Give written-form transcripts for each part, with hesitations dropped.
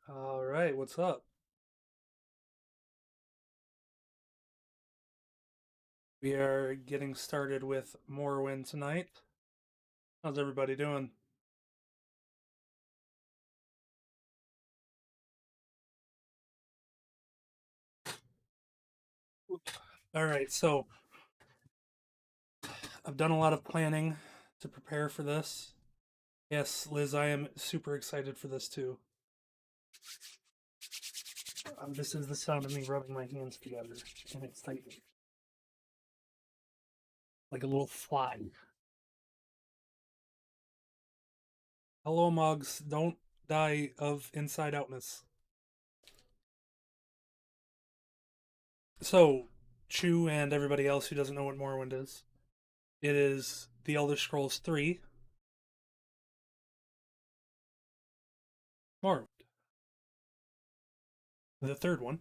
All right, what's up? We are getting started with Morrowind tonight. How's everybody doing? All right, so I've done a lot of planning to prepare for this. Yes, Liz, I am super excited for this too. This is the sound of me rubbing my hands together, and it's like a little fly. Hello, Mugs. Don't die of inside outness. So, Chu and everybody else who doesn't know what Morrowind is, it is The Elder Scrolls 3 Morrowind, the third one.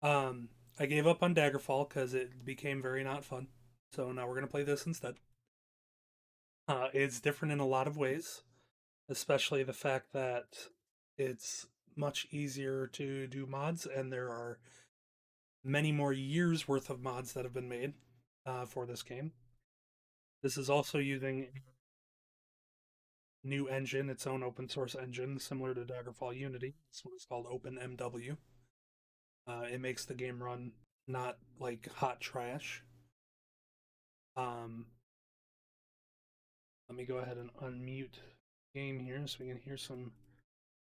Um, I gave up on Daggerfall because it became very not fun. So now we're gonna play this instead. It's different in a lot of ways, especially the fact that it's much easier to do mods, and there are many more years worth of mods that have been made for this game. This is also using new engine, its own open source engine, similar to Daggerfall Unity. This one is called OpenMW. It makes the game run not like hot trash. Um, Let me go ahead and unmute game here so we can hear some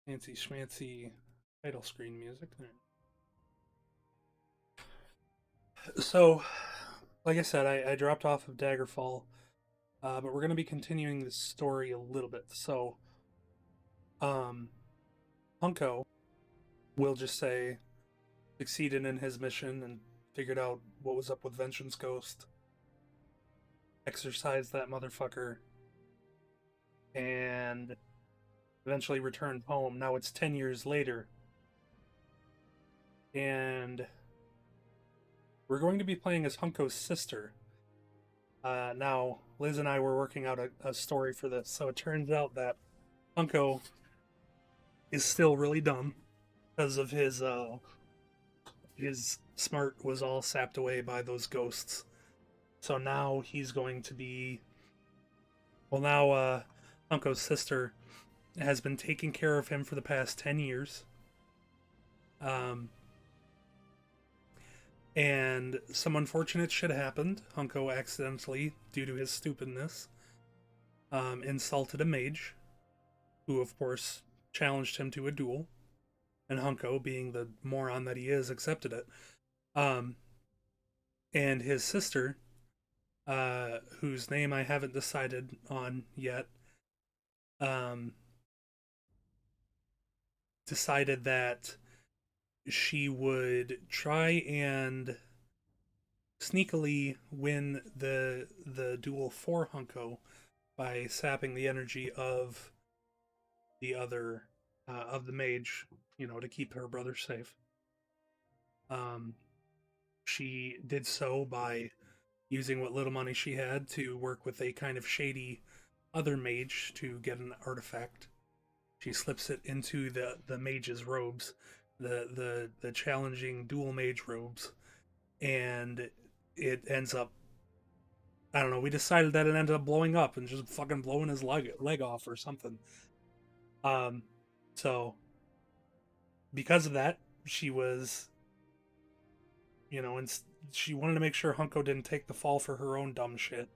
fancy schmancy title screen music there. So, like I said, I dropped off of Daggerfall, but we're going to be continuing the story a little bit. So, um, Hunko will just say succeeded in his mission and figured out what was up with Vengeance Ghost, exorcised that motherfucker, and eventually returned home. Now it's 10 years later, and we're going to be playing as Hunko's sister. Now, Liz and I were working out a story for this, so it turns out that Hunko is still really dumb because of his smart was all sapped away by those ghosts. So now he's going to be now Hunko's sister has been taking care of him for the past 10 years. Um, and some unfortunate shit happened. Hunko accidentally, due to his stupidness, insulted a mage, who of course challenged him to a duel. And Hunko, being the moron that he is, accepted it. Um, and his sister, whose name I haven't decided on yet, um, decided that she would try and sneakily win the duel for Hunko by sapping the energy of the other of the mage, to keep her brother safe. Um, she did so by using what little money she had to work with a kind of shady other mage to get an artifact. She slips it into the mage's robes, the challenging dual mage robes, and it ends up. I don't know. We decided that it ended up blowing up and just fucking blowing his leg off or something. Um, so because of that, she was, and she wanted to make sure Hunko didn't take the fall for her own dumb shit,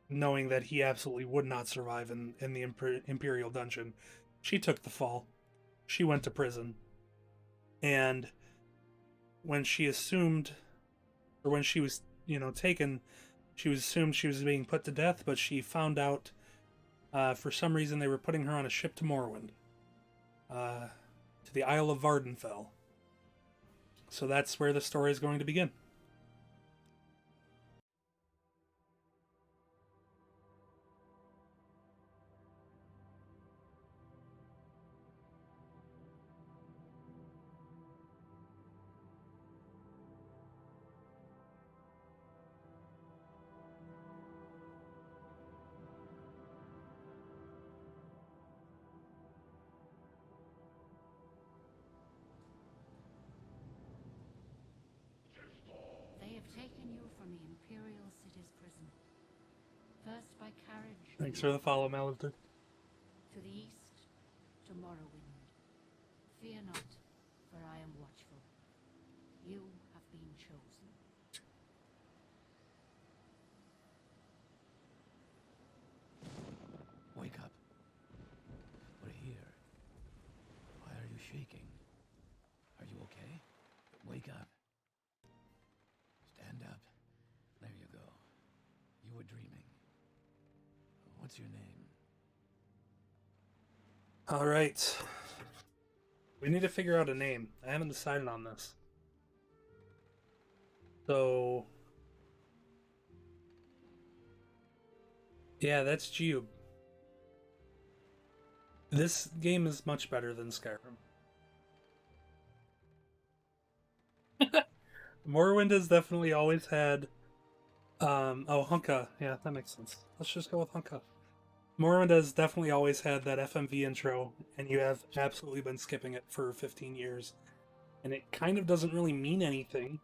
knowing that he absolutely would not survive in the Imperial dungeon. She took the fall. She went to prison. And when she assumed, or when she was, taken, she was assumed she was being put to death, but she found out for some reason they were putting her on a ship to Morrowind, uh, to the Isle of Vardenfell. So that's where the story is going to begin. First by carriage. Thanks for the follow, Malifter. To the east, to Morrowind. Fear not, for I am watchful. You have been chosen. Wake up. We're here. Why are you shaking? Are you okay? Wake up. Stand up. There you go. You were dreaming. What's your name? All right. We need to figure out a name. I haven't decided on this. So... yeah, that's Giub. This game is much better than Skyrim. Morrowind has definitely always had... oh, Hunka. Yeah, that makes sense. Let's just go with Hunka. Morrowind has definitely always had that FMV intro, and you have absolutely been skipping it for 15 years. And it kind of doesn't really mean anything.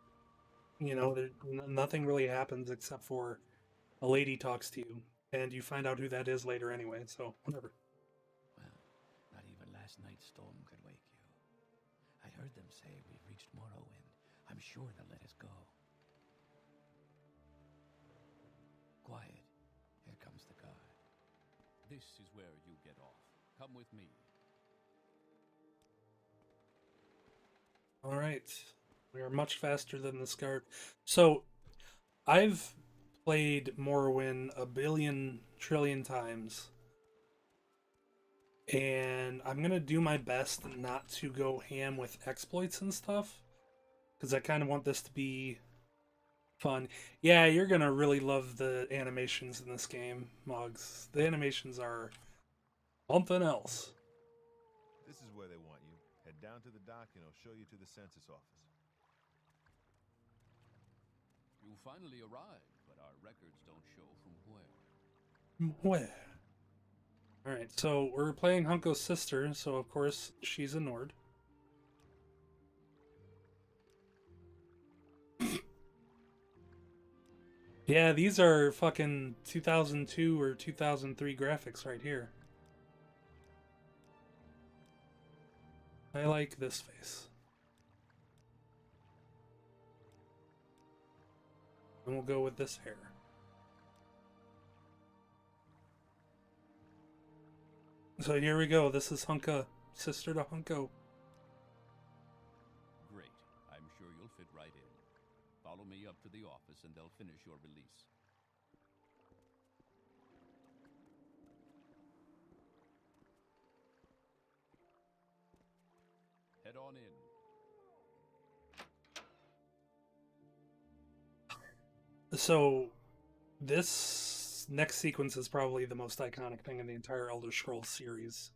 You know, nothing really happens except for a lady talks to you, and you find out who that is later anyway, so whatever. Well, not even last night's storm could wake you. I heard them say we've reached Morrowind. I'm sure they'll let us go. Quiet. Here comes the guard. This is where you get off. Come with me. Alright. We are much faster than the Scarred. So, I've played Morrowind a billion trillion times. And I'm gonna do my best not to go ham with exploits and stuff. Because I kind of want this to be fun. Yeah, you're gonna really love the animations in this game, Mugs. The animations are something else. This is where they want you. Head down to the dock and I'll show you to the census office. You finally arrived, but our records don't show from where. Where? Alright, so we're playing Hunko's sister, so of course she's a Nord. Yeah, these are fucking 2002 or 2003 graphics right here. I like this face. And we'll go with this hair. So here we go. This is Hunka, sister to Hunko. Great. I'm sure you'll fit right in. Follow me up to the office and they'll finish your release. Head on in. So this next sequence is probably the most iconic thing in the entire Elder Scrolls series.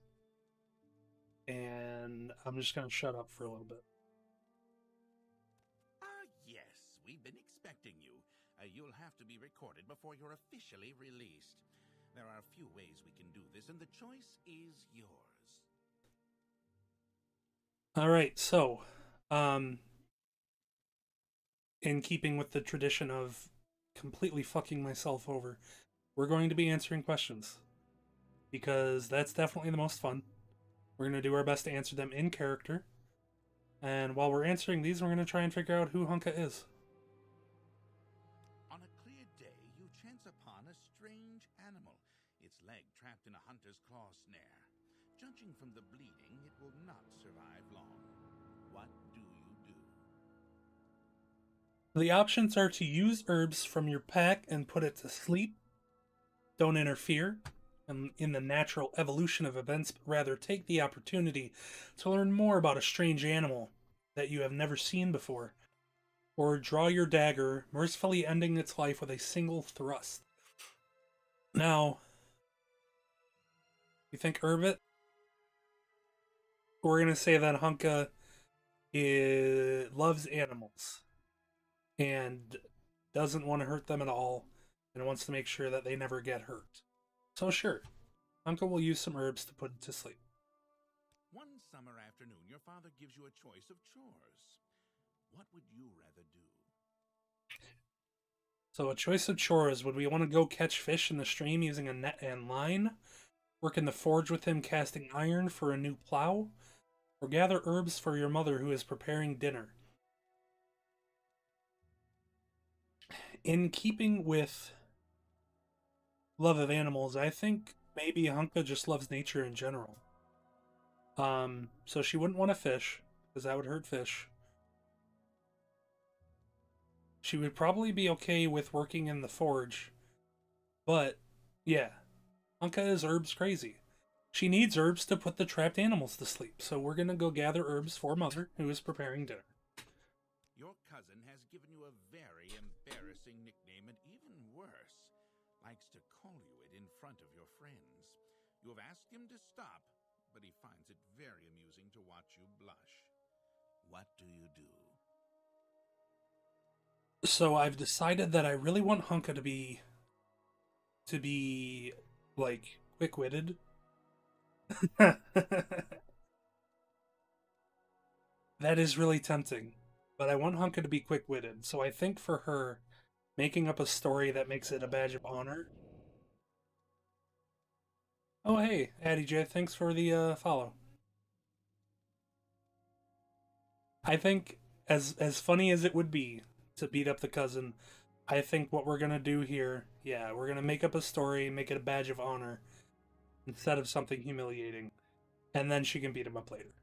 And I'm just going to shut up for a little bit. Yes, we've been expecting you. You'll have to be recorded before you're officially released. There are a few ways we can do this, and the choice is yours. All right, so in keeping with the tradition of completely fucking myself over, we're going to be answering questions because that's definitely the most fun. We're going to do our best to answer them in character. And while we're answering these, we're going to try and figure out who Hunka is. On a clear day, you chance upon a strange animal, its leg trapped in a hunter's claw snare. Judging from the bleeding, it will not survive long. What do you do? The options are to use herbs from your pack and put it to sleep. Don't interfere in the natural evolution of events, but rather take the opportunity to learn more about a strange animal that you have never seen before. Or draw your dagger, mercifully ending its life with a single thrust. Now, you think herb it? We're going to say that Hunka loves animals and doesn't want to hurt them at all and wants to make sure that they never get hurt. So sure, Hunka will use some herbs to put it to sleep. One summer afternoon, your father gives you a choice of chores. What would you rather do? So a choice of chores. Would we want to go catch fish in the stream using a net and line? Work in the forge with him casting iron for a new plow? Or gather herbs for your mother who is preparing dinner? In keeping with love of animals, I think maybe Hunka just loves nature in general. So she wouldn't want to fish, because that would hurt fish. She would probably be okay with working in the forge, but yeah, Hunka is herbs crazy. She needs herbs to put the trapped animals to sleep, so we're gonna go gather herbs for Mother, who is preparing dinner. Your cousin has given you a very embarrassing nickname, and even worse, likes to call you it in front of your friends. You have asked him to stop, but he finds it very amusing to watch you blush. What do you do? So I've decided that I really want Hunka to be like quick-witted. That is really tempting, but I want Hunka to be quick-witted. So I think for her, making up a story that makes it a badge of honor. Oh hey, Addie J, thanks for the follow. I think as funny as it would be to beat up the cousin, I think what we're gonna do here, yeah, we're gonna make up a story, make it a badge of honor, instead of something humiliating, and then she can beat him up later.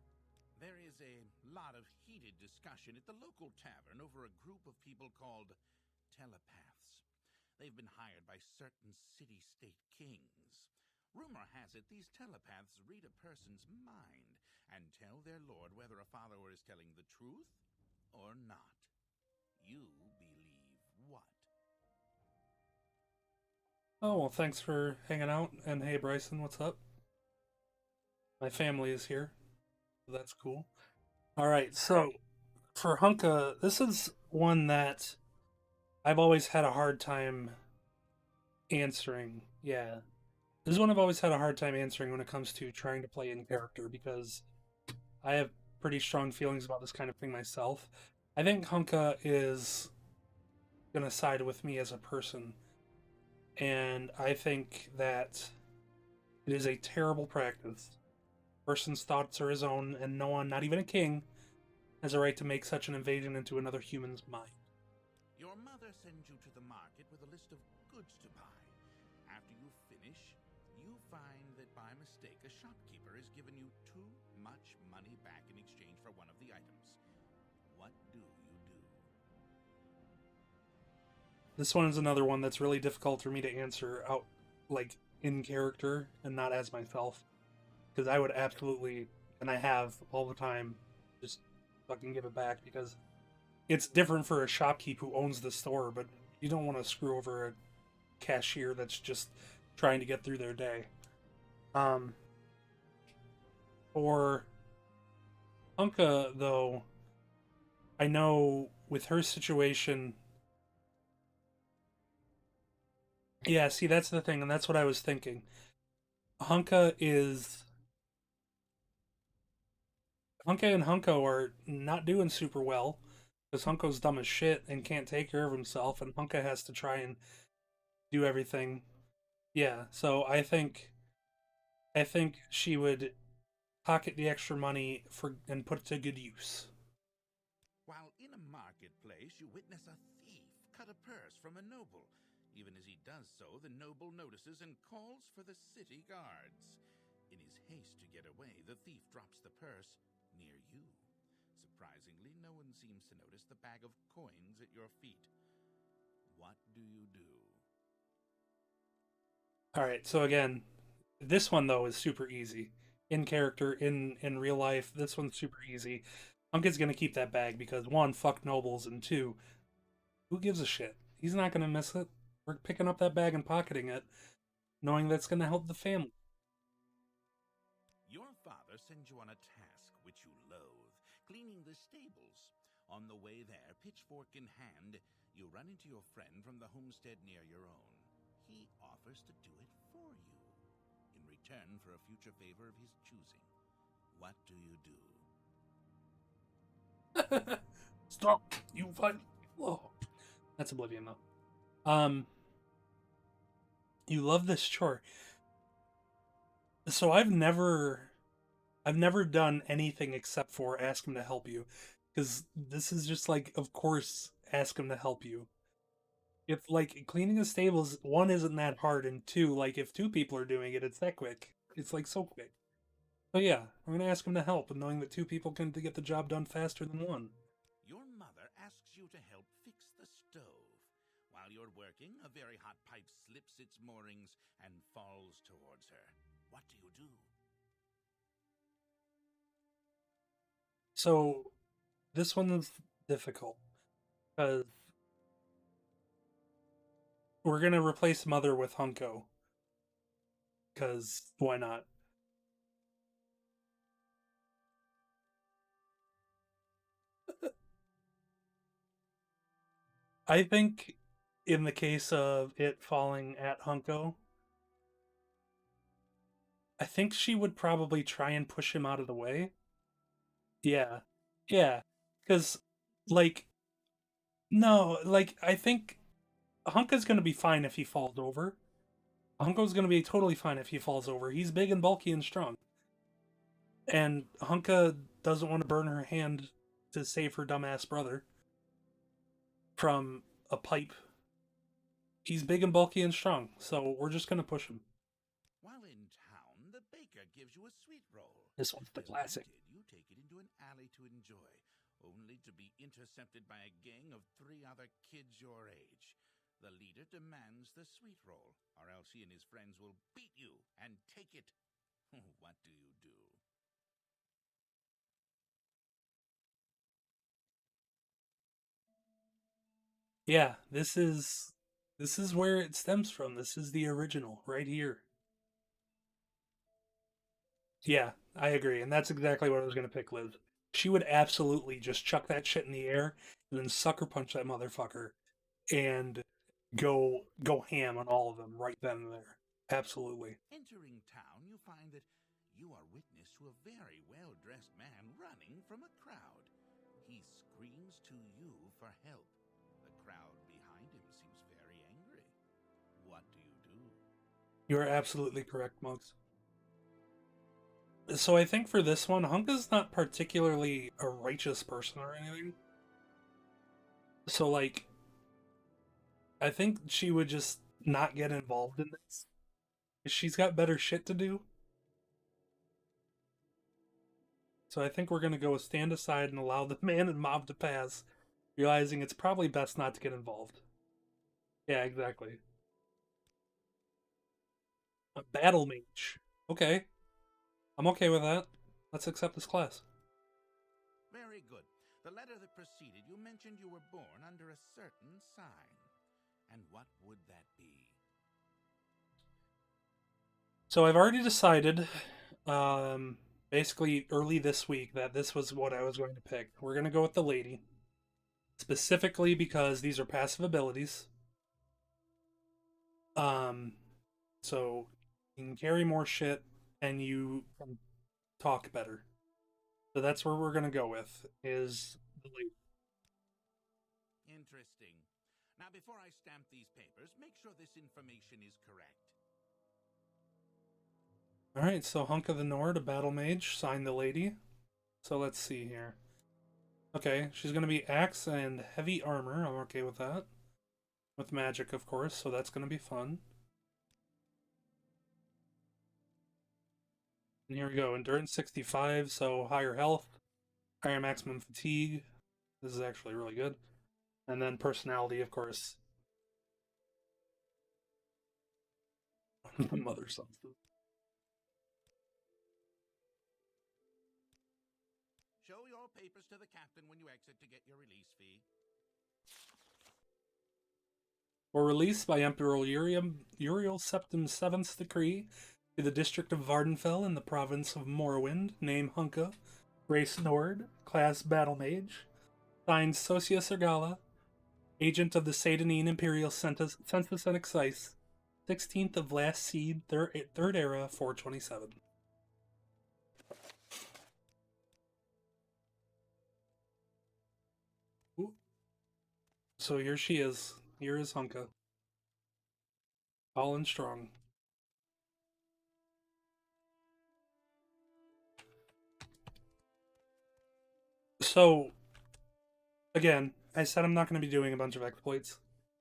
There is a lot of heated discussion at the local tavern over a group of people called telepaths. They've been hired by certain city-state kings. Rumor has it these telepaths read a person's mind and tell their lord whether a follower is telling the truth or not. You believe what? Oh, well, thanks for hanging out, and hey, Bryson, what's up? My family is here, so that's cool. Alright, so, for Hunka, this is one that I've always had a hard time answering. Yeah. This is one I've always had a hard time answering when it comes to trying to play in character, because I have pretty strong feelings about this kind of thing myself. I think Hunka is gonna side with me as a person, and I think that it is a terrible practice. A person's thoughts are his own, and no one, not even a king, has a right to make such an invasion into another human's mind. Your mother sends you to the market with a list of goods to buy. After you finish, you find that by mistake a shopkeeper has given you too much money back in exchange for one of the items. What do you do? This one is another one that's really difficult for me to answer out, like, in character and not as myself. Because I would absolutely, and I have all the time, just fucking give it back, because it's different for a shopkeep who owns the store, but you don't want to screw over a cashier that's just trying to get through their day. For Hunka, though, I know with her situation... Yeah, see, that's the thing, and that's what I was thinking. Hunka and Hunko are not doing super well, because Hunko's dumb as shit and can't take care of himself, and Hunka has to try and do everything. Yeah, so I think she would pocket the extra money and put it to good use. While in a marketplace, you witness a thief cut a purse from a noble. Even as he does so, the noble notices and calls for the city guards. In his haste to get away, the thief drops the purse near you. Surprisingly, no one seems to notice the bag of coins at your feet. What do you do? Alright, so again, this one, though, is super easy. In character, in real life, this one's super easy. Hunka's gonna keep that bag because, one, fuck nobles, and two, who gives a shit? He's not gonna miss it. We're picking up that bag and pocketing it, knowing that's gonna help the family. Your father sends you on a task which you loathe, cleaning the stables. On the way there, pitchfork in hand, you run into your friend from the homestead near your own. He offers to do it for you, in return for a future favor of his choosing. What do you do? Stop! You find... Oh. That's Oblivion, though. Um, you love this chore. So I've never done anything except for ask him to help you. Because this is just like, of course, ask him to help you. If, like, cleaning the stables, one, isn't that hard, and two, like, if two people are doing it, it's that quick. It's, like, so quick. So yeah, I'm gonna ask him to help, knowing that two people can get the job done faster than one. Your mother asks you to help fix the stove. While you're working, a very hot pipe slips its moorings and falls towards her. What do you do? So, this one's difficult, because we're gonna replace Mother with Hunko. Because why not? I think in the case of it falling at Hunko, I think she would probably try and push him out of the way. Yeah. Yeah. Because, like, no, like, I think Hunka's gonna be fine if he falls over. Hunko's gonna be totally fine if he falls over. He's big and bulky and strong. And Hunka doesn't want to burn her hand to save her dumbass brother from a pipe. He's big and bulky and strong, so we're just gonna push him. While in town, the baker gives you a sweet roll. This one's the classic. Delighted, you take it into an alley to enjoy, only to be intercepted by a gang of 3 other kids your age. The leader demands the sweet roll, or else he and his friends will beat you and take it. What do you do? Yeah, this is where it stems from. This is the original right here. Yeah, I agree, and that's exactly what I was gonna pick, Liz. She would absolutely just chuck that shit in the air and then sucker punch that motherfucker and go ham on all of them right then and there. Absolutely. Entering town, you find that you are witness to a very well-dressed man running from a crowd. He screams to you for help. The crowd behind him seems very angry. What do you do? You are absolutely correct, Mugs. So I think for this one, Hunka's not particularly a righteous person or anything. So, like, I think she would just not get involved in this. She's got better shit to do. So I think we're gonna go stand aside and allow the man and mob to pass, realizing it's probably best not to get involved. Yeah, exactly. A battle mage. Okay. I'm okay with that. Let's accept this class. Very good. The letter that preceded you mentioned you were born under a certain sign. And what would that be? So I've already decided, basically early this week, that this was what I was going to pick. We're going to go with the lady. Specifically because these are passive abilities. So you can carry more shit and you can talk better. So that's where we're going to go with, is the lady. Interesting. Now, before I stamp these papers, make sure this information is correct. Alright, so Hunka the Nord, a battle mage, signed the lady. So let's see here. Okay, she's going to be axe and heavy armor. I'm okay with that. With magic, of course, so that's going to be fun. And here we go. Endurance 65, so higher health, higher maximum fatigue. This is actually really good. And then personality, of course. Mother something. Show your papers to the captain when you exit to get your release fee. For release by Emperor Uriel Septim Seventh's decree to the district of Vardenfell in the province of Morrowind, name Hunka, race Nord, class Battle Mage, signed Socia Sergala, agent of the Satanine Imperial Census and Excise, 16th of Last Seed, third Era, 427. Ooh. So here she is. Here is Hunka. Tall and strong. So, again, I said I'm not going to be doing a bunch of exploits,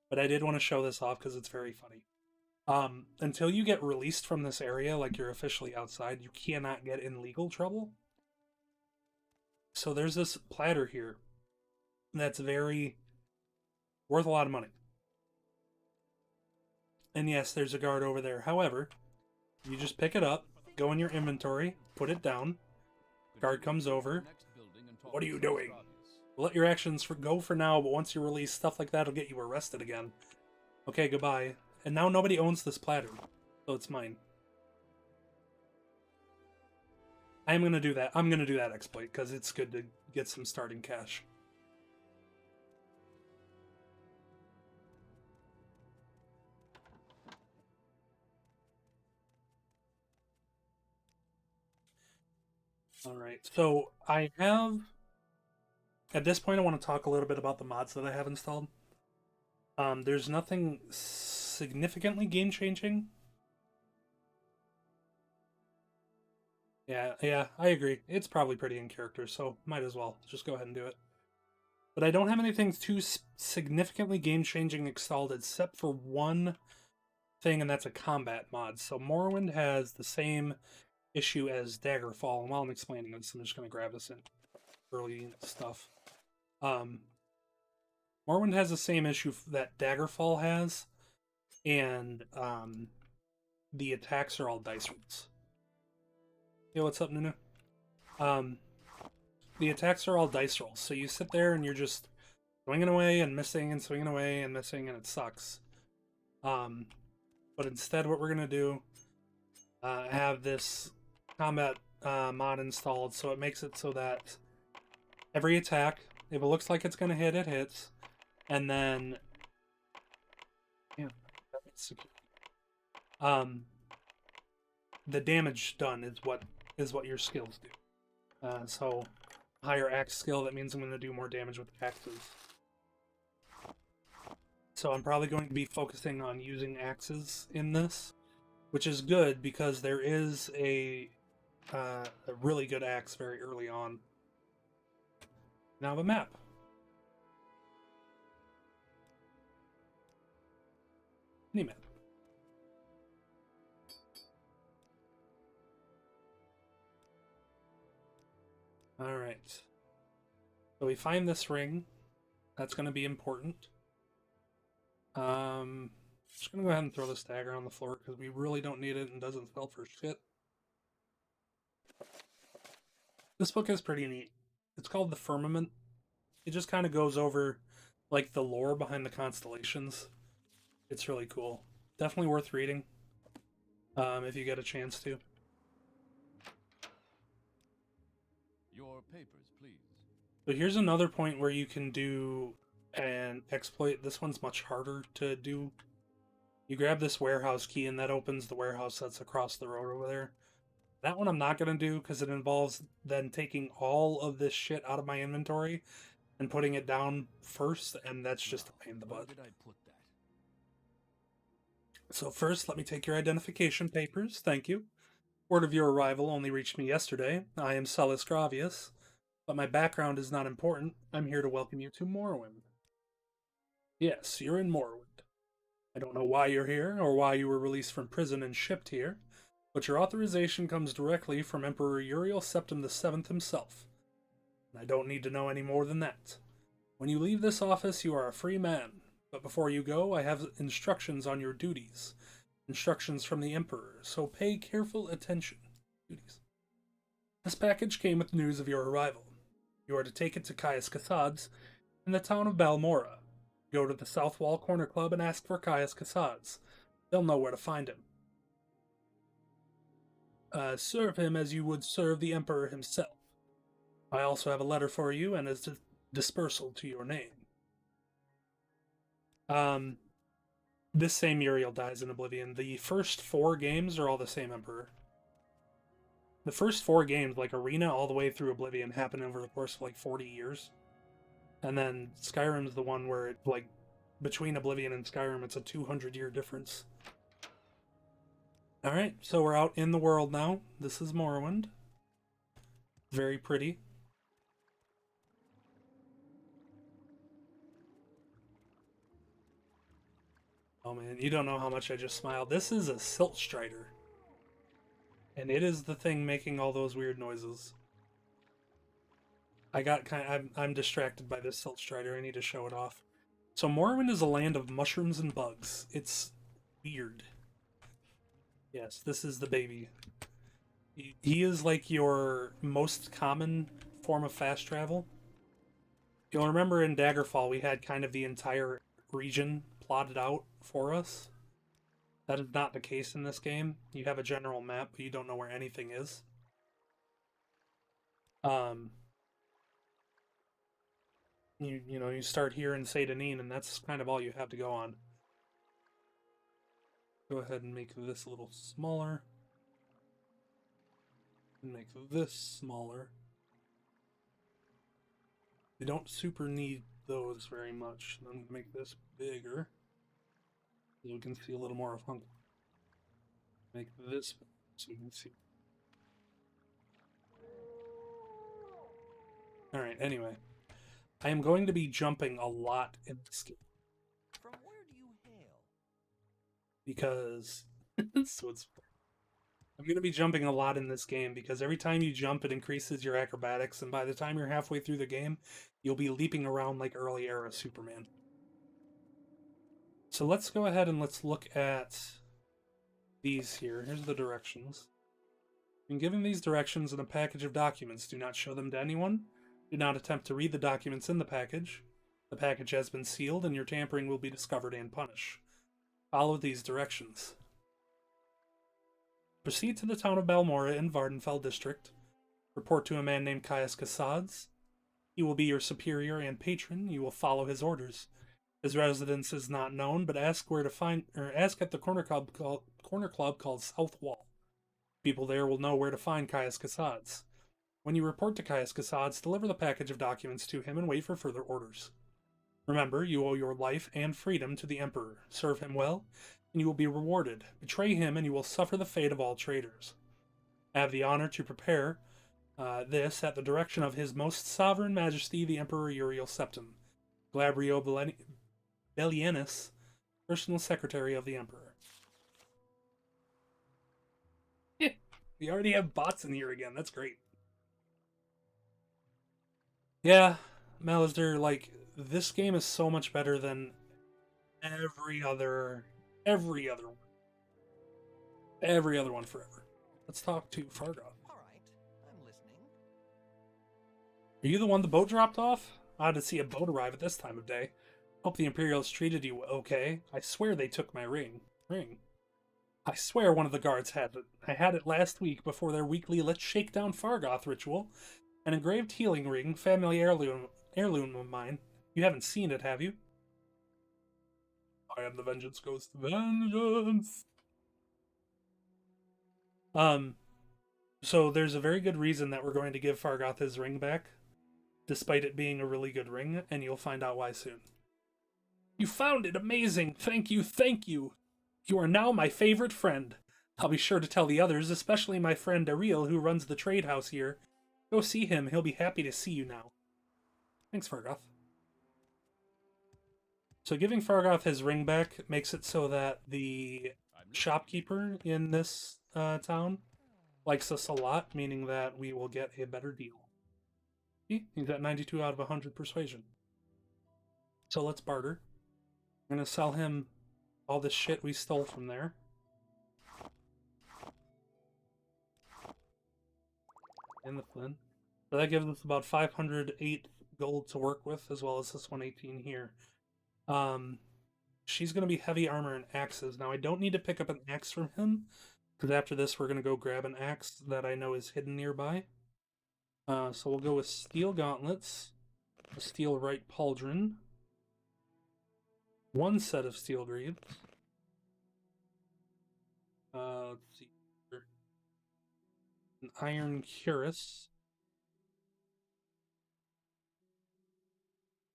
but I did want to show this off because it's very funny. Until you get released from this area, like you're officially outside, you cannot get in legal trouble. So there's this platter here that's very worth a lot of money. And yes, there's a guard over there. However, you just pick it up, go in your inventory, put it down. Guard comes over. What are you doing? Let your actions go for now, but once you're released, stuff like that will get you arrested again. Okay, goodbye. And now nobody owns this platter, so it's mine. I'm going to do that. I'm going to do that exploit, because it's good to get some starting cash. Alright, so I have... At this point, I want to talk a little bit about the mods that I have installed. There's nothing significantly game-changing. Yeah, I agree. It's probably pretty in character, so might as well. Just go ahead and do it. But I don't have anything too significantly game-changing installed except for one thing, and that's a combat mod. So Morrowind has the same issue as Daggerfall, and while I'm explaining this, I'm just going to grab this in early stuff. Morrowind has the same issue that Daggerfall has, and the attacks are all dice rolls. Yo, what's up, Nunu? The attacks are all dice rolls, so you sit there and you're just swinging away and missing and swinging away and missing, and it sucks. But instead, what we're going to do, have this combat mod installed, so it makes it so that every attack, if it looks like it's going to hit, it hits. And then, yeah, that's secure. The damage done is what your skills do. So, higher axe skill, that means I'm going to do more damage with axes. So I'm probably going to be focusing on using axes in this, which is good because there is a really good axe very early on. Now I have a map. Mini-map. Alright. So we find this ring. That's going to be important. Just going to go ahead and throw this dagger on the floor because we really don't need it and doesn't sell for shit. This book is pretty neat. It's called The Firmament. It just kind of goes over like the lore behind the constellations. It's really cool. Definitely worth reading if you get a chance to. Your papers, please. So here's another point where you can do an exploit. This one's much harder to do. You grab this warehouse key and that opens the warehouse that's across the road over there. That one I'm not going to do because it involves then taking all of this shit out of my inventory and putting it down first, and that's just a pain in the butt. Where did I put that? So first, let me take your identification papers. Thank you. Word of your arrival only reached me yesterday. I am Celis Gravius, but my background is not important. I'm here to welcome you to Morrowind. Yes, you're in Morrowind. I don't know why you're here, or why you were released from prison and shipped here, but your authorization comes directly from Emperor Uriel Septim VII himself. And I don't need to know any more than that. When you leave this office, you are a free man. But before you go, I have instructions on your duties. Instructions from the Emperor, so pay careful attention. Duties. This package came with news of your arrival. You are to take it to Caius Cathad's in the town of Balmora. Go to the South Wall Corner Club and ask for Caius Cathad's. They'll know where to find him. Serve him as you would serve the Emperor himself. I also have a letter for you and a dispersal to your name. This same Uriel dies in Oblivion. The first 4 games are all the same Emperor. The first 4 games, like Arena all the way through Oblivion, happen over the course of like 40 years. And then Skyrim's the one where, it, like, between Oblivion and Skyrim, it's a 200-year difference. Alright, so we're out in the world now. This is Morrowind. Very pretty. Oh man, you don't know how much I just smiled. This is a Silt Strider. And it is the thing making all those weird noises. I'm distracted by this Silt Strider. I need to show it off. So Morrowind is a land of mushrooms and bugs. It's weird. Yes, this is the baby. He is like your most common form of fast travel. You'll remember in Daggerfall we had kind of the entire region plotted out for us. That is not the case in this game. You have a general map, but you don't know where anything is. You start here in Seyda-Neen, and that's kind of all you have to go on. Go ahead and make this a little smaller. And make this smaller. You don't super need those very much. I'm going to make this bigger. So we can see a little more of Hunk. Make this so we can see. Alright, anyway. I am going to be jumping a lot in this game. From where do you hail? Because I'm going to be jumping a lot in this game because every time you jump, it increases your acrobatics, and by the time you're halfway through the game, you'll be leaping around like early era Superman. So let's go ahead and let's look at these here. Here's the directions. When given these directions in a package of documents, do not show them to anyone. Do not attempt to read the documents in the package. The package has been sealed and your tampering will be discovered and punished. Follow these directions. Proceed to the town of Balmora in Vardenfell district. Report to a man named Caius Cassades. He will be your superior and patron. You will follow his orders. His residence is not known, but ask at the corner club called South Wall. People there will know where to find Caius Cassades. When you report to Caius Cassades, deliver the package of documents to him and wait for further orders. Remember, you owe your life and freedom to the Emperor. Serve him well, and you will be rewarded. Betray him, and you will suffer the fate of all traitors. I have the honor to prepare this at the direction of His Most Sovereign Majesty, the Emperor Uriel Septim, Glabrio Bellienus, personal secretary of the Emperor. We already have bots in here again. That's great. Yeah, Malister, like, this game is so much better than every other one. Every other one forever. Let's talk to Fargoth. All right, I'm listening. Are you the one the boat dropped off? Odd to see a boat arrive at this time of day. Hope the Imperials treated you okay. I swear they took my ring. I swear one of the guards had it. I had it last week before their weekly Let's Shake Down Fargoth ritual. An engraved healing ring, family heirloom of mine. You haven't seen it, have you? I am the Vengeance Ghost. Vengeance! So there's a very good reason that we're going to give Fargoth his ring back, despite it being a really good ring, and you'll find out why soon. You found it! Amazing! Thank you, thank you! You are now my favorite friend. I'll be sure to tell the others, especially my friend Ariel, who runs the trade house here. Go see him. He'll be happy to see you now. Thanks, Fargoth. So giving Fargoth his ring back makes it so that the shopkeeper in this town likes us a lot, meaning that we will get a better deal. See? He's at 92 out of 100 persuasion. So let's barter. I'm going to sell him all this shit we stole from there. In the Flynn. So that gives us about 508 gold to work with, as well as this 118 here. She's going to be heavy armor and axes. Now, I don't need to pick up an axe from him, because after this we're going to go grab an axe that I know is hidden nearby. So we'll go with steel gauntlets, a steel right pauldron, one set of steel greaves. Let's see. An iron cuirass.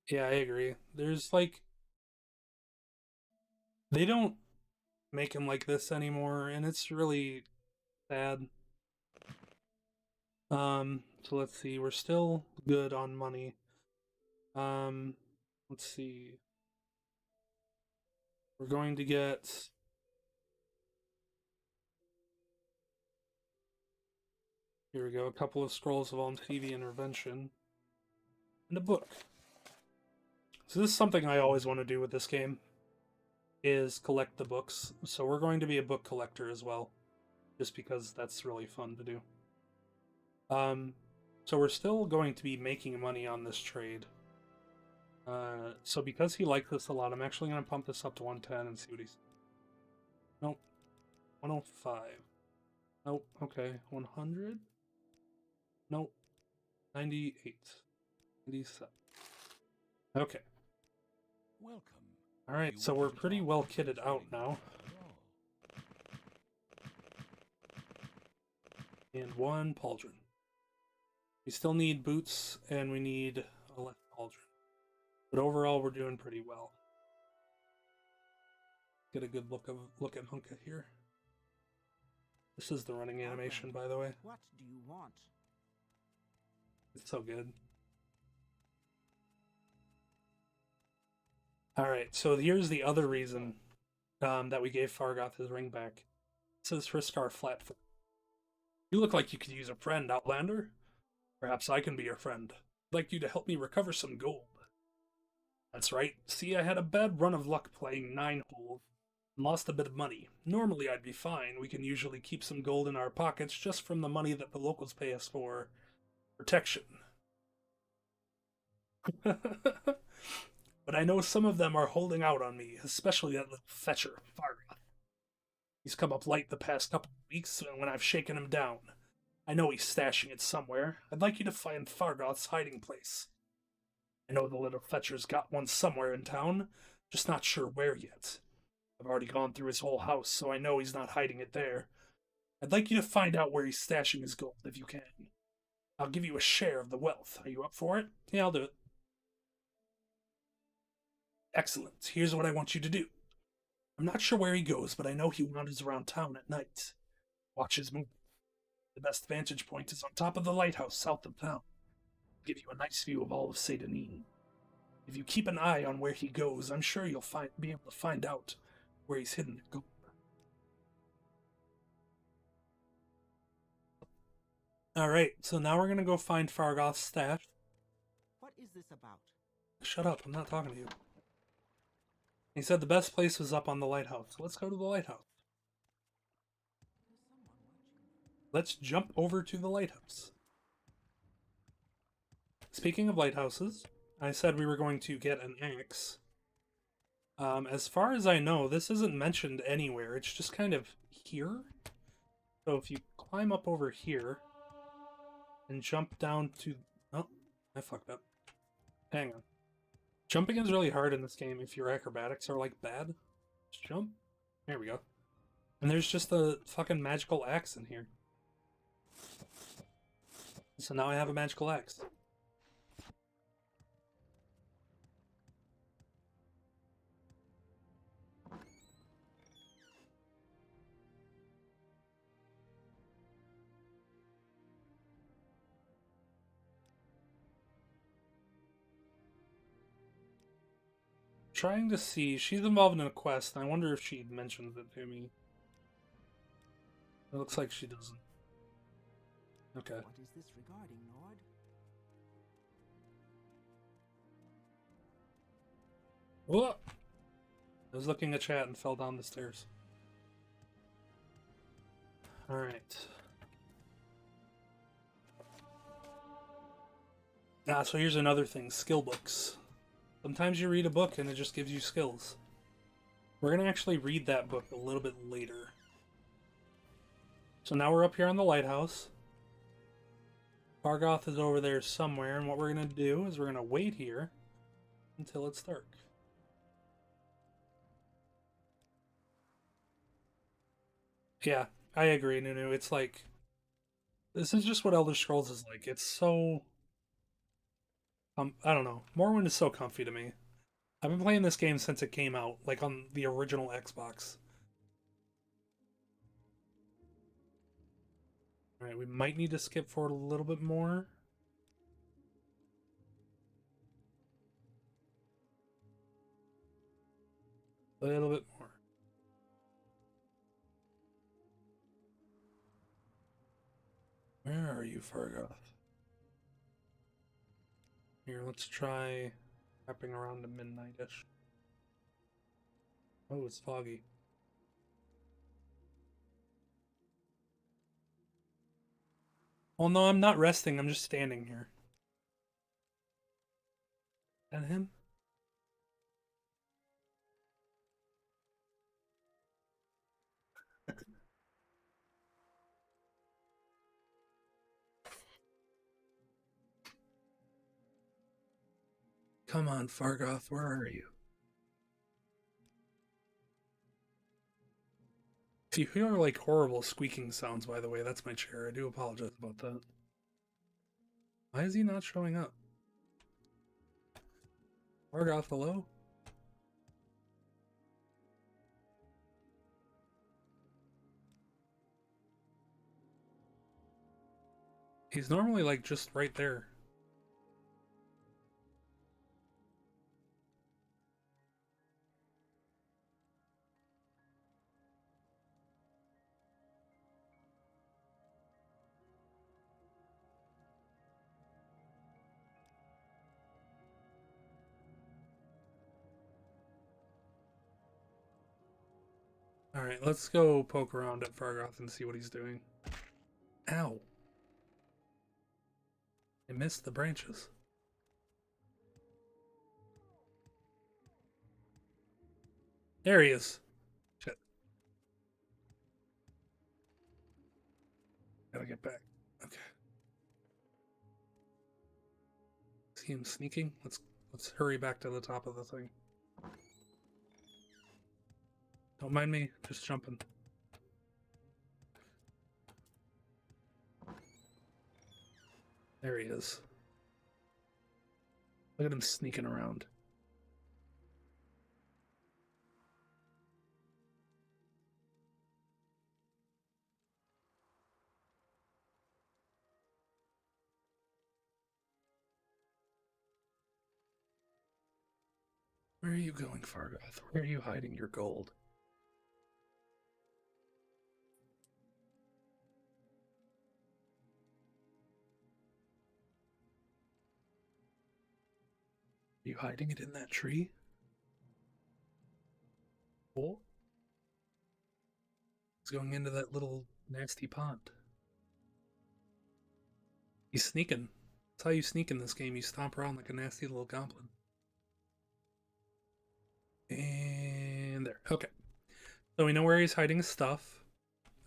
Yeah, I agree. There's like... make him like this anymore, and it's really sad. So let's see, we're still good on money. Let's see. We're going to get... Here we go, a couple of scrolls of Almthivi intervention. And a book. So this is something I always want to do with this game, is collect the books. So we're going to be a book collector as well, just because that's really fun to do. So we're still going to be making money on this trade. So because he liked this a lot, I'm actually going to pump this up to 110 and see what he's... Nope. 105. Nope. Okay. 100? Nope. 98. 97. Okay. Welcome. Alright, so we're pretty well kitted out now. And 1 pauldron. We still need boots, and we need a left pauldron. But overall, we're doing pretty well. Get a good look at Hunka here. This is the running animation, by the way. What do you want? It's so good. Alright, so here's the other reason that we gave Fargoth his ring back. This is Hriscar Flatfoot. You look like you could use a friend, Outlander. Perhaps I can be your friend. I'd like you to help me recover some gold. That's right. See, I had a bad run of luck playing 9 holes and lost a bit of money. Normally I'd be fine. We can usually keep some gold in our pockets just from the money that the locals pay us for protection. But I know some of them are holding out on me, especially that little fetcher, Fargoth. He's come up light the past couple of weeks when I've shaken him down. I know he's stashing it somewhere. I'd like you to find Fargoth's hiding place. I know the little fetcher's got one somewhere in town, just not sure where yet. I've already gone through his whole house, so I know he's not hiding it there. I'd like you to find out where he's stashing his gold, if you can. I'll give you a share of the wealth. Are you up for it? Yeah, I'll do it. Excellent. Here's what I want you to do. I'm not sure where he goes, but I know he wanders around town at night. Watch his movement. The best vantage point is on top of the lighthouse south of town. Give you a nice view of all of Seyda-Neen. If you keep an eye on where he goes, I'm sure you'll be able to find out where he's hidden the gold. Alright, so now we're going to go find Fargoth's stash. What is this about? Shut up, I'm not talking to you. He said the best place was up on the lighthouse, so let's go to the lighthouse. Let's jump over to the lighthouse. Speaking of lighthouses, I said we were going to get an axe. As far as I know, this isn't mentioned anywhere. It's just kind of here. So if you climb up over here and jump down to... Oh, I fucked up. Hang on. Jumping is really hard in this game if your acrobatics are, like, bad. Just jump. There we go. And there's just a fucking magical axe in here. So now I have a magical axe. Trying to see, she's involved in a quest, and I wonder if she mentions it to me. It looks like she doesn't. Okay. What is this regarding, Lord? Whoa! I was looking at chat and fell down the stairs. Alright. So here's another thing, skill books. Sometimes you read a book and it just gives you skills. We're going to actually read that book a little bit later. So now we're up here on the lighthouse. Fargoth is over there somewhere, and what we're going to do is we're going to wait here until it's dark. Yeah, I agree, Nunu. It's like... This is just what Elder Scrolls is like. It's so... I don't know. Morrowind is so comfy to me. I've been playing this game since it came out, like on the original Xbox. Alright, we might need to skip forward a little bit more. A little bit more. Where are you, Fargoth? Here, let's try wrapping around to midnight-ish. Oh, it's foggy. Well, no, I'm not resting. I'm just standing here. Is that him? Come on, Fargoth, where are you? If you hear like horrible squeaking sounds, by the way, that's my chair. I do apologize about that. Why is he not showing up? Fargoth, hello? He's normally like just right there. Alright, let's go poke around at Fargoth and see what he's doing. Ow. I missed the branches. There he is. Shit. Gotta get back. Okay. See him sneaking? Let's hurry back to the top of the thing. Don't mind me, just jumping. There he is. Look at him sneaking around. Where are you going, Fargoth? Where are you hiding your gold? Are you hiding it in that tree? Oh. He's going into that little nasty pond. He's sneaking. That's how you sneak in this game. You stomp around like a nasty little goblin. And there. Okay. So we know where he's hiding his stuff.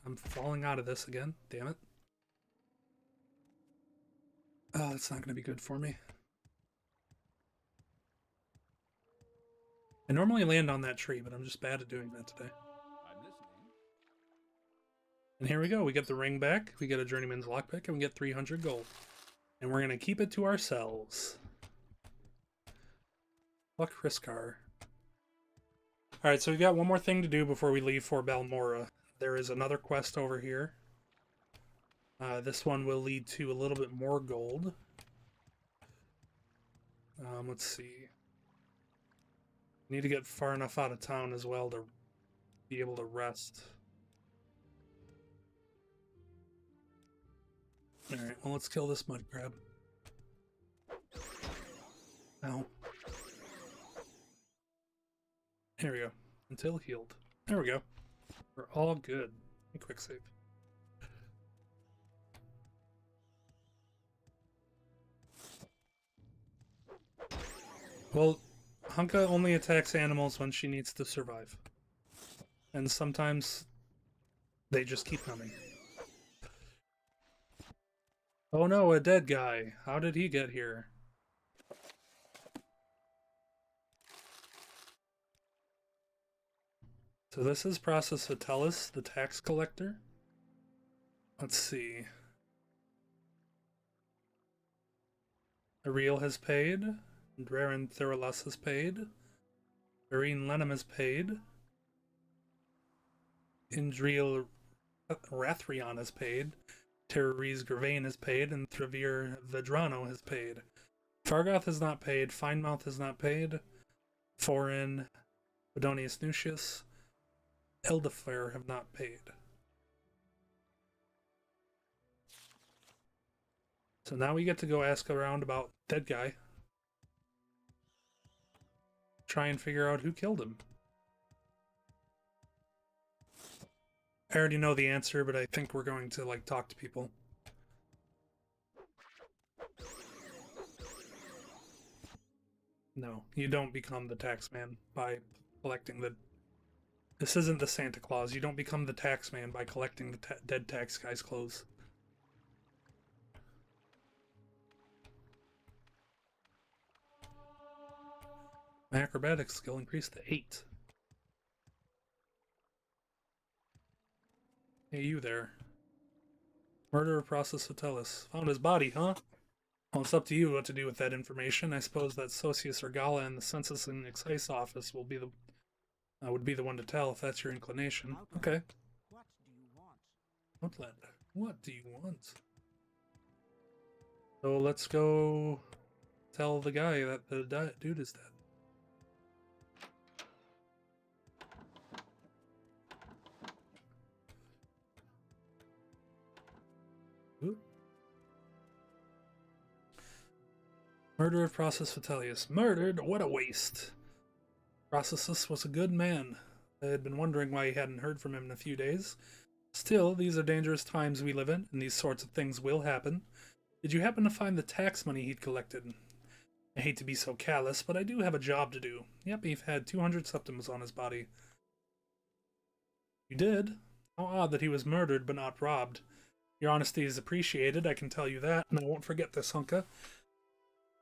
I'm falling out of this again. Damn it. Oh, that's not going to be good for me. I normally land on that tree, but I'm just bad at doing that today. I'm listening. And here we go. We get the ring back. We get a Journeyman's Lockpick, and we get 300 gold. And we're going to keep it to ourselves. Fuck Hriscar. Alright, so we've got one more thing to do before we leave for Balmora. There is another quest over here. This one will lead to a little bit more gold. Let's see. Need to get far enough out of town as well to be able to rest. Alright, well, let's kill this mud crab. Ow. Here we go. Until healed. There we go. We're all good. Quick save. Well, Hunka only attacks animals when she needs to survive. And sometimes they just keep coming. Oh no, a dead guy. How did he get here? So this is Process Vitalis, the tax collector. Let's see. Ariel has paid. Draren Theralas has paid. Irene Lenham has paid. Indriel Rathrion has paid. Terroriz Gervain has paid, and Travir Vedrano has paid. Fargoth has not paid, Finemouth has not paid, Foreign, Bedonius Nucius, Eldafair have not paid. So now we get to go ask around about dead guy. Try and figure out who killed him. I already know the answer, but I think we're going to, like, talk to people. No, you don't become the taxman by collecting the... This isn't the Santa Claus. You don't become the taxman by collecting the dead tax guy's clothes. My acrobatics skill increased to 8. Hey, you there. Murderer Process Satellis. Found his body, huh? Well, it's up to you what to do with that information. I suppose that Socius Regala and the Census and Excise Office will be the would be the one to tell if that's your inclination. Okay. What do you want? Outlet. What do you want? So let's go tell the guy that the dude is dead. Ooh. Murder of Process Vitellius. Murdered? What a waste. Processus was a good man. I had been wondering why he hadn't heard from him in a few days. Still, these are dangerous times we live in, and these sorts of things will happen. Did you happen to find the tax money he'd collected? I hate to be so callous, but I do have a job to do. Yep, he had 200 septims on his body. You did? How odd that he was murdered but not robbed. Your honesty is appreciated, I can tell you that, and I won't forget this, Hunka.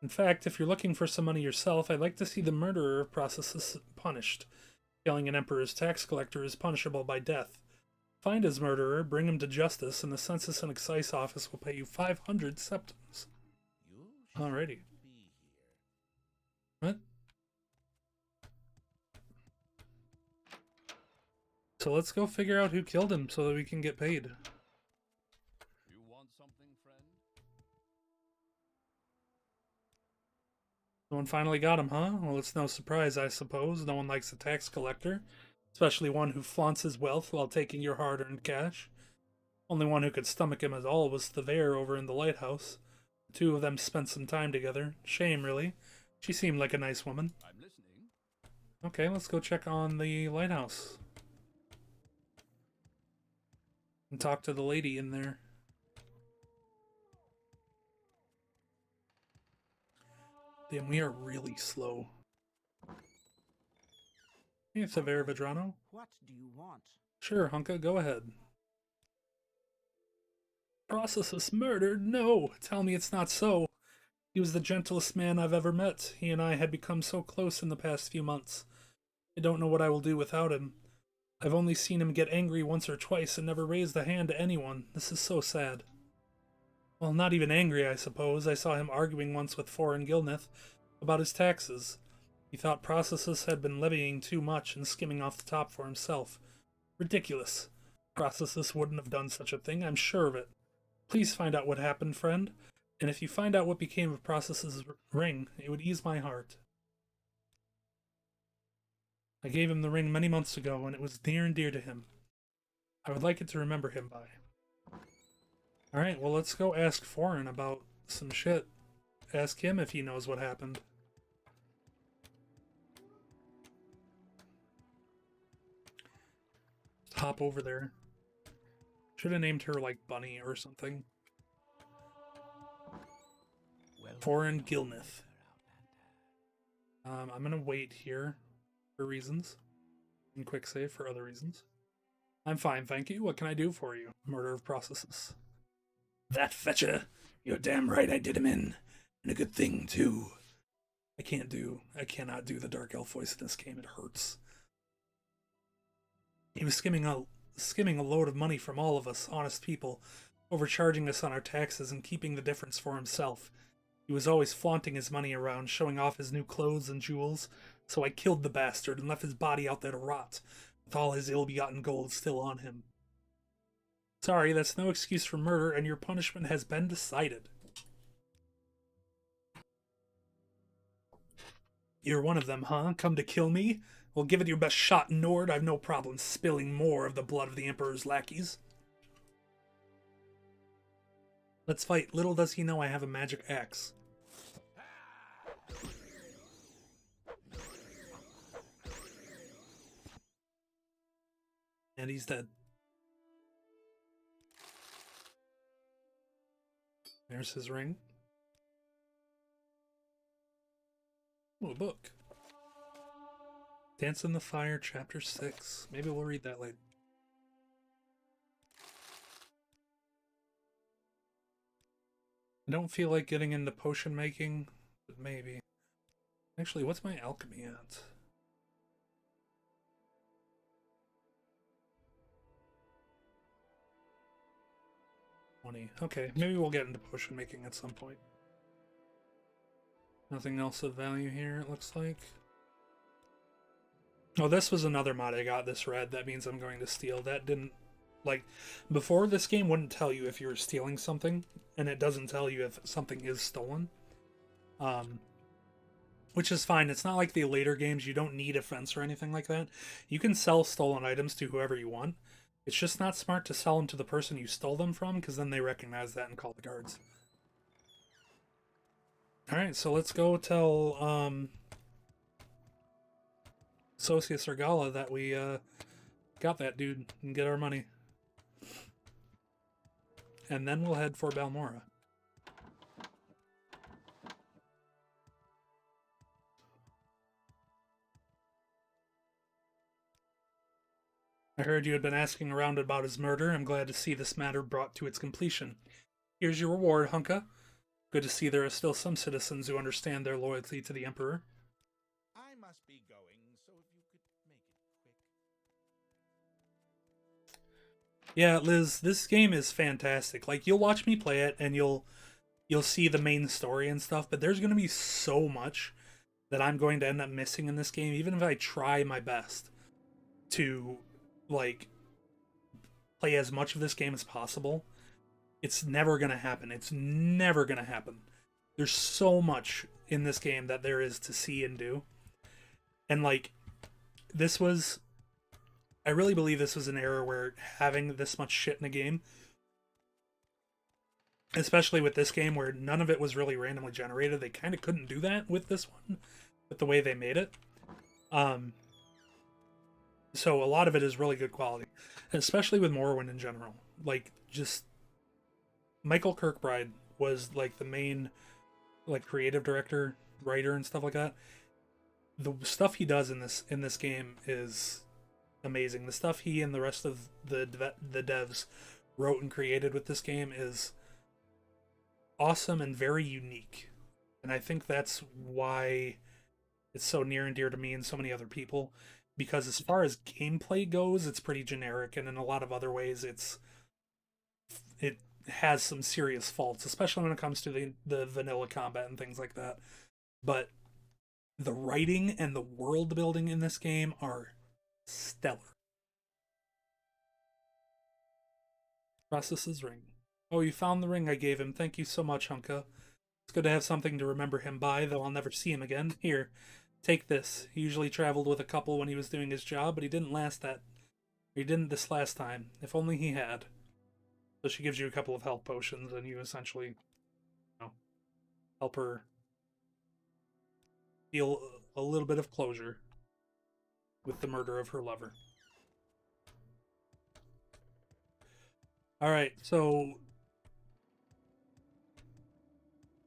In fact, if you're looking for some money yourself, I'd like to see the murderer of Processus punished. Killing an emperor's tax collector is punishable by death. Find his murderer, bring him to justice, and the Census and Excise Office will pay you 500 septims. Alrighty. What? So let's go figure out who killed him so that we can get paid. You want something, friend? No one finally got him, huh? Well, it's no surprise, I suppose. No one likes a tax collector, especially one who flaunts his wealth while taking your hard-earned cash. Only one who could stomach him at all was Thavere over in the lighthouse. The two of them spent some time together. Shame, really. She seemed like a nice woman. I'm listening. Okay, let's go check on the lighthouse. And talk to the lady in there. Damn, we are really slow. Hey, Thavere Vedrano. What do you want? Sure, Hunka, go ahead. Processus murdered? No! Tell me it's not so. He was the gentlest man I've ever met. He and I had become so close in the past few months. I don't know what I will do without him. I've only seen him get angry once or twice and never raised a hand to anyone. This is so sad. Well, not even angry, I suppose. I saw him arguing once with Foreign Gilneth about his taxes. He thought Processus had been levying too much and skimming off the top for himself. Ridiculous. Processus wouldn't have done such a thing, I'm sure of it. Please find out what happened, friend. And if you find out what became of Processus's ring, it would ease my heart. I gave him the ring many months ago, and it was near and dear to him. I would like it to remember him by. Alright, well, let's go ask Foreign about some shit. Ask him if he knows what happened. Hop over there. Should have named her, like, Bunny or something. Foreign Gilneth. I'm gonna wait here for reasons. And quick save for other reasons. I'm fine, thank you. What can I do for you? Murder of Processus. That fetcher! You're damn right I did him in. And a good thing, too. I cannot do the Dark Elf voice in this game. It hurts. He was skimming a load of money from all of us, honest people, overcharging us on our taxes and keeping the difference for himself. He was always flaunting his money around, showing off his new clothes and jewels, so I killed the bastard and left his body out there to rot, with all his ill-begotten gold still on him. Sorry, that's no excuse for murder, and your punishment has been decided. You're one of them, huh? Come to kill me? Well, give it your best shot, Nord. I've no problem spilling more of the blood of the Emperor's lackeys. Let's fight. Little does he know I have a magic axe. And he's dead. There's his ring. Oh, a book. Dance in the Fire, Chapter 6. Maybe we'll read that later. I don't feel like getting into potion making, but maybe. Actually, what's my alchemy at? Okay, maybe we'll get into potion making at some point. Nothing else of value here, it looks like. Oh, this was another mod I got, this red. That means I'm going to steal. That didn't... Like, before, this game wouldn't tell you if you were stealing something, and it doesn't tell you if something is stolen. Which is fine. It's not like the later games. You don't need a fence or anything like that. You can sell stolen items to whoever you want. It's just not smart to sell them to the person you stole them from, because then they recognize that and call the guards. Alright, so let's go tell Socius Regala that we got that dude and get our money. And then we'll head for Balmora. I heard you had been asking around about his murder. I'm glad to see this matter brought to its completion. Here's your reward, Hunka. Good to see there are still some citizens who understand their loyalty to the Emperor. I must be going, so if you could make it quick. Yeah, Liz, this game is fantastic. Like, you'll watch me play it, and you'll see the main story and stuff, but there's going to be so much that I'm going to end up missing in this game, even if I try my best to, like, play as much of this game as possible. It's never going to happen. It's never going to happen. There's so much in this game that there is to see and do. And, like, this was... I really believe this was an era where having this much shit in a game, especially with this game where none of it was really randomly generated, they kind of couldn't do that with this one, with the way they made it. So a lot of it is really good quality, especially with Morrowind in general. Like, just... Michael Kirkbride was, like, the main, like, creative director, writer, and stuff like that. The stuff he does in this game is amazing. The stuff he and the rest of the devs wrote and created with this game is awesome and very unique. And I think that's why it's so near and dear to me and so many other people. Because as far as gameplay goes, it's pretty generic, and in a lot of other ways, it has some serious faults, especially when it comes to the vanilla combat and things like that. But the writing and the world building in this game are stellar. Processes ring. Oh, you found the ring I gave him. Thank you so much, Hunka. It's good to have something to remember him by, though I'll never see him again. Here, take this. He usually traveled with a couple when he was doing his job, but he didn't this last time. If only he had. So she gives you a couple of health potions, and you essentially, you know, help her feel a little bit of closure with the murder of her lover. Alright, so...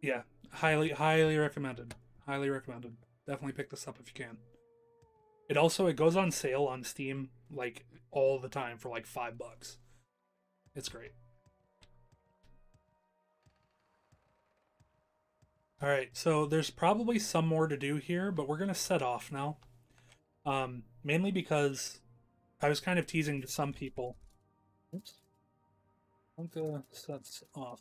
yeah, highly recommended. Highly recommended. Definitely pick this up if you can. It goes on sale on Steam, like, all the time for like $5. It's great. Alright, so there's probably some more to do here, but we're going to set off now. Mainly because I was kind of teasing to some people. Oops. Sets off.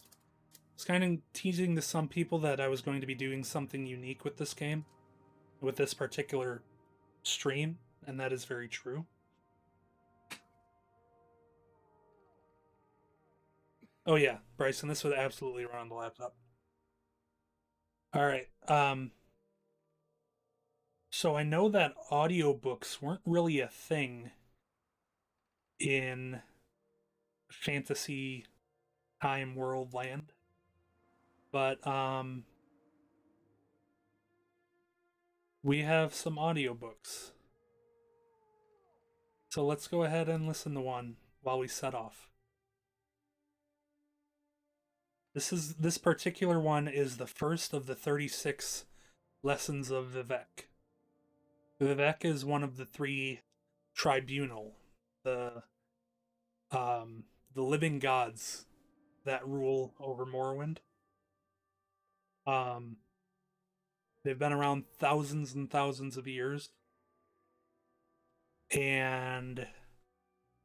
I was kind of teasing to some people that I was going to be doing something unique with this game, with this particular stream, and that is very true. Oh yeah, Bryson, this would absolutely run on the laptop. All right. So I know that audiobooks weren't really a thing in fantasy time world land, but we have some audiobooks. So let's go ahead and listen to one while we set off. This particular one is the first of the 36 lessons of Vivek. Vivek is one of the three tribunal, the the living gods that rule over Morrowind. Um, they've been around thousands and thousands of years, and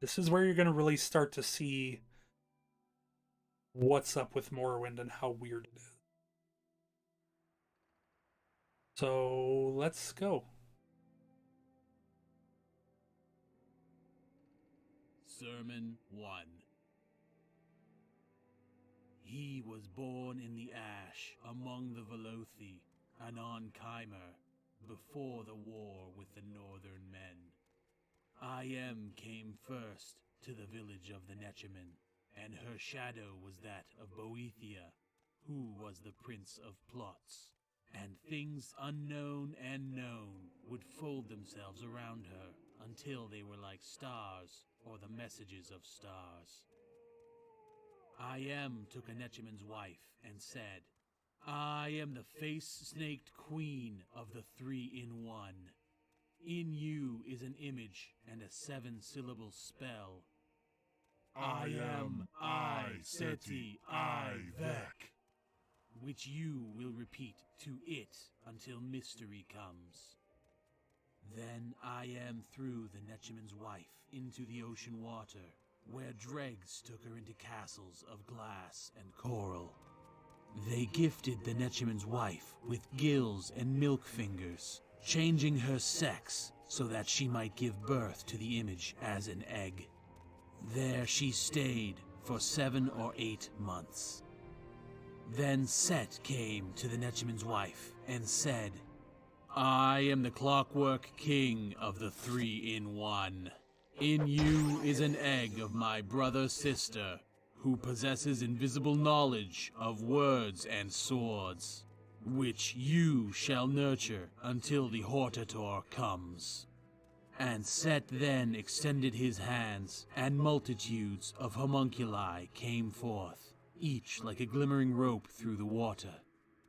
this is where you're going to really start to see what's up with Morrowind and how weird it is. So let's go. Sermon 1. He was born in the ash among the Velothi and on Chimer before the war with the northern men. Iam came first to the village of the Nechemen, and her shadow was that of Boethia, who was the prince of plots, and things unknown and known would fold themselves around her until they were like stars or the messages of stars. Iam took a Necheman's wife and said, I am the face-snaked queen of the three-in-one. In you is an image and a 7-syllable spell. I am I, Seti, I, Vek, which you will repeat to it until mystery comes. Then Iam threw the Necheman's wife into the ocean water, where dregs took her into castles of glass and coral. They gifted the Necheman's wife with gills and milk fingers, changing her sex so that she might give birth to the image as an egg. There she stayed for 7 or 8 months. Then Set came to the Necheman's wife and said, I am the Clockwork King of the Three-in-One. In you is an egg of my brother-sister, who possesses invisible knowledge of words and swords, which you shall nurture until the Hortator comes. And Set then extended his hands, and multitudes of homunculi came forth, each like a glimmering rope through the water.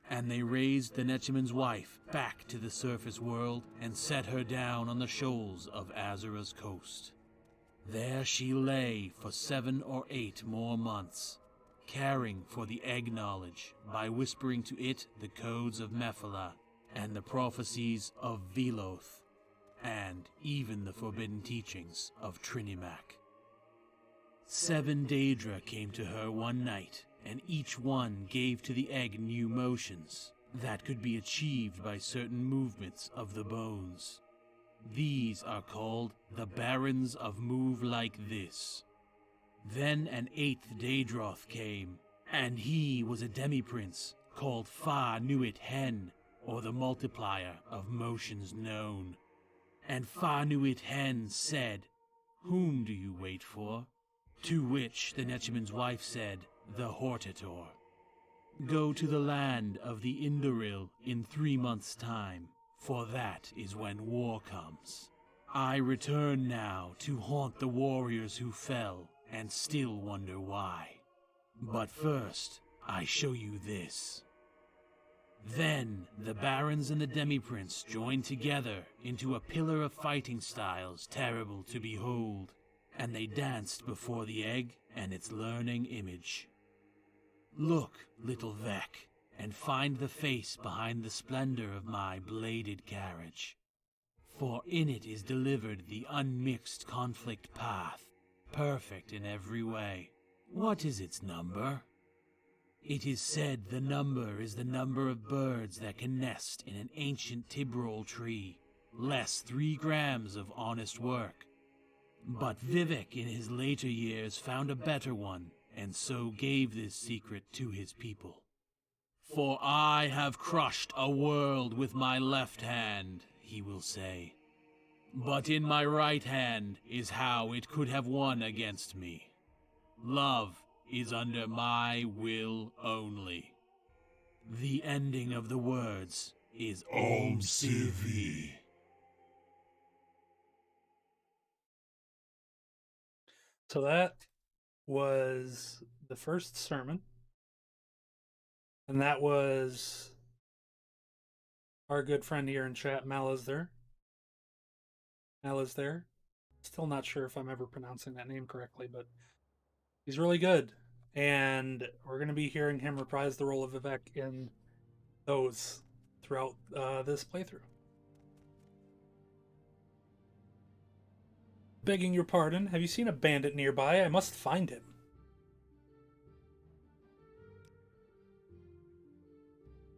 And they raised the Necheman's wife back to the surface world and set her down on the shoals of Azura's coast. There she lay for 7 or 8 more months, caring for the egg knowledge by whispering to it the codes of Mephala and the prophecies of Veloth, and even the forbidden teachings of Trinimac. 7 Daedra came to her one night, and each one gave to the egg new motions that could be achieved by certain movements of the bones. These are called the Barons of Move Like This. Then an 8th Daedroth came, and he was a demi-prince called Fa Nuit Hen, or the multiplier of motions known. And Fa Nuit Hen said, Whom do you wait for? To which the Necheman's wife said, The Hortator. Go to the land of the Indoril in 3 months' time, for that is when war comes. I return now to haunt the warriors who fell, and still wonder why. But first, I show you this. Then the barons and the demi-prince joined together into a pillar of fighting styles terrible to behold, and they danced before the egg and its learning image. Look, little Vek, and find the face behind the splendor of my bladed carriage. For in it is delivered the unmixed conflict path, perfect in every way. What is its number? It is said the number is the number of birds that can nest in an ancient Tibrol tree, less 3 grams of honest work. But Vivek in his later years found a better one, and so gave this secret to his people. For I have crushed a world with my left hand, he will say. But in my right hand is how it could have won against me. Love is under my will only. The ending of the words is Om Sivi. So that was the first sermon. And that was our good friend here in chat, Malazar. Malazar. Still not sure if I'm ever pronouncing that name correctly, but he's really good. And we're going to be hearing him reprise the role of Vivek in those throughout this playthrough. Begging your pardon, have you seen a bandit nearby? I must find him.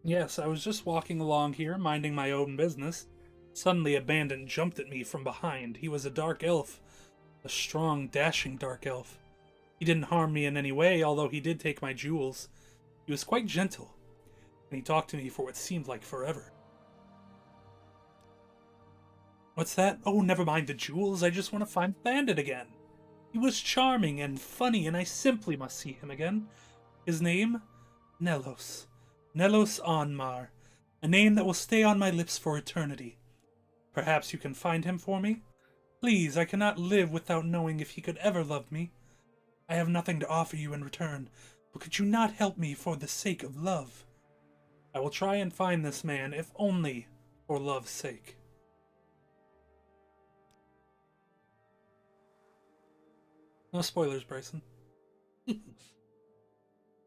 Yes, I was just walking along here, minding my own business. Suddenly a bandit jumped at me from behind. He was a dark elf. A strong, dashing dark elf. He didn't harm me in any way, although he did take my jewels. He was quite gentle, and he talked to me for what seemed like forever. What's that? Oh, never mind the jewels. I just want to find Bandit again. He was charming and funny, and I simply must see him again. His name? Nelos. Nelos Anmar. A name that will stay on my lips for eternity. Perhaps you can find him for me? Please, I cannot live without knowing if he could ever love me. I have nothing to offer you in return, but could you not help me for the sake of love? I will try and find this man, if only for love's sake. No spoilers, Bryson.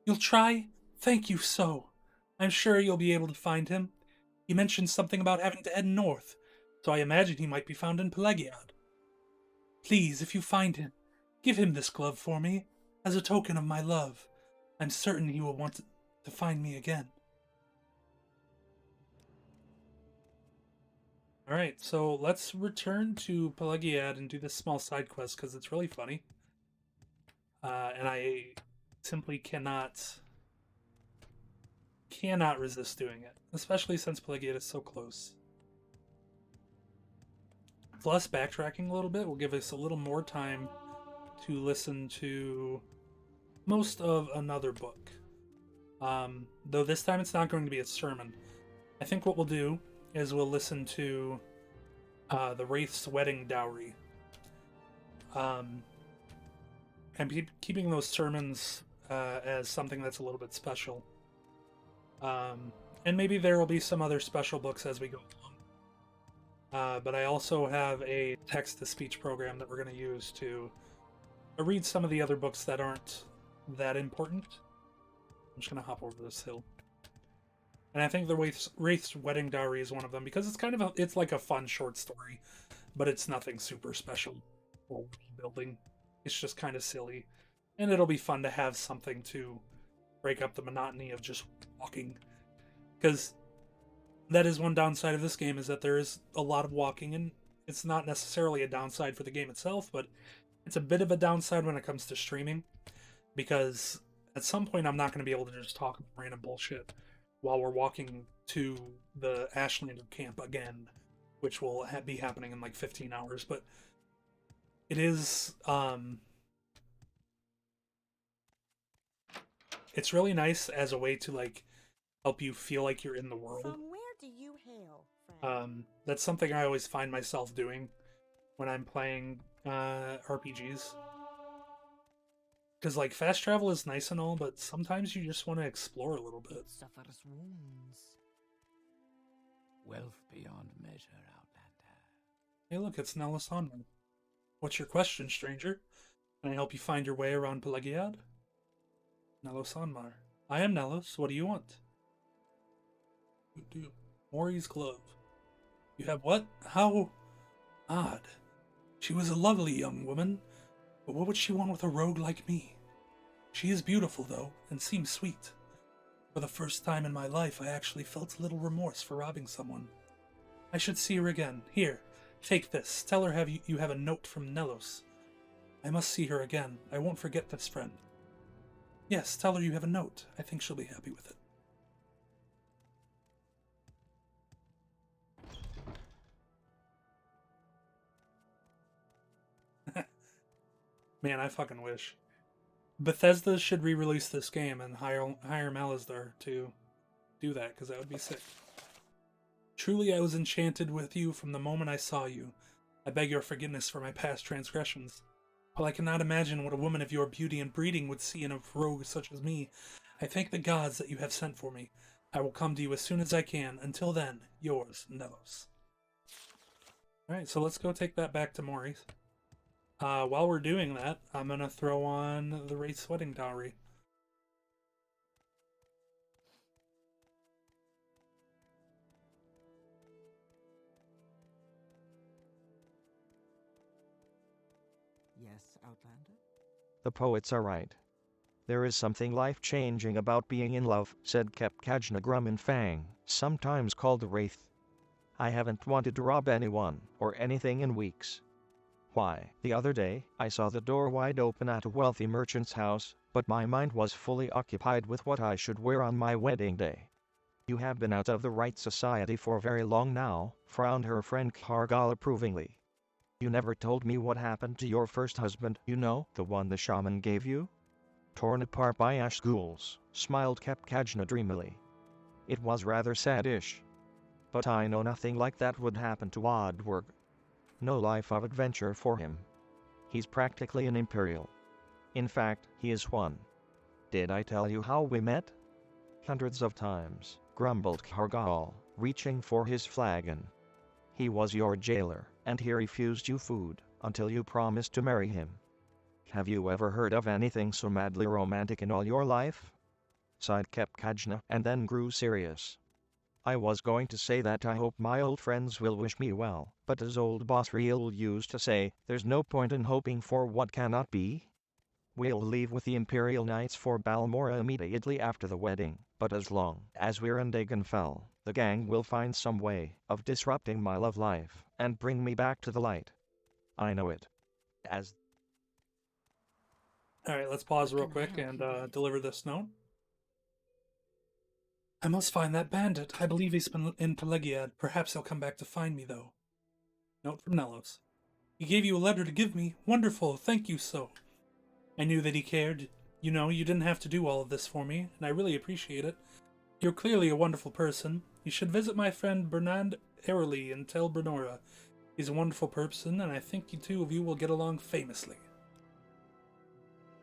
You'll try? Thank you so. I'm sure you'll be able to find him. He mentioned something about having to head north, so I imagine he might be found in Pelagiad. Please, if you find him, give him this glove for me, as a token of my love. I'm certain he will want to find me again. Alright, so let's return to Pelagiad and do this small side quest, because it's really funny. And I simply cannot resist doing it, especially since Pelagiad is so close. Plus, backtracking a little bit will give us a little more time to listen to most of another book. Though this time it's not going to be a sermon. I think what we'll do is we'll listen to the Wraith's Wedding Dowry. And keeping those sermons as something that's a little bit special. And maybe there will be some other special books as we go along. But I also have a text-to-speech program that we're going to use to read some of the other books that aren't that important. I'm just going to hop over this hill. And I think the Wraith's Wedding Dowry is one of them, because it's kind of it's like a fun short story, but it's nothing super special or building. It's just kind of silly, and it'll be fun to have something to break up the monotony of just walking, because that is one downside of this game, is that there is a lot of walking, and it's not necessarily a downside for the game itself, but it's a bit of a downside when it comes to streaming, because at some point I'm not going to be able to just talk random bullshit while we're walking to the Ashlander camp again, which will be happening in like 15 hours, but it is, it's really nice as a way to, like, help you feel like you're in the world. From where do you hail, friend? That's something I always find myself doing when I'm playing RPGs. Because, like, fast travel is nice and all, but sometimes you just want to explore a little bit. Suffers wounds. Wealth beyond measure, Outlander. Hey, look, it's Nelos Anmar. What's your question, stranger? Can I help you find your way around Pelagiad? Nelos Anmar. I am Nelos. What do you want? Mori's glove. You have what? How odd. She was a lovely young woman, but what would she want with a rogue like me? She is beautiful, though, and seems sweet. For the first time in my life, I actually felt a little remorse for robbing someone. I should see her again. Here. Take this. Tell her you have a note from Nelos. I must see her again. I won't forget this, friend. Yes, tell her you have a note. I think she'll be happy with it. Man, I fucking wish. Bethesda should re-release this game and hire Malazar to do that, because that would be sick. Truly I was enchanted with you from the moment I saw you. I beg your forgiveness for my past transgressions. While I cannot imagine what a woman of your beauty and breeding would see in a rogue such as me, I thank the gods that you have sent for me. I will come to you as soon as I can. Until then, yours, Nelos. Alright, so let's go take that back to Maurice. While we're doing that, I'm gonna throw on the Wraith's wedding dowry. Yes, Outlander? The poets are right. There is something life-changing about being in love, said Kepkajna Grummanfang, sometimes called the Wraith. I haven't wanted to rob anyone, or anything in weeks. Why, the other day, I saw the door wide open at a wealthy merchant's house, but my mind was fully occupied with what I should wear on my wedding day. You have been out of the right society for very long now, frowned her friend Kargal approvingly. You never told me what happened to your first husband, you know, the one the shaman gave you? Torn apart by ash ghouls, smiled Kepkajna dreamily. It was rather sad-ish. But I know nothing like that would happen to Odwerg. No life of adventure for him. He's practically an Imperial. In fact, he is one. Did I tell you how we met? Hundreds of times, grumbled Kargal, reaching for his flagon. He was your jailer, and he refused you food, until you promised to marry him. Have you ever heard of anything so madly romantic in all your life? Sighed Kepkajna, and then grew serious. I was going to say that I hope my old friends will wish me well, but as old boss Riel used to say, there's no point in hoping for what cannot be. We'll leave with the Imperial Knights for Balmora immediately after the wedding, but as long as we're in Dagonfell, the gang will find some way of disrupting my love life, and bring me back to the light. I know it. Alright, let's pause real quick and deliver this note. I must find that bandit. I believe he's been in Pelagiad. Perhaps he'll come back to find me, though. Note from Nelos. He gave you a letter to give me. Wonderful. Thank you so. I knew that he cared. You know, you didn't have to do all of this for me, and I really appreciate it. You're clearly a wonderful person. You should visit my friend Bernard Airley in Tel Brenora. He's a wonderful person, and I think the two of you will get along famously.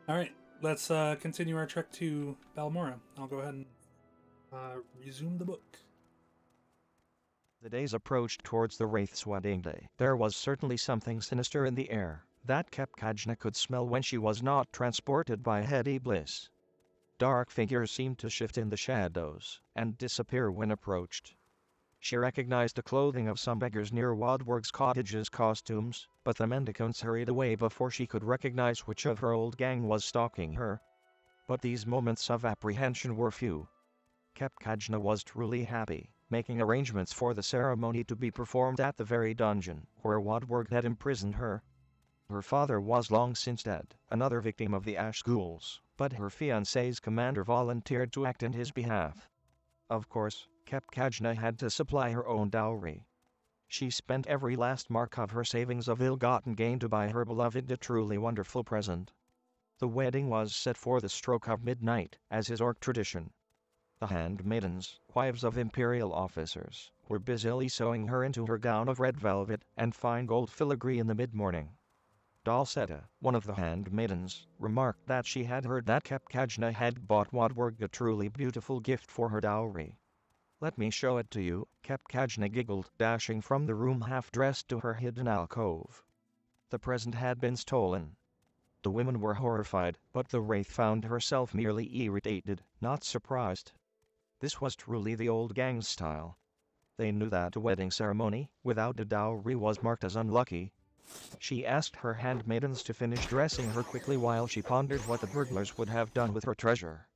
Alright, let's continue our trek to Balmora. I'll go ahead and resume the book. The days approached towards the Wraith's wedding day. There was certainly something sinister in the air that Kepkajna could smell when she was not transported by heady bliss. Dark figures seemed to shift in the shadows and disappear when approached. She recognized the clothing of some beggars near Wadworg's cottage's costumes, but the mendicants hurried away before she could recognize which of her old gang was stalking her. But these moments of apprehension were few. Kepkajna was truly happy, making arrangements for the ceremony to be performed at the very dungeon where Wadworg had imprisoned her. Her father was long since dead, another victim of the Ash Ghouls, but her fiancé's commander volunteered to act in his behalf. Of course, Kepkajna had to supply her own dowry. She spent every last mark of her savings of ill-gotten gain to buy her beloved a truly wonderful present. The wedding was set for the stroke of midnight, as is Orc tradition. The handmaidens, wives of imperial officers, were busily sewing her into her gown of red velvet and fine gold filigree in the mid-morning. Dalsetta, one of the handmaidens, remarked that she had heard that Kepkajna had bought Wadworg a truly beautiful gift for her dowry. Let me show it to you, Kepkajna giggled, dashing from the room half-dressed to her hidden alcove. The present had been stolen. The women were horrified, but the Wraith found herself merely irritated, not surprised. This was truly the old gang's style. They knew that a wedding ceremony, without a dowry, was marked as unlucky. She asked her handmaidens to finish dressing her quickly while she pondered what the burglars would have done with her treasure.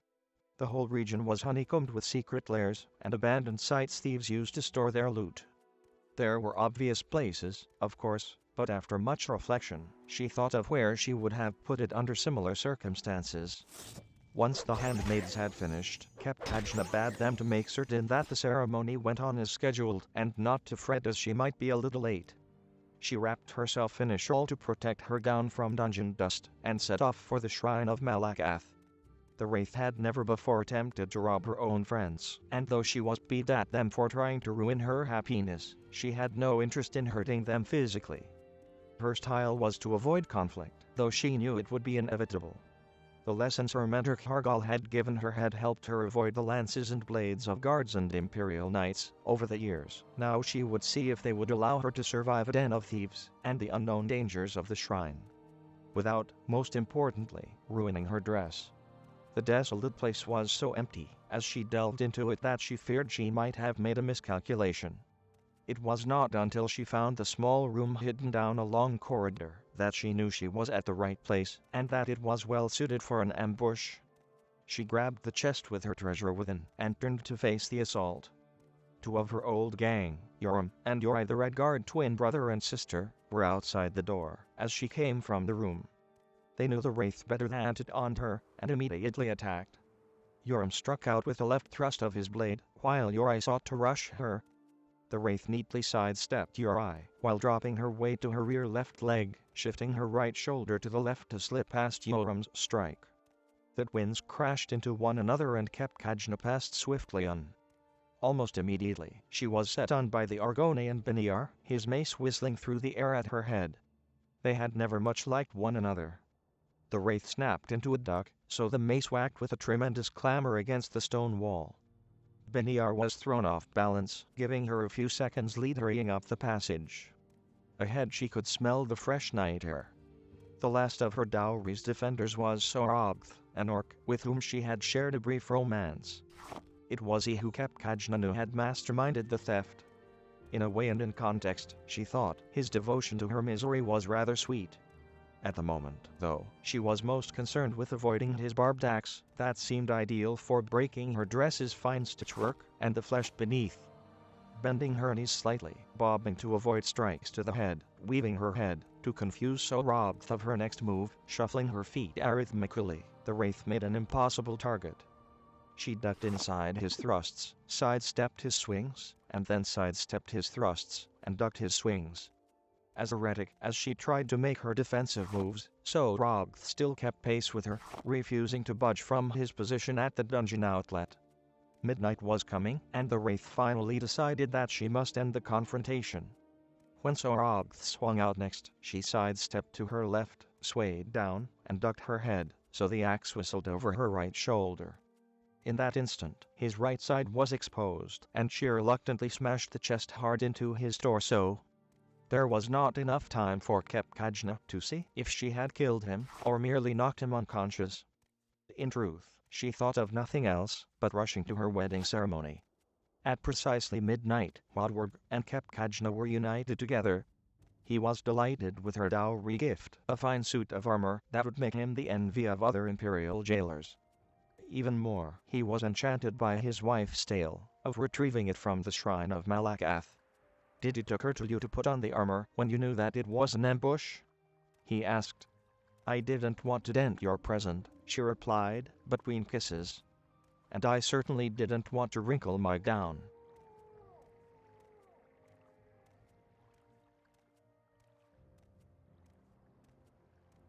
The whole region was honeycombed with secret lairs and abandoned sites thieves used to store their loot. There were obvious places, of course, but after much reflection, she thought of where she would have put it under similar circumstances. Once the handmaids had finished, Kepkajna bade them to make certain that the ceremony went on as scheduled and not to fret as she might be a little late. She wrapped herself in a shawl to protect her gown from dungeon dust and set off for the shrine of Malakath. The Wraith had never before attempted to rob her own friends, and though she was peeved at them for trying to ruin her happiness, she had no interest in hurting them physically. Her style was to avoid conflict, though she knew it would be inevitable. The lessons her mentor Kargal had given her had helped her avoid the lances and blades of guards and Imperial Knights over the years. Now she would see if they would allow her to survive a den of thieves and the unknown dangers of the shrine, without, most importantly, ruining her dress. The desolate place was so empty, as she delved into it, that she feared she might have made a miscalculation. It was not until she found the small room hidden down a long corridor that she knew she was at the right place, and that it was well suited for an ambush. She grabbed the chest with her treasure within, and turned to face the assault. Two of her old gang, Yoram and Yori the Red Guard twin brother and sister, were outside the door as she came from the room. They knew the Wraith better than it on her, and immediately attacked. Yoram struck out with a left thrust of his blade, while Yori sought to rush her. The Wraith neatly sidestepped Yori, while dropping her weight to her rear left leg, shifting her right shoulder to the left to slip past Yoram's strike. The twins crashed into one another and Kepkajna passed swiftly on. Almost immediately, she was set on by the Argonian Beniar, his mace whistling through the air at her head. They had never much liked one another. The Wraith snapped into a duck, so the mace whacked with a tremendous clamor against the stone wall. Beniar was thrown off balance, giving her a few seconds lead hurrying up the passage. Ahead she could smell the fresh night air. The last of her dowry's defenders was Sorogth, an orc with whom she had shared a brief romance. It was he who Kepkajna knew had masterminded the theft. In a way and in context, she thought, his devotion to her misery was rather sweet. At the moment, though, she was most concerned with avoiding his barbed axe, that seemed ideal for breaking her dress's fine stitchwork and the flesh beneath. Bending her knees slightly, bobbing to avoid strikes to the head, weaving her head, to confuse Sorogth of her next move, shuffling her feet arrhythmically, the Wraith made an impossible target. She ducked inside his thrusts, sidestepped his swings, and then sidestepped his thrusts, and ducked his swings. As erratic as she tried to make her defensive moves, Sorogth still kept pace with her, refusing to budge from his position at the dungeon outlet. Midnight was coming, and the Wraith finally decided that she must end the confrontation. When Sorogth swung out next, she sidestepped to her left, swayed down, and ducked her head, so the axe whistled over her right shoulder. In that instant, his right side was exposed, and she reluctantly smashed the chest hard into his torso. There was not enough time for Kepkajna to see if she had killed him, or merely knocked him unconscious. In truth, she thought of nothing else but rushing to her wedding ceremony. At precisely midnight, Wadward and Kepkajna were united together. He was delighted with her dowry gift, a fine suit of armor that would make him the envy of other imperial jailers. Even more, he was enchanted by his wife's tale of retrieving it from the shrine of Malakath. "Did it occur to you to put on the armor when you knew that it was an ambush?" he asked. "I didn't want to dent your present," she replied, between kisses. "And I certainly didn't want to wrinkle my gown."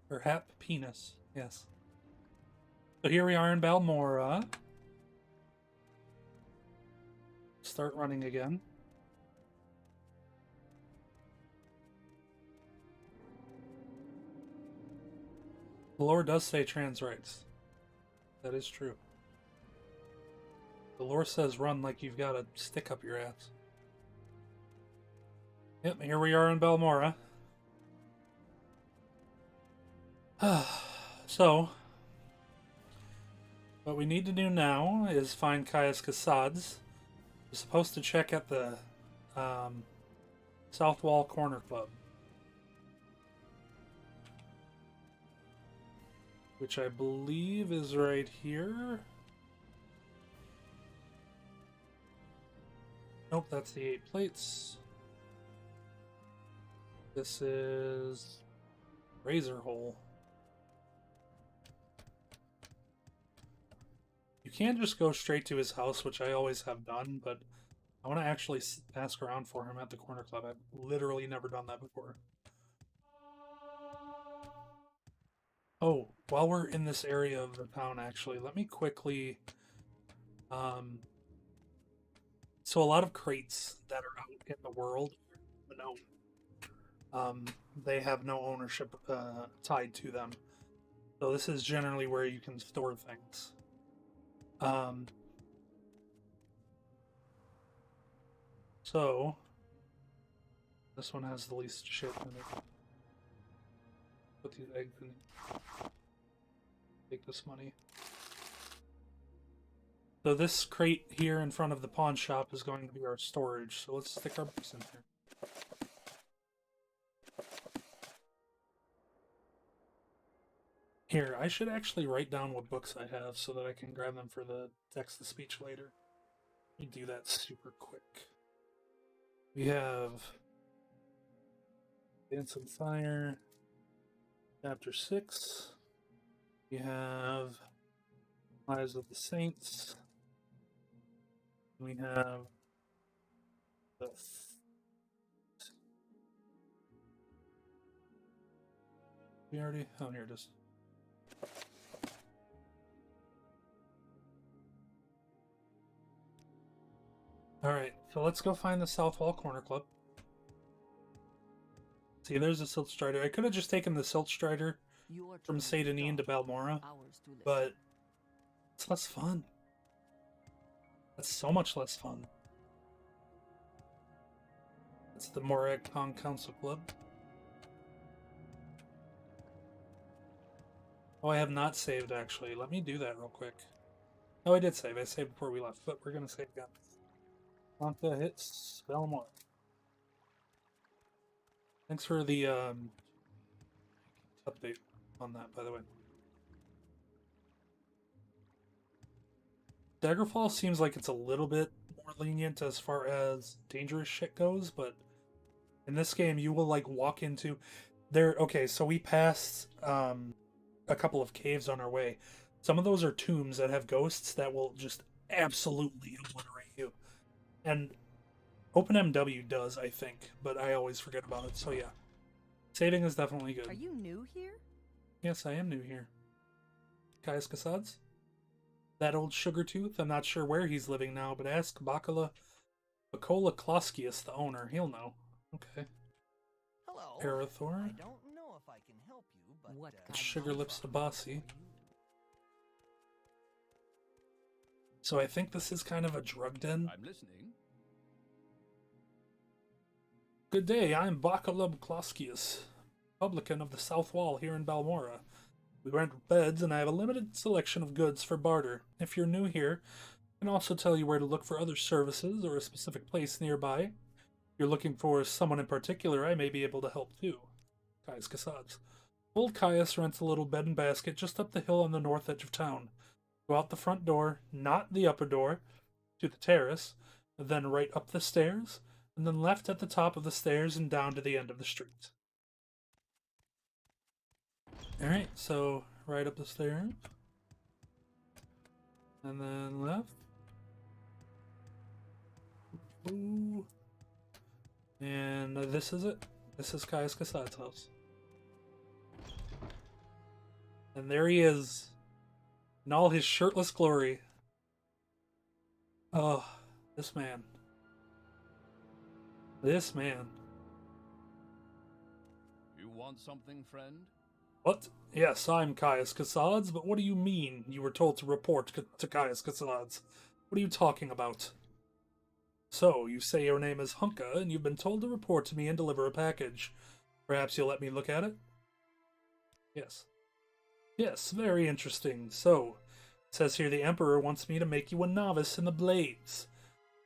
Her hap penis, yes. So here we are in Balmora. Start running again. The lore does say trans rights. That is true. The lore says run like you've got a stick up your ass. Yep, here we are in Balmora. So, what we need to do now is find Caius Casads. We're supposed to check at the South Wall Corner Club, which I believe is right here. Nope, that's the 8 plates. This is Razor Hole. can just go straight to his house, which I always have done, but I want to actually ask around for him at the Corner Club. I've literally never done that before. Oh, while we're in this area of the town, actually, let me quickly... So a lot of crates that are out in the world are unknown. They have no ownership tied to them. So this is generally where you can store things. So this one has the least shit in it. Put these eggs in. Take this money. So this crate here in front of the pawn shop is going to be our storage. So let's stick our books in here. Here, I should actually write down what books I have so that I can grab them for the text-to-speech later. Let me do that super quick. We have Dance of Fire, Chapter 6. We have Lives of the Saints. We have the... We already... Oh, here it is. Alright, so let's go find the South Wall Corner Club. See, there's a Silt Strider. I could have just taken the Silt Strider from Saint Denis into Balmora, but it's less fun. That's so much less fun. It's the Morag Town Council Club. Oh, I have not saved, actually. Let me do that real quick. Oh, I did save. I saved before we left, but we're going to save again. Honka hits Balmora. Thanks for the update on that, by the way. Daggerfall seems like it's a little bit more lenient as far as dangerous shit goes, but in this game you will like walk into there. Okay, so we passed a couple of caves on our way. Some of those are tombs that have ghosts that will just absolutely obliterate you. And OpenMW does, I think, but I always forget about it, so yeah. Saving is definitely good. Are you new here? Yes, I am new here. Caius Cassades? That old sugar tooth? I'm not sure where he's living now, but ask Bacola Kloskius, the owner. He'll know. Okay. Hello. Arathor. I don't know if I can help you, but Sugar Lips Abasi. So I think this is kind of a drug den. I'm listening. Good day, I'm Bacola Kloskius, publican of the South Wall here in Balmora. We rent beds, and I have a limited selection of goods for barter. If you're new here, I can also tell you where to look for other services or a specific place nearby. If you're looking for someone in particular, I may be able to help too. Caius Cassades. Old Caius rents a little bed and basket just up the hill on the north edge of town. Go out the front door, not the upper door, to the terrace, then right up the stairs, and then left at the top of the stairs and down to the end of the street. Alright, so right up the stairs. And then left. Ooh. And this is it. This is Caius Cassades' house. And there he is. In all his shirtless glory. Oh, this man. This man. You want something, friend? What? Yes, I'm Caius Cassades, but what do you mean you were told to report to Caius Cassades? What are you talking about? So, you say your name is Hunka, and you've been told to report to me and deliver a package. Perhaps you'll let me look at it? Yes. Yes, very interesting. So, it says here the Emperor wants me to make you a novice in the Blades.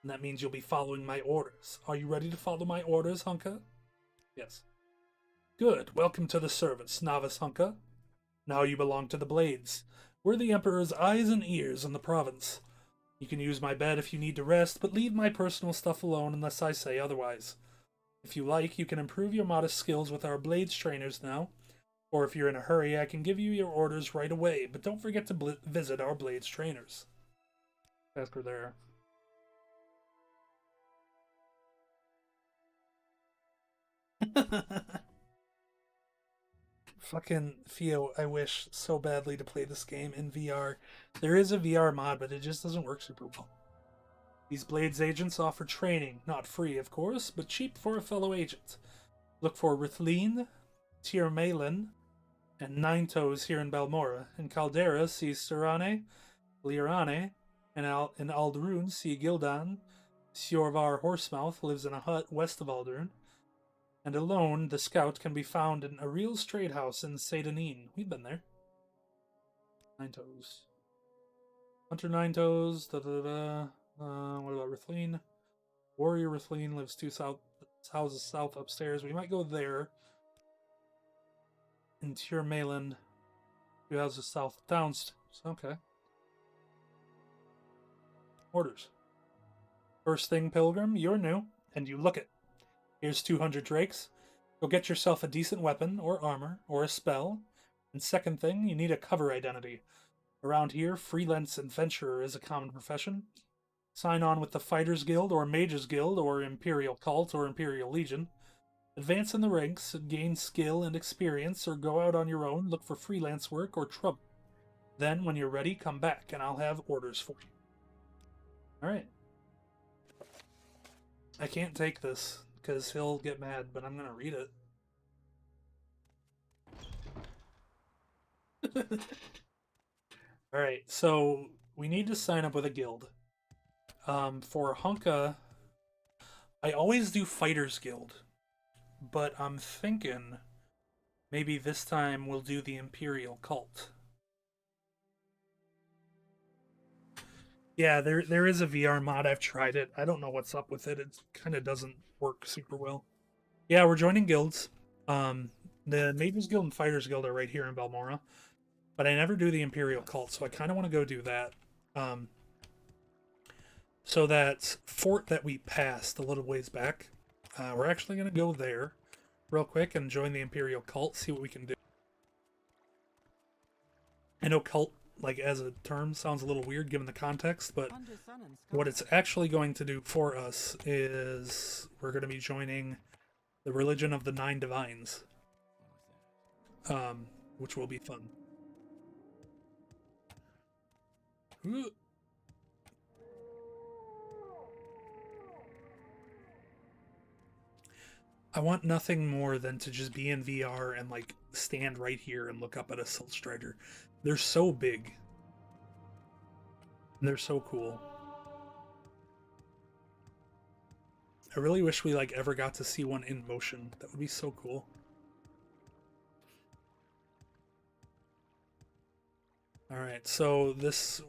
And that means you'll be following my orders. Are you ready to follow my orders, Hunka? Yes. Good. Welcome to the service, Novice Hunka. Now you belong to the Blades. We're the Emperor's eyes and ears in the province. You can use my bed if you need to rest, but leave my personal stuff alone unless I say otherwise. If you like, you can improve your modest skills with our Blades trainers now. Or if you're in a hurry, I can give you your orders right away, but don't forget to visit our Blades trainers. Casper there. Fucking Theo, I wish so badly to play this game in VR. There is a VR mod, but it just doesn't work super well. These Blades agents offer training, not free, of course, but cheap for a fellow agent. Look for Rithleen, Tir Malin, and Nine Toes here in Balmora. In Caldera, see Serane, Lirane, and in Aldrune, see Gildan. Siorvar Horsemouth lives in a hut west of Aldrune. And alone, the scout can be found in Ariel's trade house in Seydanin. We've been there. Nine Toes. Hunter Nine Toes. What about Rithleen? Warrior Rithleen lives 2 houses south upstairs. We might go there. In Tir Malin, 2 houses south downstairs. Okay. Orders. First thing, Pilgrim, you're new, and you look it. Here's 200 drakes. Go get yourself a decent weapon, or armor, or a spell. And second thing, you need a cover identity. Around here, freelance adventurer is a common profession. Sign on with the Fighters Guild, or Mages Guild, or Imperial Cult, or Imperial Legion. Advance in the ranks, gain skill and experience, or go out on your own, look for freelance work or trouble. Then, when you're ready, come back, and I'll have orders for you. Alright. I can't take this, because he'll get mad, but I'm gonna read it. Alright, so we need to sign up with a guild. For Honka, I always do Fighters Guild, but I'm thinking maybe this time we'll do the Imperial Cult. Yeah, there is a VR mod. I've tried it. I don't know what's up with it. It kind of doesn't work super well. Yeah, we're joining guilds. The Mages Guild and Fighters Guild are right here in Balmora, but I never do the Imperial Cult, so I kind of want to go do that. So that fort that we passed a little ways back, we're actually going to go there real quick and join the Imperial Cult, see what we can do. I know cult, like as a term, sounds a little weird given the context, but what it's actually going to do for us is we're going to be joining the Religion of the Nine Divines, which will be fun. I want nothing more than to just be in VR and like stand right here and look up at a Silt Strider. They're so big. And they're so cool. I really wish we like ever got to see one in motion. That would be so cool. Alright, so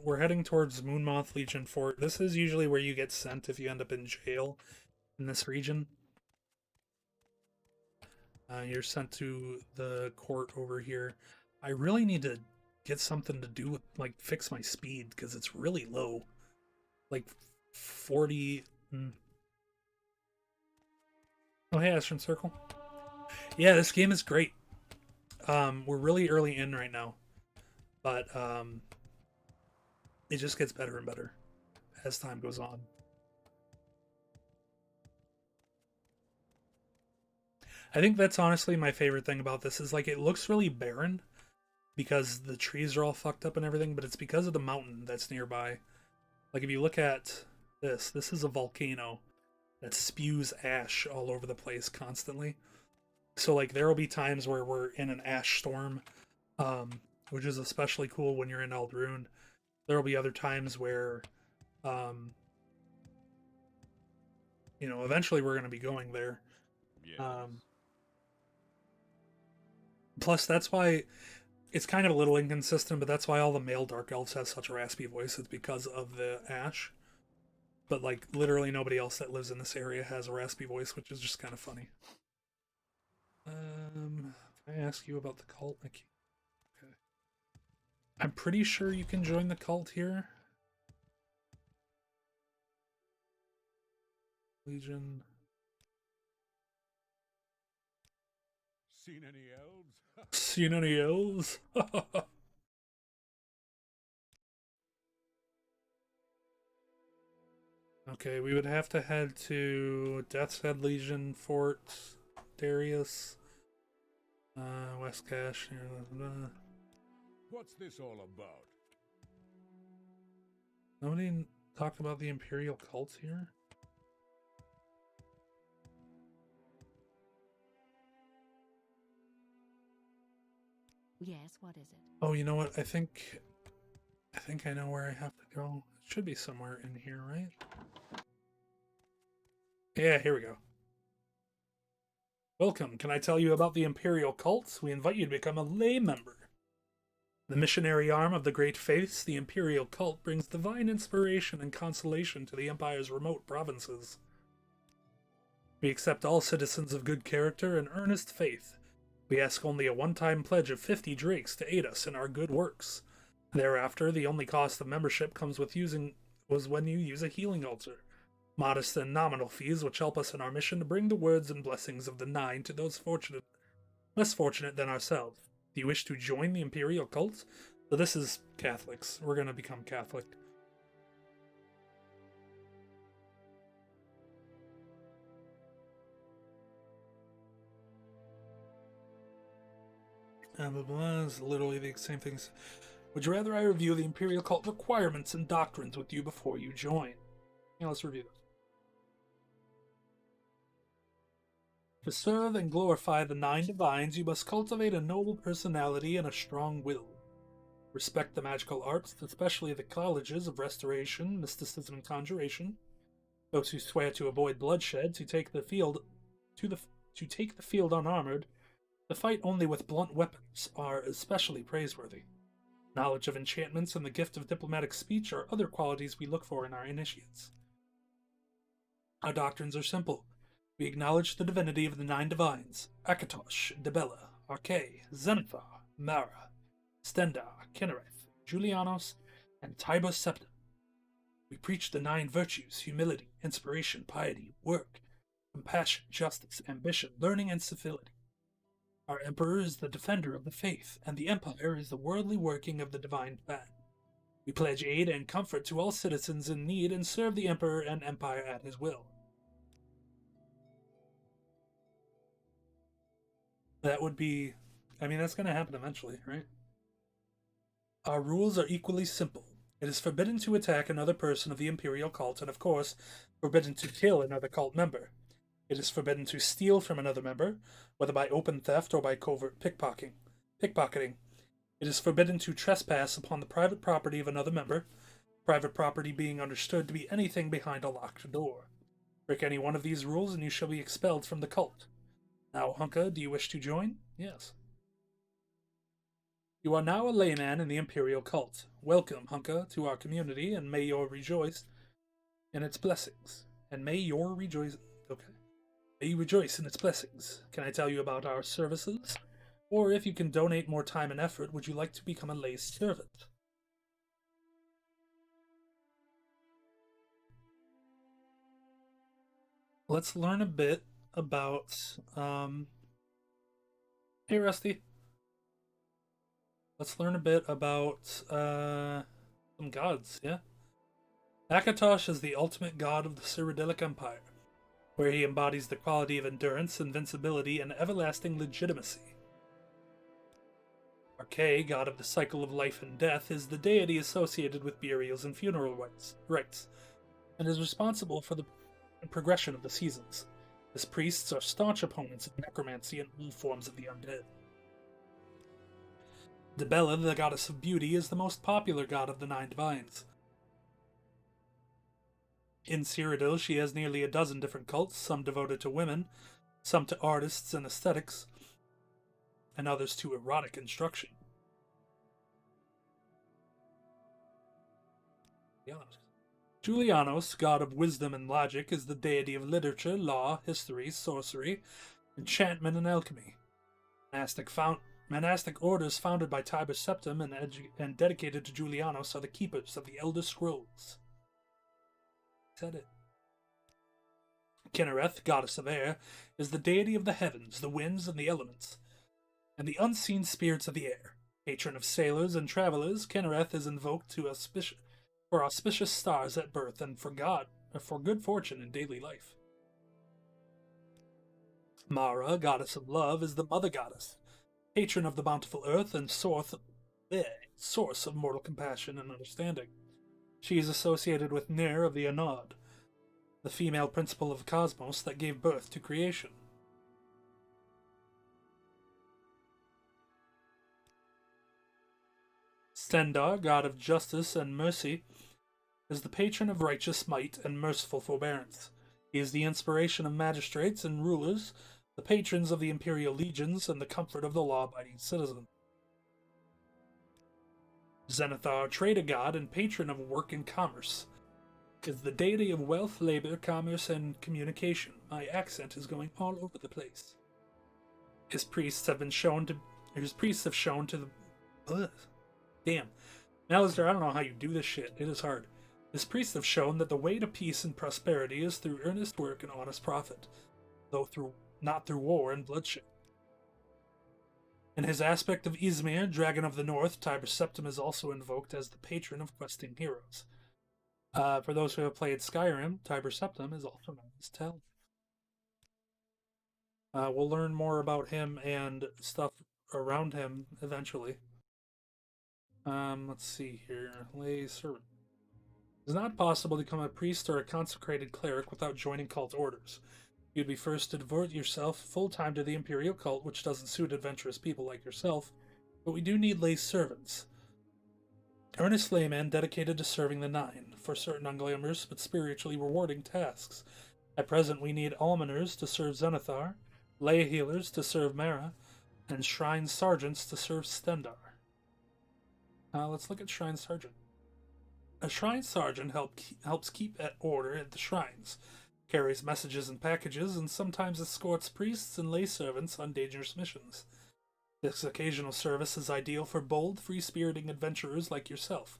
we're heading towards Moonmoth Legion Fort. This is usually where you get sent if you end up in jail in this region. You're sent to the court over here. I really need to get something to do with, like, fix my speed, because it's really low. Like, 40... Oh, hey, Astron Circle. Yeah, this game is great. We're really early in right now. But, it just gets better and better as time goes on. I think that's honestly my favorite thing about this, is like it looks really barren because the trees are all fucked up and everything, but it's because of the mountain that's nearby. Like if you look at this is a volcano that spews ash all over the place constantly. So like there will be times where we're in an ash storm, which is especially cool when you're in Aldrune. There will be other times where, you know, eventually we're going to be going there. Yes. Plus, that's why it's kind of a little inconsistent, but that's why all the male Dark Elves have such a raspy voice. It's because of the ash. But, like, literally nobody else that lives in this area has a raspy voice, which is just kind of funny. Can I ask you about the cult? I can't. Okay. I'm pretty sure you can join the cult here. Legion. Seen any elves? Seen any elves? Okay, we would have to head to Death's Head Legion, Fort Darius, West Cache. What's this all about? Nobody talked about the Imperial cult here? Yes, what is it? Oh, you know what? I think I know where I have to go. It should be somewhere in here, right? Yeah, here we go. Welcome. Can I tell you about the Imperial cult? We invite you to become a lay member. The missionary arm of the Great Faiths, the Imperial cult brings divine inspiration and consolation to the Empire's remote provinces. We accept all citizens of good character and earnest faith. We ask only a one-time pledge of 50 drakes to aid us in our good works. Thereafter, the only cost of membership comes with when you use a healing altar. Modest and nominal fees which help us in our mission to bring the words and blessings of the Nine to those less fortunate than ourselves. Do you wish to join the Imperial cult? So this is Catholics. We're going to become Catholic. It's literally the same things. Would you rather I review the Imperial cult requirements and doctrines with you before you join? Yeah, let's review this. To serve and glorify the Nine Divines, you must cultivate a noble personality and a strong will. Respect the magical arts, especially the colleges of restoration, mysticism, and conjuration. Those who swear to avoid bloodshed, to take the field unarmored, to fight only with blunt weapons, are especially praiseworthy. Knowledge of enchantments and the gift of diplomatic speech are other qualities we look for in our initiates. Our doctrines are simple. We acknowledge the divinity of the Nine Divines, Akatosh, Dibella, Arkay, Zenithar, Mara, Stendar, Kinnereth, Julianos, and Tibus Septim. We preach the 9 virtues: humility, inspiration, piety, work, compassion, justice, ambition, learning, and civility. Our Emperor is the defender of the faith, and the Empire is the worldly working of the divine plan. We pledge aid and comfort to all citizens in need and serve the Emperor and Empire at his will. That would be... that's going to happen eventually, right? Our rules are equally simple. It is forbidden to attack another person of the Imperial cult, and of course, forbidden to kill another cult member. It is forbidden to steal from another member, whether by open theft or by covert pickpocketing. It is forbidden to trespass upon the private property of another member, private property being understood to be anything behind a locked door. Break any one of these rules and you shall be expelled from the cult. Now, Hunka, do you wish to join? Yes. You are now a layman in the Imperial cult. Welcome, Hunka, to our community, and may you rejoice in its blessings. May you rejoice in its blessings. Can I tell you about our services? Or if you can donate more time and effort, would you like to become a lay servant? Let's learn a bit about, hey Rusty. Let's learn a bit about, some gods, yeah? Akatosh is the ultimate god of the Cyrodiilic Empire, where he embodies the quality of endurance, invincibility, and everlasting legitimacy. Arkay, god of the cycle of life and death, is the deity associated with burials and funeral rites, and is responsible for the progression of the seasons. His priests are staunch opponents of necromancy and all forms of the undead. Dibella, the goddess of beauty, is the most popular god of the 9 Divines. In Cyrodiil, she has nearly a dozen different cults, some devoted to women, some to artists and aesthetics, and others to erotic instruction. Julianos, god of wisdom and logic, is the deity of literature, law, history, sorcery, enchantment, and alchemy. Monastic orders founded by Tibus Septim and dedicated to Julianos are the keepers of the Elder Scrolls. Said it. Kinnereth, goddess of air, is the deity of the heavens, the winds, and the elements, and the unseen spirits of the air. Patron of sailors and travelers, Kinnereth is invoked for auspicious stars at birth and for for good fortune in daily life. Mara, goddess of love, is the mother goddess, patron of the bountiful earth and source of mortal compassion and understanding. She is associated with Ner of the Anod, the female principle of the cosmos that gave birth to creation. Stendarr, god of justice and mercy, is the patron of righteous might and merciful forbearance. He is the inspiration of magistrates and rulers, the patrons of the imperial legions, and the comfort of the law-abiding citizen. Zenithar, trader god and patron of work and commerce, is the deity of wealth, labor, commerce, and communication. My accent is going all over the place. His priests have shown to the... Ugh. Damn. Malister, I don't know how you do this shit. It is hard. His priests have shown that the way to peace and prosperity is through earnest work and honest profit, though not through war and bloodshed. In his aspect of Ysmir, Dragon of the North, Tiber Septim is also invoked as the patron of questing heroes. For those who have played Skyrim, Tiber Septim is also known as Tel. We'll learn more about him and stuff around him eventually. Let's see here. Lay servant. It is not possible to become a priest or a consecrated cleric without joining cult orders. You'd be first to devote yourself full-time to the Imperial cult, which doesn't suit adventurous people like yourself, but we do need lay servants. Earnest laymen dedicated to serving the Nine, for certain unglamorous but spiritually rewarding tasks. At present, we need almoners to serve Zenithar, lay healers to serve Mara, and shrine sergeants to serve Stendarr. Let's look at Shrine Sergeant. A Shrine Sergeant helps keep order at the shrines, carries messages and packages, and sometimes escorts priests and lay servants on dangerous missions. This occasional service is ideal for bold, free-spiriting adventurers like yourself.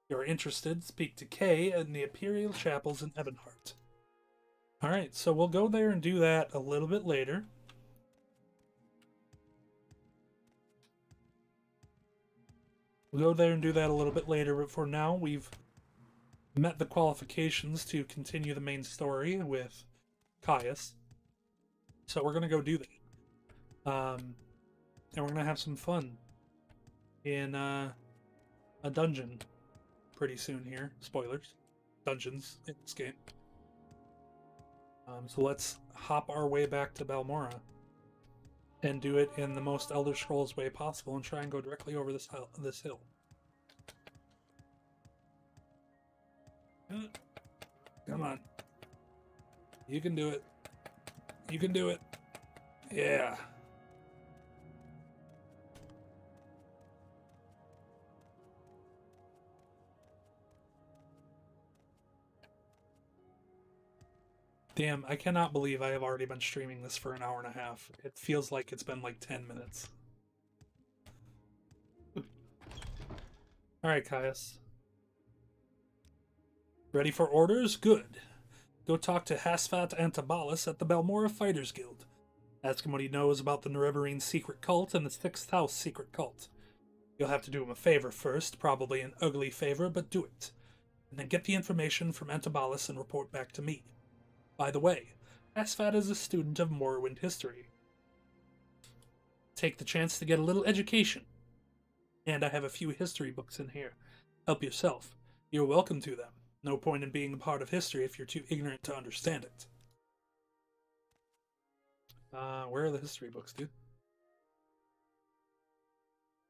If you're interested, speak to Kay in the Imperial Chapels in Ebonheart. Alright, so we'll go there and do that a little bit later. We'll go there and do that a little bit later, but for now, we've met the qualifications to continue the main story with Caius. So we're going to go do that. And we're going to have some fun in a dungeon pretty soon here. Spoilers. Dungeons in this game. So let's hop our way back to Balmora and do it in the most Elder Scrolls way possible and try and go directly over this hill. Come on. You can do it. You can do it. Yeah. Damn, I cannot believe I have already been streaming this for an hour and a half. It feels like it's been like 10 minutes. Alright, Caius. Ready for orders? Good. Go talk to Hasfat Antabalis at the Balmora Fighters Guild. Ask him what he knows about the Nerevarine secret cult and the Sixth House secret cult. You'll have to do him a favor first, probably an ugly favor, but do it. And then get the information from Antabalis and report back to me. By the way, Hasfat is a student of Morrowind history. Take the chance to get a little education. And I have a few history books in here. Help yourself. You're welcome to them. No point in being a part of history if you're too ignorant to understand it. Where are the history books, dude?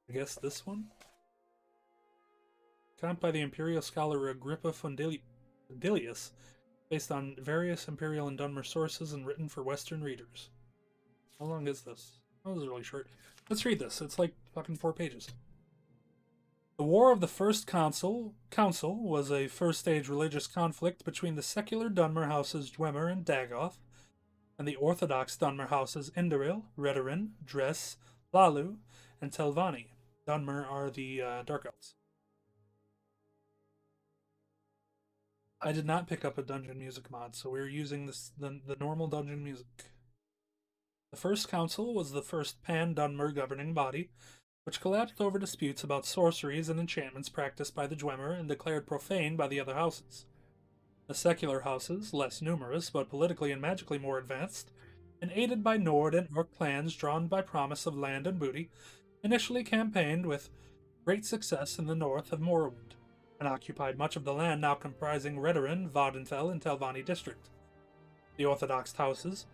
I guess this one? Count by the Imperial scholar Agrippa Fundilius, based on various Imperial and Dunmer sources and written for Western readers. How long is this? Oh, this is really short. Let's read this. It's like fucking 4 pages. The War of the First Council was a first-stage religious conflict between the secular Dunmer houses Dwemer and Dagoth, and the orthodox Dunmer houses Indoril, Redoran, Dress, Lalu, and Telvanni. Dunmer are the Dark Elves. I did not pick up a dungeon music mod, so we're using the normal dungeon music. The First Council was the first pan-Dunmer governing body, which collapsed over disputes about sorceries and enchantments practiced by the Dwemer and declared profane by the other houses. The secular houses, less numerous but politically and magically more advanced, and aided by Nord and Orc clans drawn by promise of land and booty, initially campaigned with great success in the north of Morrowind, and occupied much of the land now comprising Redoran, Vardenfell, and Telvanni district. The Orthodox houses,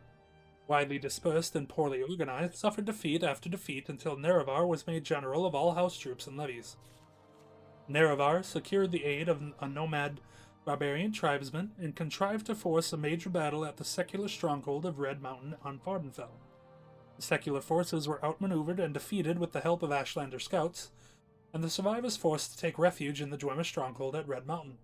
widely dispersed and poorly organized, suffered defeat after defeat until Nerevar was made general of all house troops and levies. Nerevar secured the aid of a nomad barbarian tribesman and contrived to force a major battle at the secular stronghold of Red Mountain on Vardenfell. The secular forces were outmaneuvered and defeated with the help of Ashlander scouts, and the survivors forced to take refuge in the Dwemer stronghold at Red Mountain.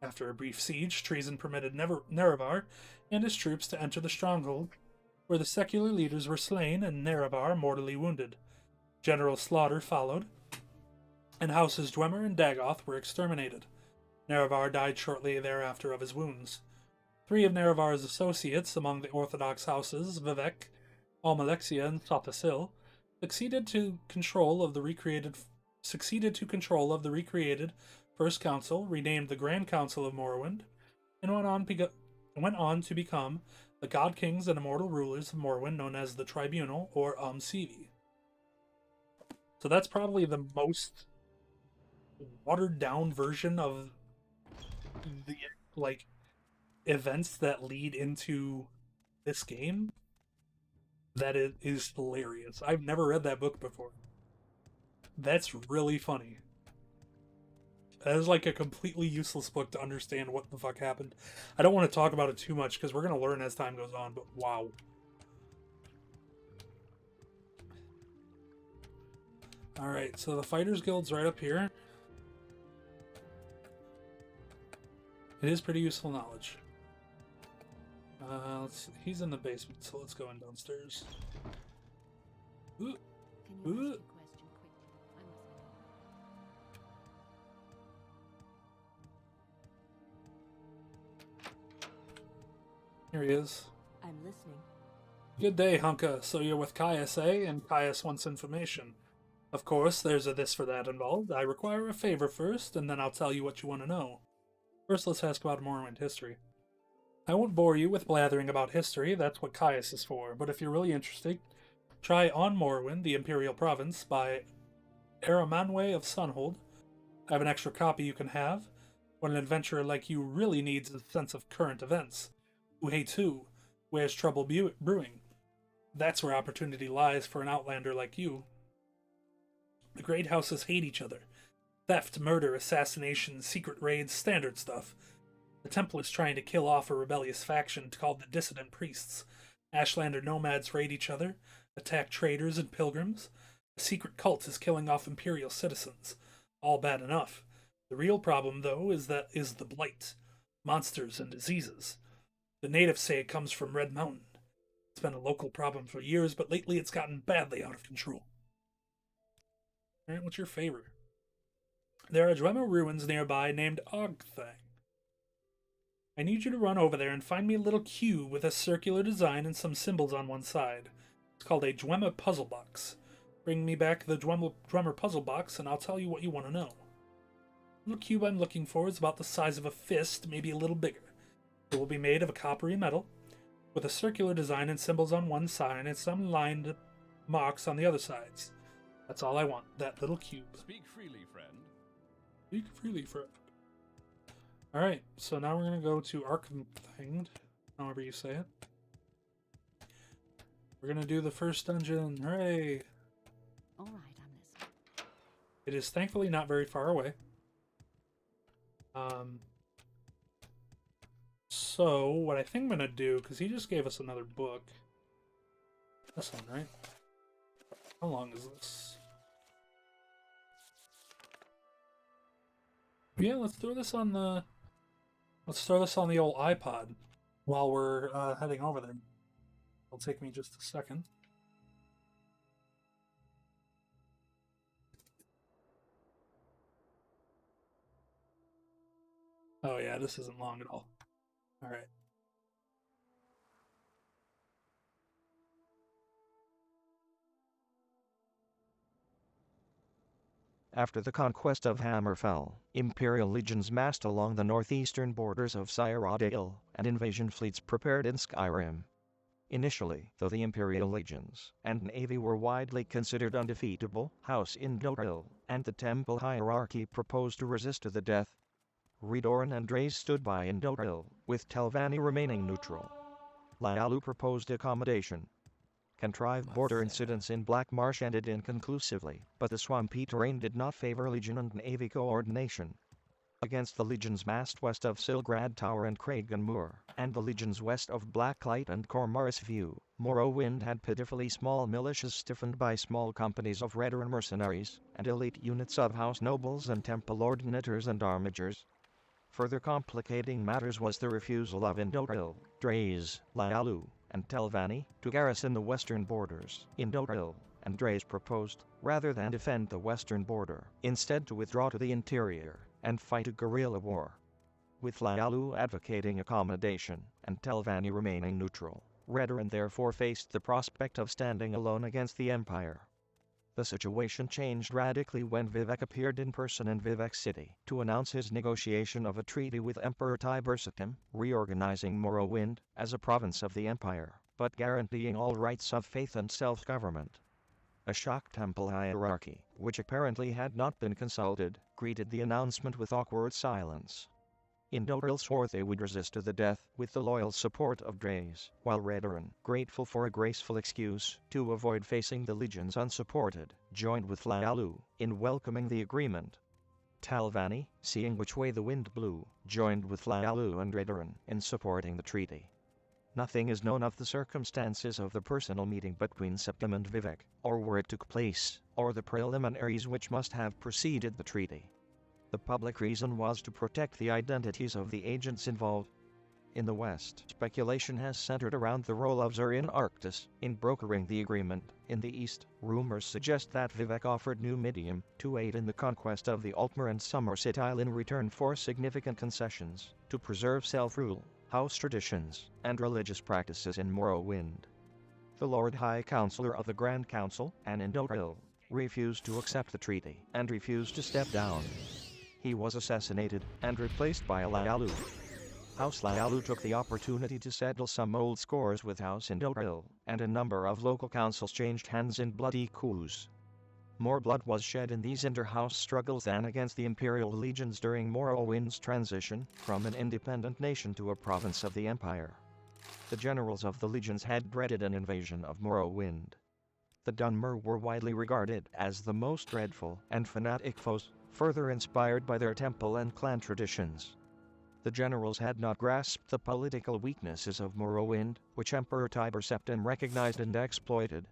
After a brief siege, treason permitted Nerevar and his troops to enter the stronghold, where the secular leaders were slain and Nerevar mortally wounded. General slaughter followed, and houses Dwemer and Dagoth were exterminated. Nerevar died shortly thereafter of his wounds. 3 of Nerevar's associates among the Orthodox houses, Vivek, Almalexia, and Sothasil, succeeded to control of the recreated First Council, renamed the Grand Council of Morrowind, and went on to become the God Kings and immortal rulers of Morrowind, known as the Tribunal, or Sivi. So that's probably the most watered-down version of the, events that lead into this game. That it is hilarious. I've never read that book before. That's really funny. That is a completely useless book to understand what the fuck happened. I don't want to talk about it too much because we're going to learn as time goes on, but wow. Alright, so the Fighters Guild's right up here. It is pretty useful knowledge. He's in the basement, so let's go in downstairs. Ooh. Can you Ooh. ask your question quickly? I must know. Here he is. I'm listening. Good day, Hunka. So you're with Caius, eh? And Caius wants information. Of course, there's a this for that involved. I require a favor first, and then I'll tell you what you want to know. First, let's ask about Morrowind history. I won't bore you with blathering about history, that's what Caius is for, but if you're really interested, try On Morrowind, the Imperial Province, by Aramanwe of Sunhold. I have an extra copy you can have. What an adventurer like you really needs is a sense of current events. Who hates who? Where's trouble brewing? That's where opportunity lies for an outlander like you. The great houses hate each other. Theft, murder, assassination, secret raids, standard stuff. The Temple is trying to kill off a rebellious faction called the Dissident Priests. Ashlander nomads raid each other, attack traders and pilgrims. A secret cult is killing off Imperial citizens. All bad enough. The real problem, though, is the Blight. Monsters and diseases. The natives say it comes from Red Mountain. It's been a local problem for years, but lately it's gotten badly out of control. Alright, what's your favor? There are Dwemer ruins nearby named Ogthang. I need you to run over there and find me a little cube with a circular design and some symbols on one side. It's called a Dwemer puzzle box. Bring me back the Dwemer puzzle box and I'll tell you what you want to know. The little cube I'm looking for is about the size of a fist, maybe a little bigger. It will be made of a coppery metal, with a circular design and symbols on one side and some lined marks on the other sides. That's all I want, that little cube. Speak freely, friend. Speak freely, friend. Alright, so now we're going to go to Arkthanged, however you say it. We're going to do the first dungeon. Hooray! Alright, I'm listening. It is thankfully not very far away. So, what I think I'm going to do, because he just gave us another book. This one, right? How long is this? Yeah, let's throw this on the old iPod while we're heading over there. It'll take me just a second. Oh yeah, this isn't long at all. All right. After the conquest of Hammerfell, Imperial legions massed along the northeastern borders of Cyrodiil, and invasion fleets prepared in Skyrim. Initially, though the Imperial legions and navy were widely considered undefeatable, House Indoril and the Temple hierarchy proposed to resist to the death. Redoran and Draze stood by Indoril, with Telvanni remaining neutral. Lyalu proposed accommodation. Contrived border incidents in Black Marsh ended inconclusively, but the swampy terrain did not favor Legion and Navy coordination. Against the legions massed west of Silgrad Tower and Cragen Moor, and the legions west of Blacklight and Cormaris View, Morrowind had pitifully small militias stiffened by small companies of Redoran mercenaries, and elite units of House Nobles and Temple Ordinators and Armigers. Further complicating matters was the refusal of Indoril, Draze, Lyalu, and Telvanni to garrison the western borders. Indoril and Draze proposed, rather than defend the western border, instead to withdraw to the interior and fight a guerrilla war. With Lyalu advocating accommodation and Telvanni remaining neutral, Redoran therefore faced the prospect of standing alone against the Empire. The situation changed radically when Vivek appeared in person in Vivek City to announce his negotiation of a treaty with Emperor Tiber Septim, reorganizing Morrowind as a province of the Empire, but guaranteeing all rights of faith and self-government. A shocked temple hierarchy, which apparently had not been consulted, greeted the announcement with awkward silence. Indoril swore they would resist to the death with the loyal support of Draze, while Redoran, grateful for a graceful excuse to avoid facing the legions unsupported, joined with Lyalu in welcoming the agreement. Telvanni, seeing which way the wind blew, joined with Lyalu and Redoran in supporting the treaty. Nothing is known of the circumstances of the personal meeting between Septim and Vivek, or where it took place, or the preliminaries which must have preceded the treaty. The public reason was to protect the identities of the agents involved. In the West, speculation has centered around the role of Zurian Arctis in brokering the agreement. In the East, rumors suggest that Vivek offered Numidium to aid in the conquest of the Altmer and Somerset Isle in return for significant concessions to preserve self-rule, house traditions, and religious practices in Morrowind. The Lord High Counselor of the Grand Council, Anindoril, refused to accept the treaty and refused to step down. He was assassinated and replaced by Lyalu. House Lyalu took the opportunity to settle some old scores with House Indoril, and a number of local councils changed hands in bloody coups. More blood was shed in these inter-house struggles than against the Imperial legions during Morrowind's transition from an independent nation to a province of the Empire. The generals of the legions had dreaded an invasion of Morrowind. The Dunmer were widely regarded as the most dreadful and fanatic foes, further inspired by their temple and clan traditions. The generals had not grasped the political weaknesses of Morrowind, which Emperor Tiber Septim recognized and exploited.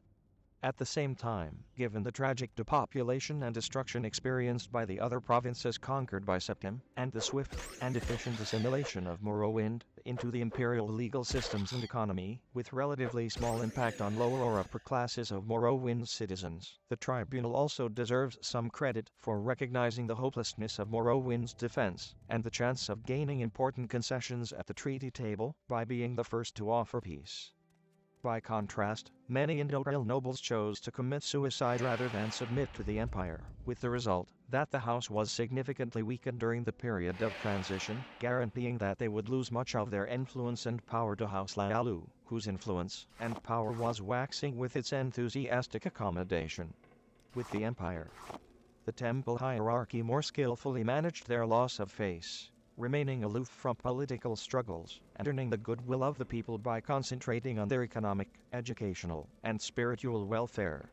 At the same time, given the tragic depopulation and destruction experienced by the other provinces conquered by Septim, and the swift and efficient assimilation of Morrowind into the imperial legal systems and economy, with relatively small impact on lower or upper classes of Morrowind's citizens, the tribunal also deserves some credit for recognizing the hopelessness of Morrowind's defense, and the chance of gaining important concessions at the treaty table by being the first to offer peace. By contrast, many Indoril nobles chose to commit suicide rather than submit to the Empire, with the result that the house was significantly weakened during the period of transition, guaranteeing that they would lose much of their influence and power to House Lyalu, whose influence and power was waxing with its enthusiastic accommodation with the Empire. The temple hierarchy more skillfully managed their loss of face, remaining aloof from political struggles, and earning the goodwill of the people by concentrating on their economic, educational, and spiritual welfare.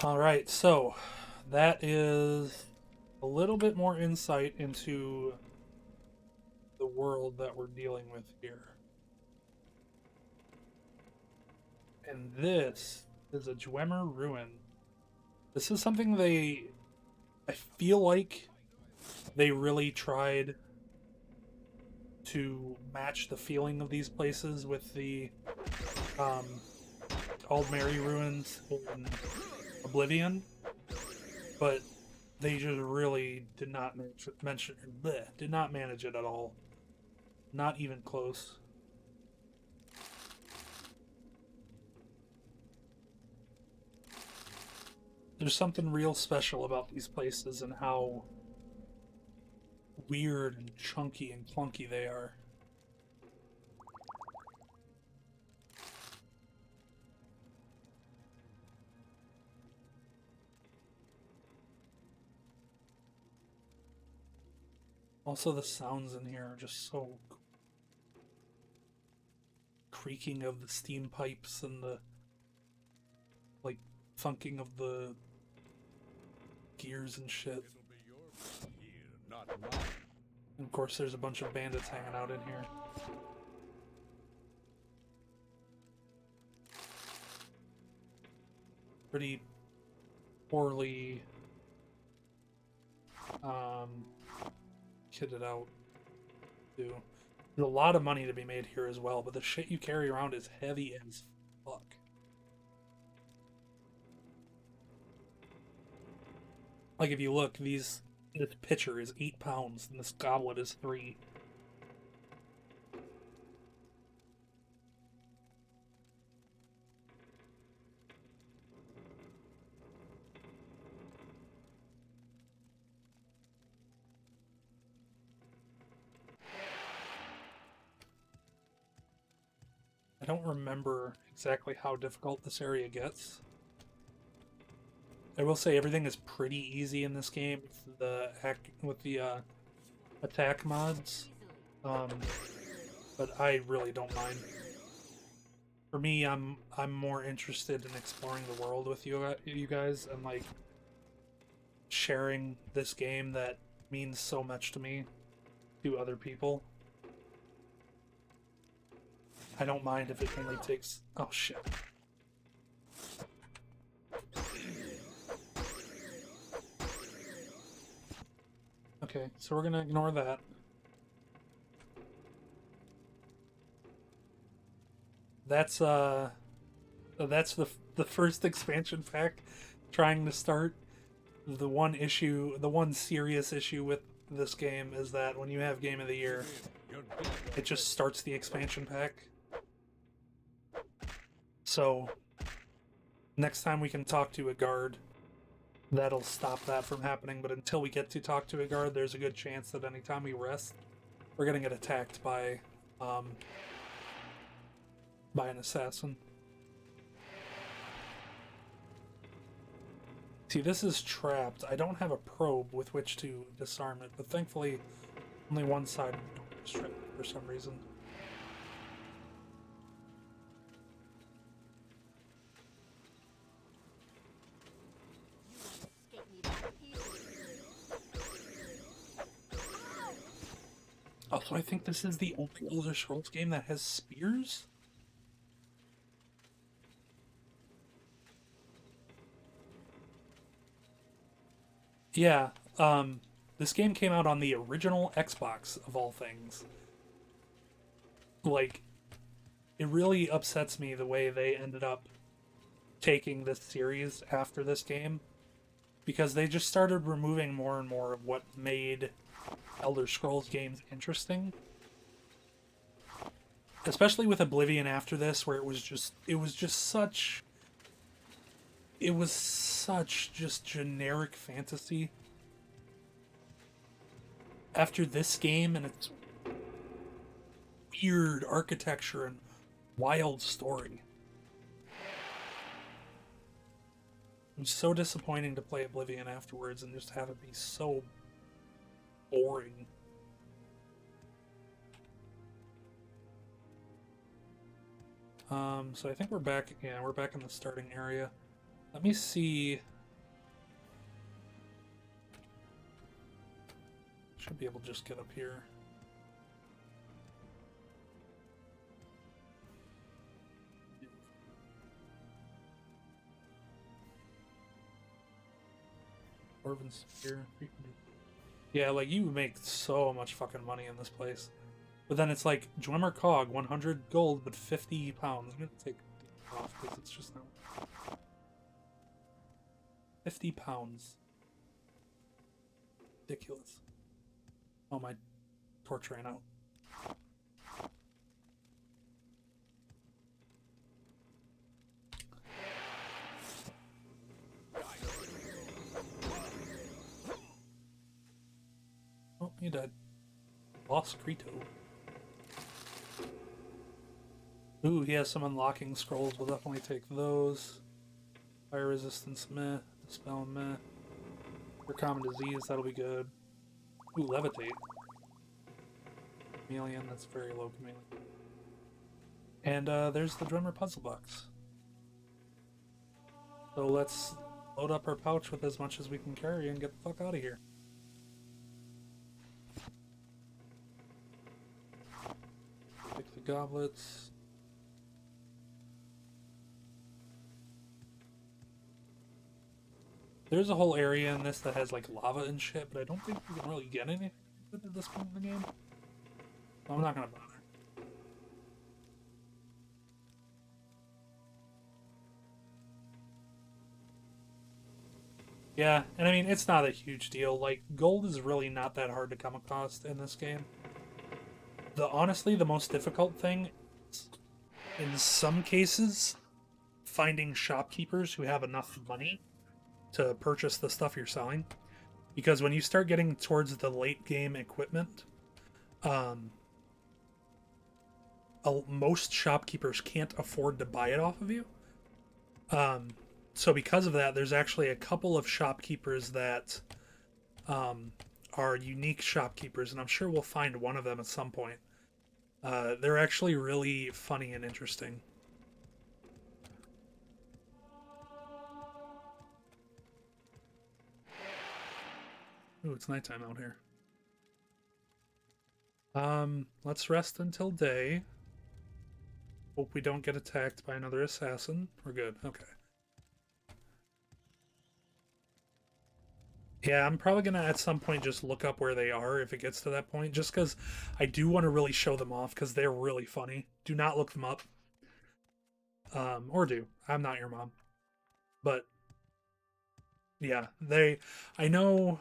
Alright, so that is a little bit more insight into the world that we're dealing with here. And this is a Dwemer ruin. This is something I feel like they really tried to match the feeling of these places with the Aldmeri ruins in Oblivion, but they just really did not manage it at all. Not even close. There's something real special about these places and how weird and chunky and clunky they are. Also, the sounds in here are just so cool. Creaking of the steam pipes and the like thunking of the gears and shit. And of course, there's a bunch of bandits hanging out in here. Pretty poorly kitted out too. There's a lot of money to be made here as well, but the shit you carry around is heavy as fuck. Like if you look, this pitcher is 8 pounds and this goblet is 3. I don't remember exactly how difficult this area gets. I will say everything is pretty easy in this game with the attack mods, but I really don't mind. For me, I'm more interested in exploring the world with you guys and like sharing this game that means so much to me to other people. I don't mind if it only takes... Oh, shit. Okay, so we're gonna ignore that. That's the first expansion pack trying to start. The one serious issue with this game is that when you have Game of the Year, it just starts the expansion pack. So, next time we can talk to a guard, that'll stop that from happening, but until we get to talk to a guard, there's a good chance that anytime we rest, we're gonna get attacked by an assassin. See, this is trapped. I don't have a probe with which to disarm it, but thankfully only one side of the door is trapped for some reason. Also, I think this is the only Elder Scrolls game that has spears? Yeah, this game came out on the original Xbox, of all things. Like, it really upsets me the way they ended up taking this series after this game, because they just started removing more and more of what made Elder Scrolls games interesting. Especially with Oblivion after this, where it was such just generic fantasy. After this game and its weird architecture and wild story, it was so disappointing to play Oblivion afterwards and just have it be so boring. So I think we're back in the starting area. Let me see. Should be able to just get up here. Dwarven Spear. Yeah, like, you make so much fucking money in this place. But then it's like, Dwemer Cog, 100 gold, but 50 pounds. I'm gonna take it off, because it's just not... 50 pounds. Ridiculous. Oh, my torch ran out. He died. Lost Creto. Ooh, he has some unlocking scrolls. We'll definitely take those. Fire resistance, meh. Dispel, meh. For common disease, that'll be good. Ooh, levitate. Chameleon, that's very low chameleon. And there's the drummer puzzle box. So let's load up our pouch with as much as we can carry and get the fuck out of here. Take the goblets. There's a whole area in this that has like lava and shit, but I don't think we can really get anything at this point in the game. So I'm not gonna bother. Yeah, and I mean, it's not a huge deal. Like, gold is really not that hard to come across in this game. Honestly, the most difficult thing is, in some cases, finding shopkeepers who have enough money to purchase the stuff you're selling. Because when you start getting towards the late game equipment, most shopkeepers can't afford to buy it off of you. So because of that, there's actually a couple of shopkeepers that are unique shopkeepers, and I'm sure we'll find one of them at some point. They're actually really funny and interesting. Ooh, it's nighttime out here. Let's rest until day. Hope we don't get attacked by another assassin. We're good. Okay. Yeah, I'm probably going to at some point just look up where they are if it gets to that point, just because I do want to really show them off because they're really funny. Do not look them up. Or do. I'm not your mom. But, yeah, I know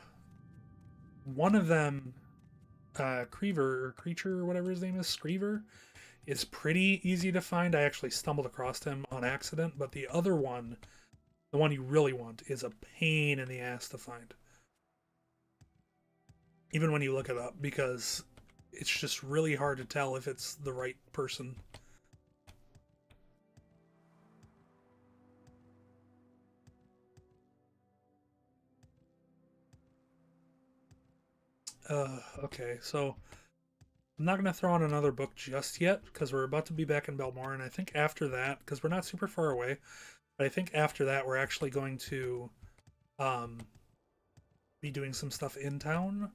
one of them, Creever, or Creature, or whatever his name is, Screever, is pretty easy to find. I actually stumbled across him on accident, but the other one, the one you really want, is a pain in the ass to find. Even when you look it up, because it's just really hard to tell if it's the right person. Okay, so I'm not going to throw on another book just yet, because we're about to be back in Belmore, and I think after that, because we're not super far away, but I think after that we're actually going to be doing some stuff in town.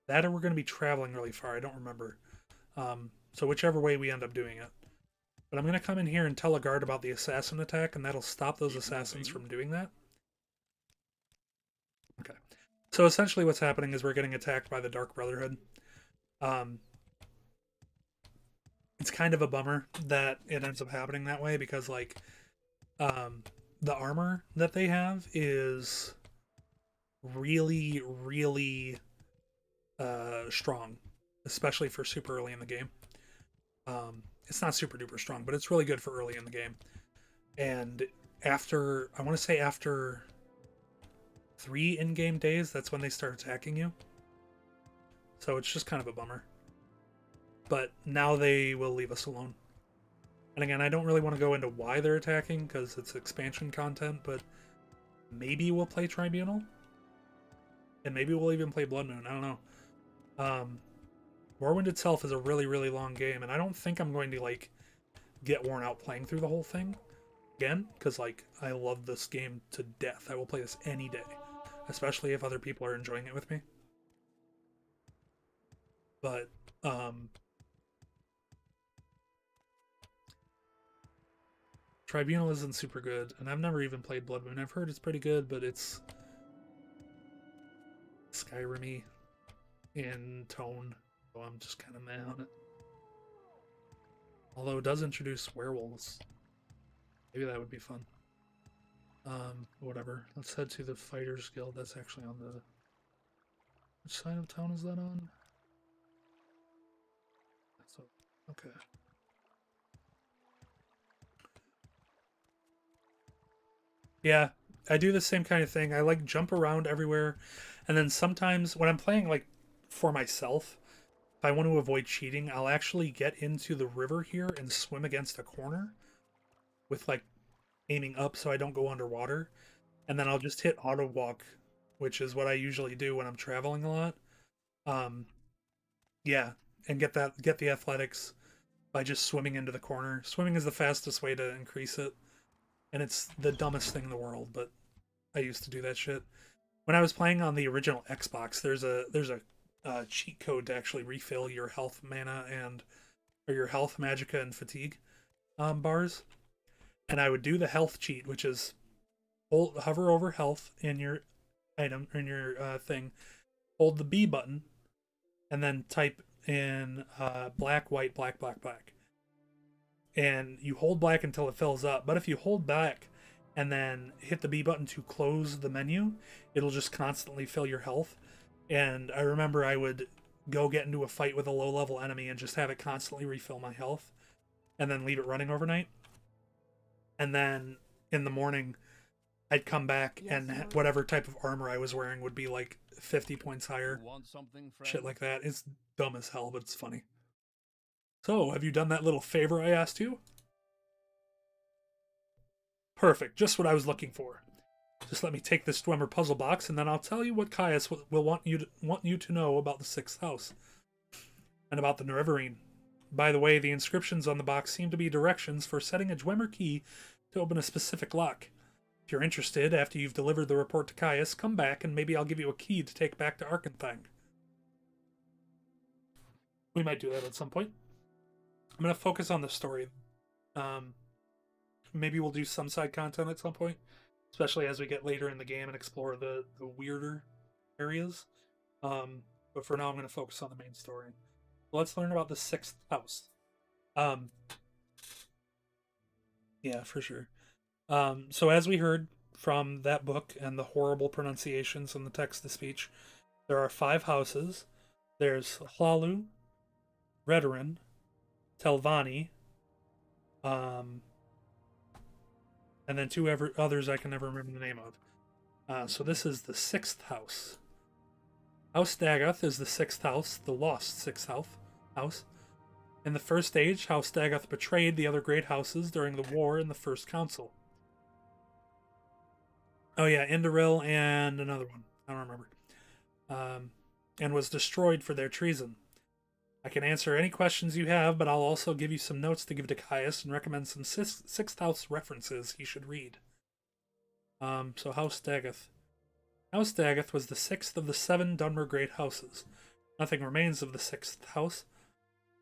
That or we're going to be traveling really far, I don't remember. So whichever way we end up doing it. But I'm going to come in here and tell a guard about the assassin attack, and that'll stop those assassins from doing that. Okay. So essentially what's happening is we're getting attacked by the Dark Brotherhood. It's kind of a bummer that it ends up happening that way, because like the armor that they have is really, really strong, especially for super early in the game. It's not super duper strong, but it's really good for early in the game. And after, I want to say after 3 in-game days, that's when they start attacking you. So it's just kind of a bummer. But now they will leave us alone. And again, I don't really want to go into why they're attacking, because it's expansion content, but maybe we'll play Tribunal? And maybe we'll even play Blood Moon, I don't know. Morrowind itself is a really, really long game, and I don't think I'm going to, like, get worn out playing through the whole thing again, because, like, I love this game to death. I will play this any day, especially if other people are enjoying it with me. But, Tribunal isn't super good, and I've never even played Blood Moon. I've heard it's pretty good, but it's Skyrim-y in tone, so I'm just kind of mad on it. Although it does introduce werewolves. Maybe that would be fun. Whatever. Let's head to the Fighters Guild. That's actually on the... Which side of town is that on? So, okay. Yeah, I do the same kind of thing. I like jump around everywhere, and then sometimes when I'm playing like for myself, if I want to avoid cheating, I'll actually get into the river here and swim against a corner with like aiming up so I don't go underwater. And then I'll just hit auto walk, which is what I usually do when I'm traveling a lot. Yeah, and get the athletics by just swimming into the corner. Swimming is the fastest way to increase it, and it's the dumbest thing in the world, but I used to do that shit. When I was playing on the original Xbox, there's a cheat code to actually refill your health mana or your health magicka and fatigue bars, and I would do the health cheat, which is hover over health in your item in your thing, hold the B button, and then type in black, white, black, black, black. And you hold black until it fills up. But if you hold back and then hit the B button to close the menu, it'll just constantly fill your health. And I remember I would go get into a fight with a low-level enemy and just have it constantly refill my health, and then leave it running overnight. And then in the morning, I'd come back and whatever type of armor I was wearing would be like 50 points higher. Want something, friend? Shit like that. It's dumb as hell, but it's funny. So, have you done that little favor I asked you? Perfect. Just what I was looking for. Just let me take this Dwemer puzzle box, and then I'll tell you what Caius will want you to know about the 6th house. And about the Nerevarine. By the way, the inscriptions on the box seem to be directions for setting a Dwemer key to open a specific lock. If you're interested, after you've delivered the report to Caius, come back and maybe I'll give you a key to take back to Arkanthang. We might do that at some point. I'm going to focus on the story. Maybe we'll do some side content at some point, especially as we get later in the game and explore the weirder areas. But for now, I'm going to focus on the main story. Let's learn about the 6th house. Yeah, for sure. So as we heard from that book and the horrible pronunciations in the text-to-speech, there are 5 houses. There's Hlalu, Redoran, Telvanni, and then 2 others I can never remember the name of. So this is the 6th house. House Dagoth is the 6th house, the lost 6th house. In the First Age, House Dagoth betrayed the other great houses during the war in the First Council. Oh yeah, Indoril and another one. I don't remember. And was destroyed for their treason. I can answer any questions you have, but I'll also give you some notes to give to Caius and recommend some 6th house references he should read. So House Dagoth. House Dagoth was the 6th of the 7 Dunmer Great Houses. Nothing remains of the 6th house.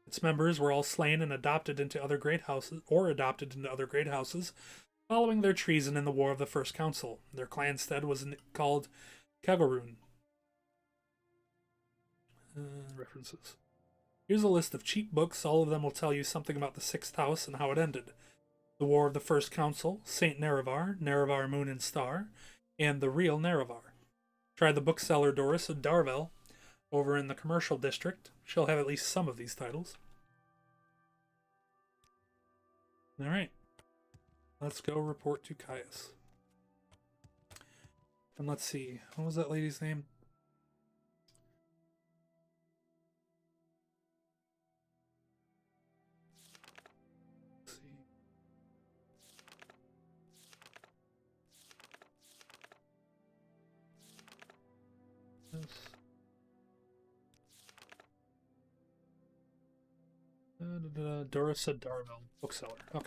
Its members were all slain and adopted into other great houses, following their treason in the War of the First Council. Their clanstead was called Kagorun. References. Here's a list of cheap books. All of them will tell you something about the 6th house and how it ended. The War of the First Council, Saint Nerevar, Nerevar Moon and Star, and The Real Nerevar. Try the bookseller Doris at Darvel over in the commercial district. She'll have at least some of these titles. Alright. Let's go report to Caius. And let's see. What was that lady's name? Let's see. Doris at Darvel, bookseller. Okay.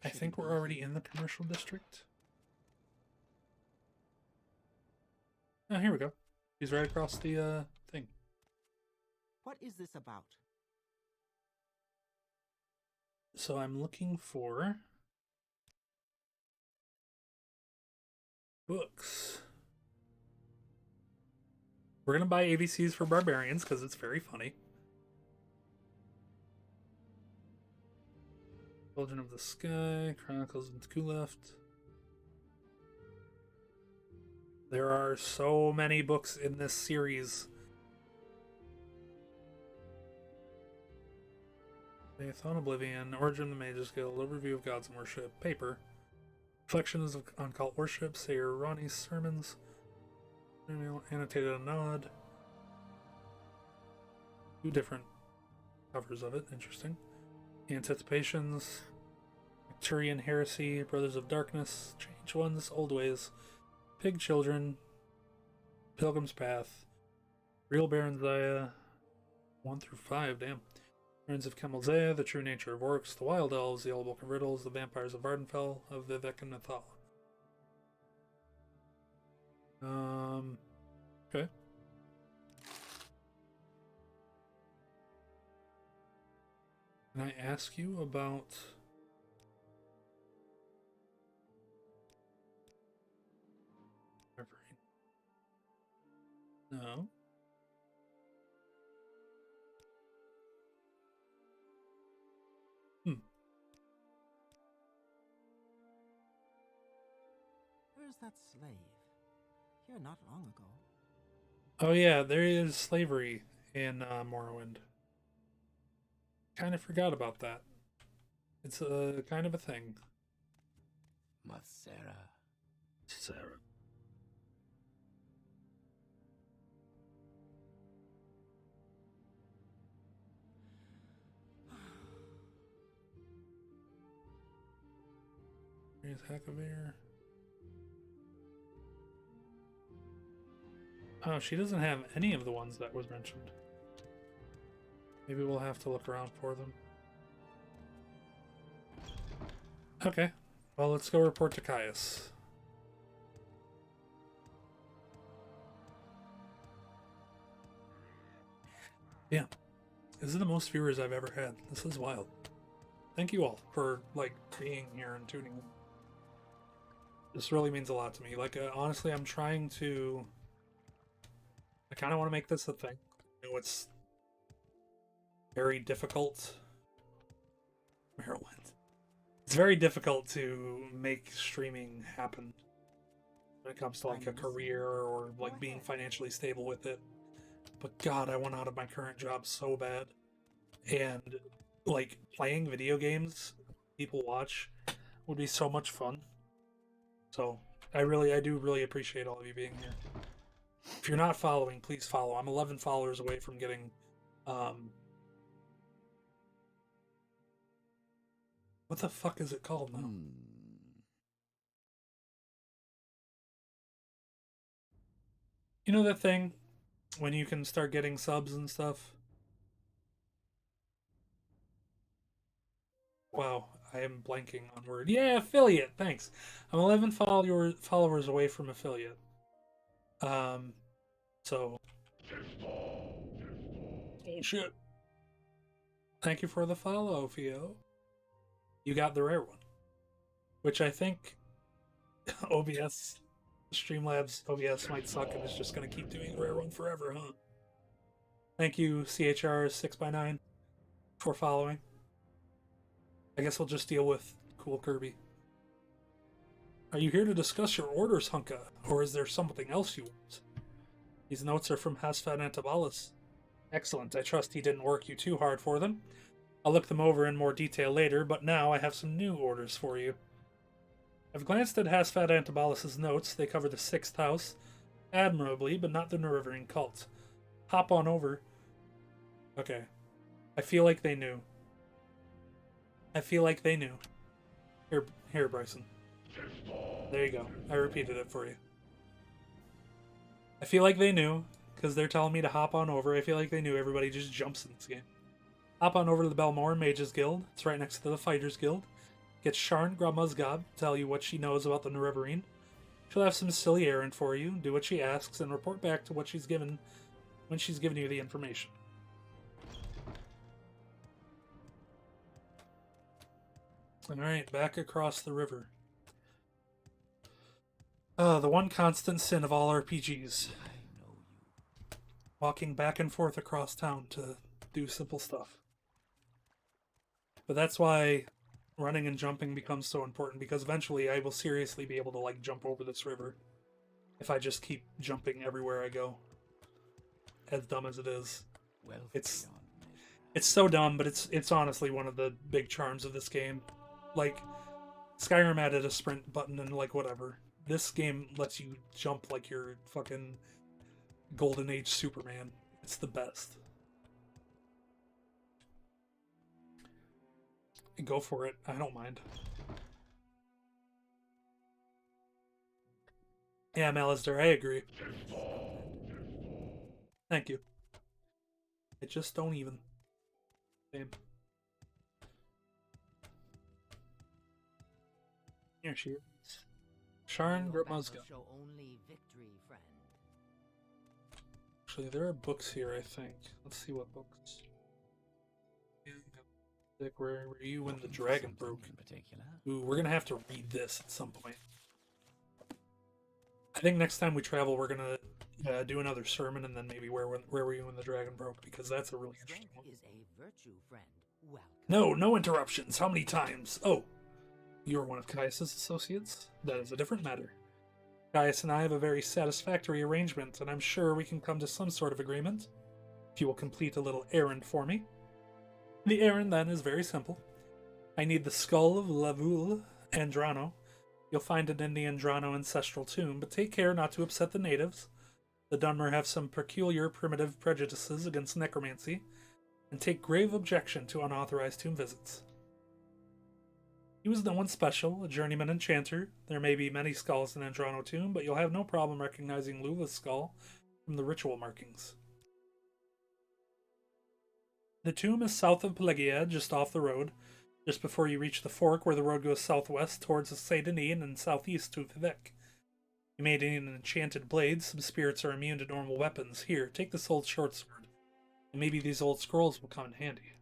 I think we're already in the commercial district. Oh, here we go. He's right across the thing. What is this about? So I'm looking for books. We're going to buy ABCs for Barbarians because it's very funny. Children of the Sky, Chronicles of Kuleft. There are so many books in this series. Faithon Oblivion, Origin of the Mages Guild, Overview of Gods and Worship, paper. Reflections on cult worship, Sayer Ronnie's sermons. Annotated a nod. 2 different covers of it, interesting. Anticipations, Arcturian Heresy, Brothers of Darkness, Change Ones, Old Ways, Pig Children, Pilgrim's Path, Real Baron Zaya, 1 through 5, damn. Ruins of Kemalzea, The True Nature of Orcs, The Wild Elves, The Old Book of Riddles, The Vampires of Vardenfell, of Vivek and Nathal. Okay. Can I ask you about... No. Where's that slave? Here not long ago. Oh yeah, there is slavery in Morrowind. Kind of forgot about that. It's a kind of a thing. Masera. Sarah. Here's Hackavir. Oh, she doesn't have any of the ones that was mentioned. Maybe we'll have to look around for them. Okay. Well, let's go report to Caius. Yeah. This is the most viewers I've ever had. This is wild. Thank you all for, like, being here and tuning in. This really means a lot to me. Like, honestly, I'm trying to... I kind of want to make this a thing. I know it's very difficult. Morrowind. It's very difficult to make streaming happen when it comes to like a career or like being financially stable with it. But God, I want out of my current job so bad. And like playing video games people watch would be so much fun. So I do really appreciate all of you being here. If you're not following, please follow. I'm 11 followers away from getting what the fuck is it called now? You know that thing when you can start getting subs and stuff? Wow, I am blanking on word. Yeah, affiliate, thanks. I'm 11 followers away from affiliate. So... Oh shit. Thank you for the follow, Fio. You got the rare one. Which I think OBS, Streamlabs OBS might suck and it's just going to keep doing the rare one forever, huh? Thank you, CHR6x9, for following. I guess we'll just deal with Cool Kirby. Are you here to discuss your orders, Hunka? Or is there something else you want? These notes are from Hasfat Antibalas. Excellent. I trust he didn't work you too hard for them. I'll look them over in more detail later, but now I have some new orders for you. I've glanced at Hasfat Antibalas' notes. They cover the 6th house admirably, but not the Nerevarine cult. Hop on over. Okay. I feel like they knew. I feel like they knew. Here, Bryson. There you go. I repeated it for you. I feel like they knew, because they're telling me to hop on over. I feel like they knew everybody just jumps in this game. Hop on over to the Belmore Mages Guild. It's right next to the Fighters Guild. Get Sharn Grabmuzgab, tell you what she knows about the Nerevarine. She'll have some silly errand for you, do what she asks, and report back to what she's given when she's given you the information. Alright, back across the river. The one constant sin of all RPGs. Walking back and forth across town to do simple stuff. But that's why running and jumping becomes so important, because eventually I will seriously be able to like jump over this river if I just keep jumping everywhere I go. As dumb as it is. Well, it's so dumb, but it's honestly one of the big charms of this game. Like, Skyrim added a sprint button and like whatever. This game lets you jump like you're fucking Golden Age Superman. It's the best. Go for it. I don't mind. Yeah, Malister, I agree. Thank you. I just don't even. Same. Here she is. Sharon Grotmozga. Show only victory, friend. Actually, there are books here, I think. Let's see what books. Where were you when the dragon broke? Ooh, we're gonna have to read this at some point. I think next time we travel, we're gonna do another sermon, and then maybe where were you when the dragon broke? Because that's a really interesting one. Is a virtue, friend. Welcome. No interruptions. How many times? Oh, you're one of Caius's associates? That is a different matter. Caius and I have a very satisfactory arrangement, and I'm sure we can come to some sort of agreement. If you will complete a little errand for me. The errand, then, is very simple. I need the skull of Lavul Andrano. You'll find it in the Andrano ancestral tomb, but take care not to upset the natives. The Dunmer have some peculiar primitive prejudices against necromancy, and take grave objection to unauthorized tomb visits. He was no one special, a journeyman enchanter. There may be many skulls in Andrano tomb, but you'll have no problem recognizing Lula's skull from the ritual markings. The tomb is south of Pelagiad, just off the road, just before you reach the fork where the road goes southwest towards the Saint-Denis and southeast to Vivec. You may need an enchanted blade. Some spirits are immune to normal weapons. Here, take this old short sword, and maybe these old scrolls will come in handy.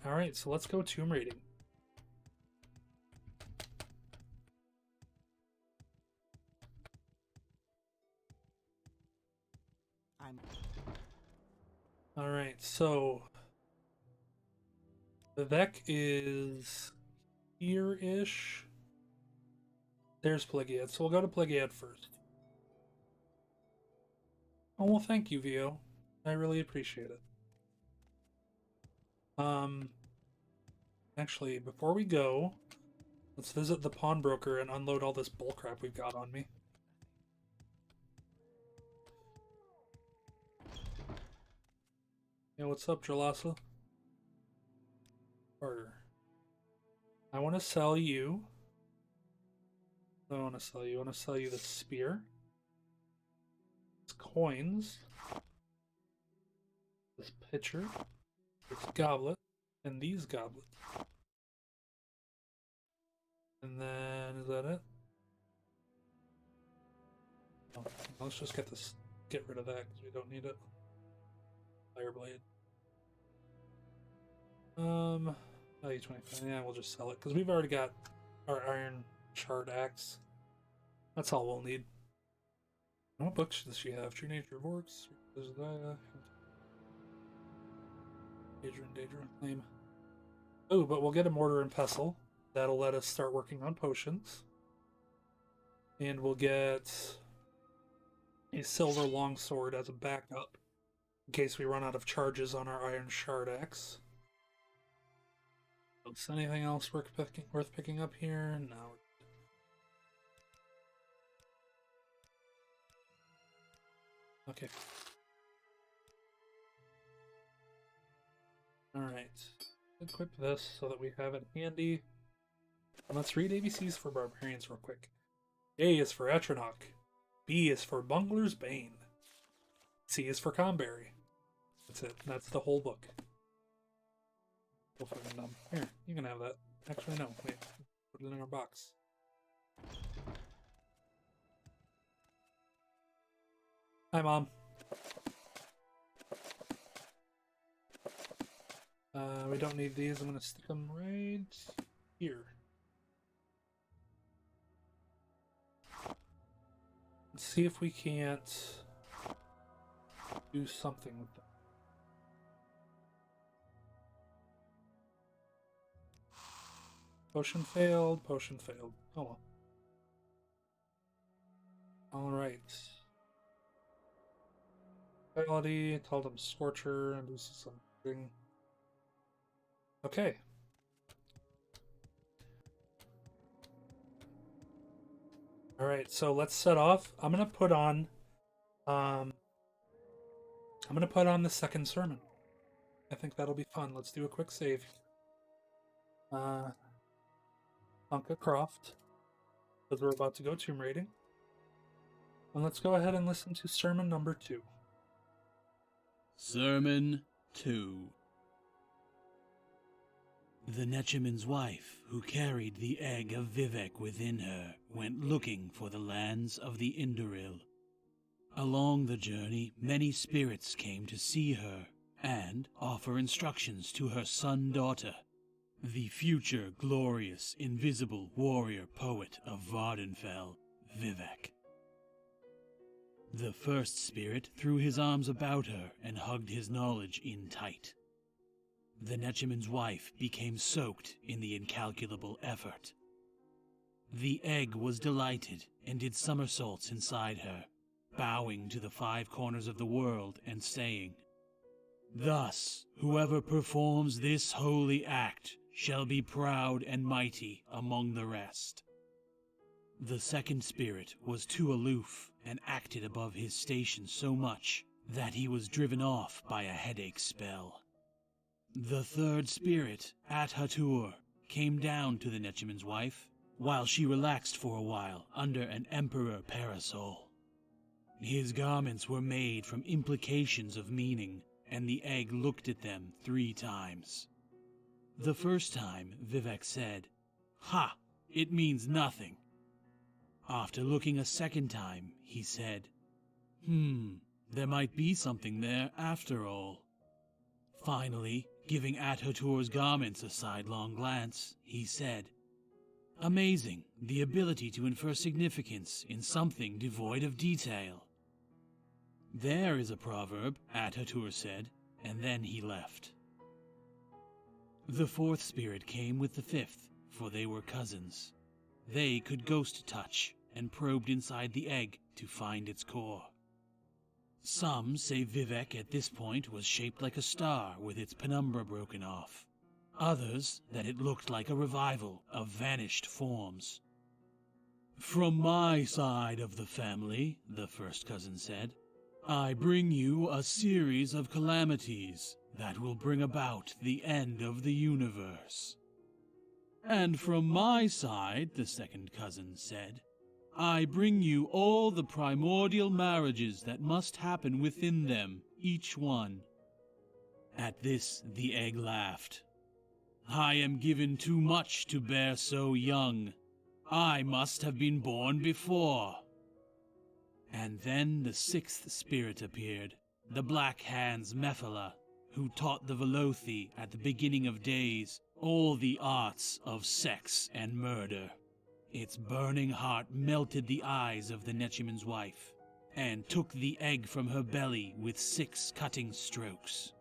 Alright, so let's go tomb raiding. Alright, so Vivec is here-ish. There's Pelagiad, so we'll go to Pelagiad first. Oh, well, thank you, Vio. I really appreciate it. Actually, before we go, let's visit the pawnbroker and unload all this bullcrap we've got on me. Yeah, what's up, Jalasa? Barter. I want to sell you. I want to sell you. I want to sell you the spear. It's coins. This pitcher. This goblet. And these goblets. And then, is that it? Oh, let's just get this. Get rid of that because we don't need it. Fireblade. Value 25. Yeah, we'll just sell it because we've already got our iron shard axe. That's all we'll need. What books does she have? True Nature of Orcs. Daedra claim. Oh, but we'll get a mortar and pestle. That'll let us start working on potions. And we'll get a silver longsword as a backup in case we run out of charges on our iron shard axe. Is anything else worth picking up here? No. Okay. Alright. Equip this so that we have it handy. And let's read ABCs for barbarians real quick. A is for Atronach. B is for Bungler's Bane. C is for Comberry. That's it. That's the whole book. Here, you can have that. Actually, no. Wait. Put it in our box. Hi, Mom. We don't need these. I'm going to stick them right here. Let's see if we can't do something with them. Potion failed, potion failed. Oh well. Alright. Vitality, told him Scorcher, and do something. Okay. All right, so let's set off. I'm gonna put on the second sermon. I think that'll be fun. Let's do a quick save. Anka Croft, because we're about to go tomb raiding. And let's go ahead and listen to sermon number 2. Sermon 2. The Necheman's wife, who carried the egg of Vivec within her, went looking for the lands of the Indoril. Along the journey, many spirits came to see her and offer instructions to her son-daughter, the future glorious, invisible warrior poet of Vardenfell, Vivec. The first spirit threw his arms about her and hugged his knowledge in tight. The Necheman's wife became soaked in the incalculable effort. The egg was delighted and did somersaults inside her, bowing to the 5 corners of the world and saying, "Thus, whoever performs this holy act shall be proud and mighty among the rest." The second spirit was too aloof and acted above his station so much that he was driven off by a headache spell. The third spirit, At-Hatur, came down to the Necheman's wife while she relaxed for a while under an emperor parasol. His garments were made from implications of meaning, and the egg looked at them 3 times. The first time, Vivec said, "Ha! It means nothing." After looking a second time, he said, "There might be something there after all." Finally, giving At-Hatur's garments a sidelong glance, he said, "Amazing, the ability to infer significance in something devoid of detail." "There is a proverb," At-Hatur said, and then he left. The fourth spirit came with the fifth, for they were cousins. They could ghost touch and probed inside the egg to find its core. Some say Vivec at this point was shaped like a star with its penumbra broken off. Others that it looked like a revival of vanished forms. "From my side of the family," the first cousin said, "I bring you a series of calamities that will bring about the end of the universe." "And from my side," the second cousin said, "I bring you all the primordial marriages that must happen within them, each one." At this, the egg laughed. "I am given too much to bear so young. I must have been born before." And then the sixth spirit appeared, the Black Hands Mephala, who taught the Velothi at the beginning of days all the arts of sex and murder. Its burning heart melted the eyes of the Necheman's wife, and took the egg from her belly with 6 cutting strokes.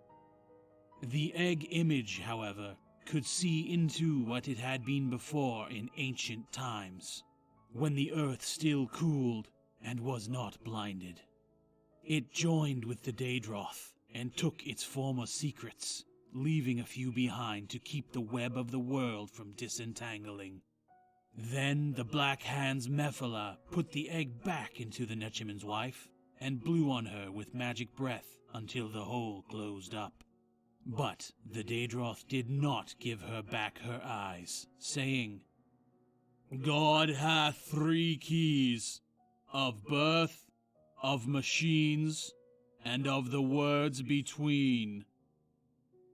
The egg image, however, could see into what it had been before in ancient times, when the earth still cooled and was not blinded. It joined with the Daedroth and took its former secrets, leaving a few behind to keep the web of the world from disentangling. Then the Black Hands Mephala put the egg back into the Necheman's wife and blew on her with magic breath until the hole closed up. But the Daedroth did not give her back her eyes, saying, "God hath 3 keys, of birth, of machines, and of the words between."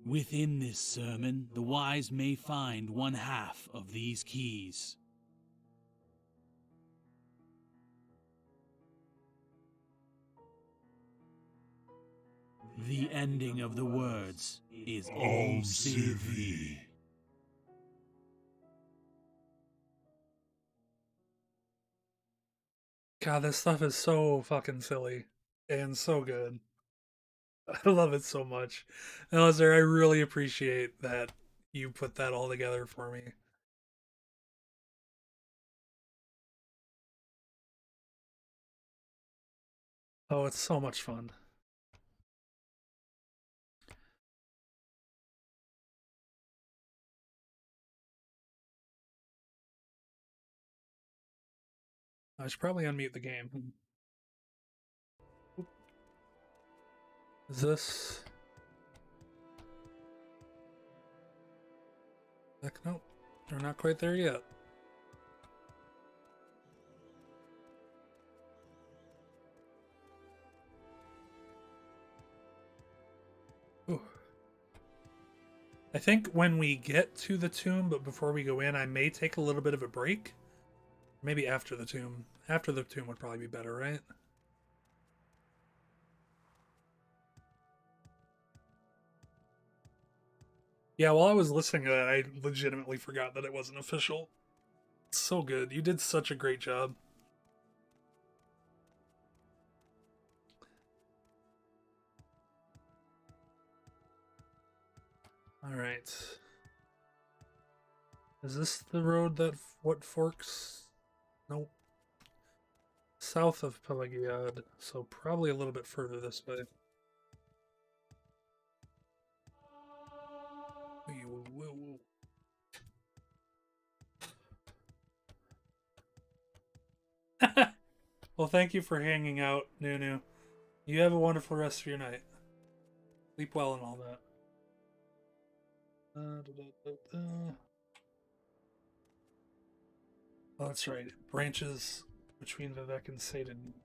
Within this sermon, the wise may find 1/2 of these keys. The ending of the words is Om Sivi. God, this stuff is so fucking silly and so good. I love it so much. Alistair, I really appreciate that you put that all together for me. Oh, it's so much fun. I should probably unmute the game. Is this... Nope, we're not quite there yet. Ooh. I think when we get to the tomb, but before we go in, I may take a little bit of a break. Maybe after the tomb. After the tomb would probably be better, right? Yeah, while I was listening to that, I legitimately forgot that it wasn't official. It's so good. You did such a great job. Alright. Is this the road that what forks? Nope. South of Pelagiad, so probably a little bit further this way. Well, thank you for hanging out, Nunu. You have a wonderful rest of your night. Sleep well and all that. Oh, that's right. Branches between Vivec and Satan.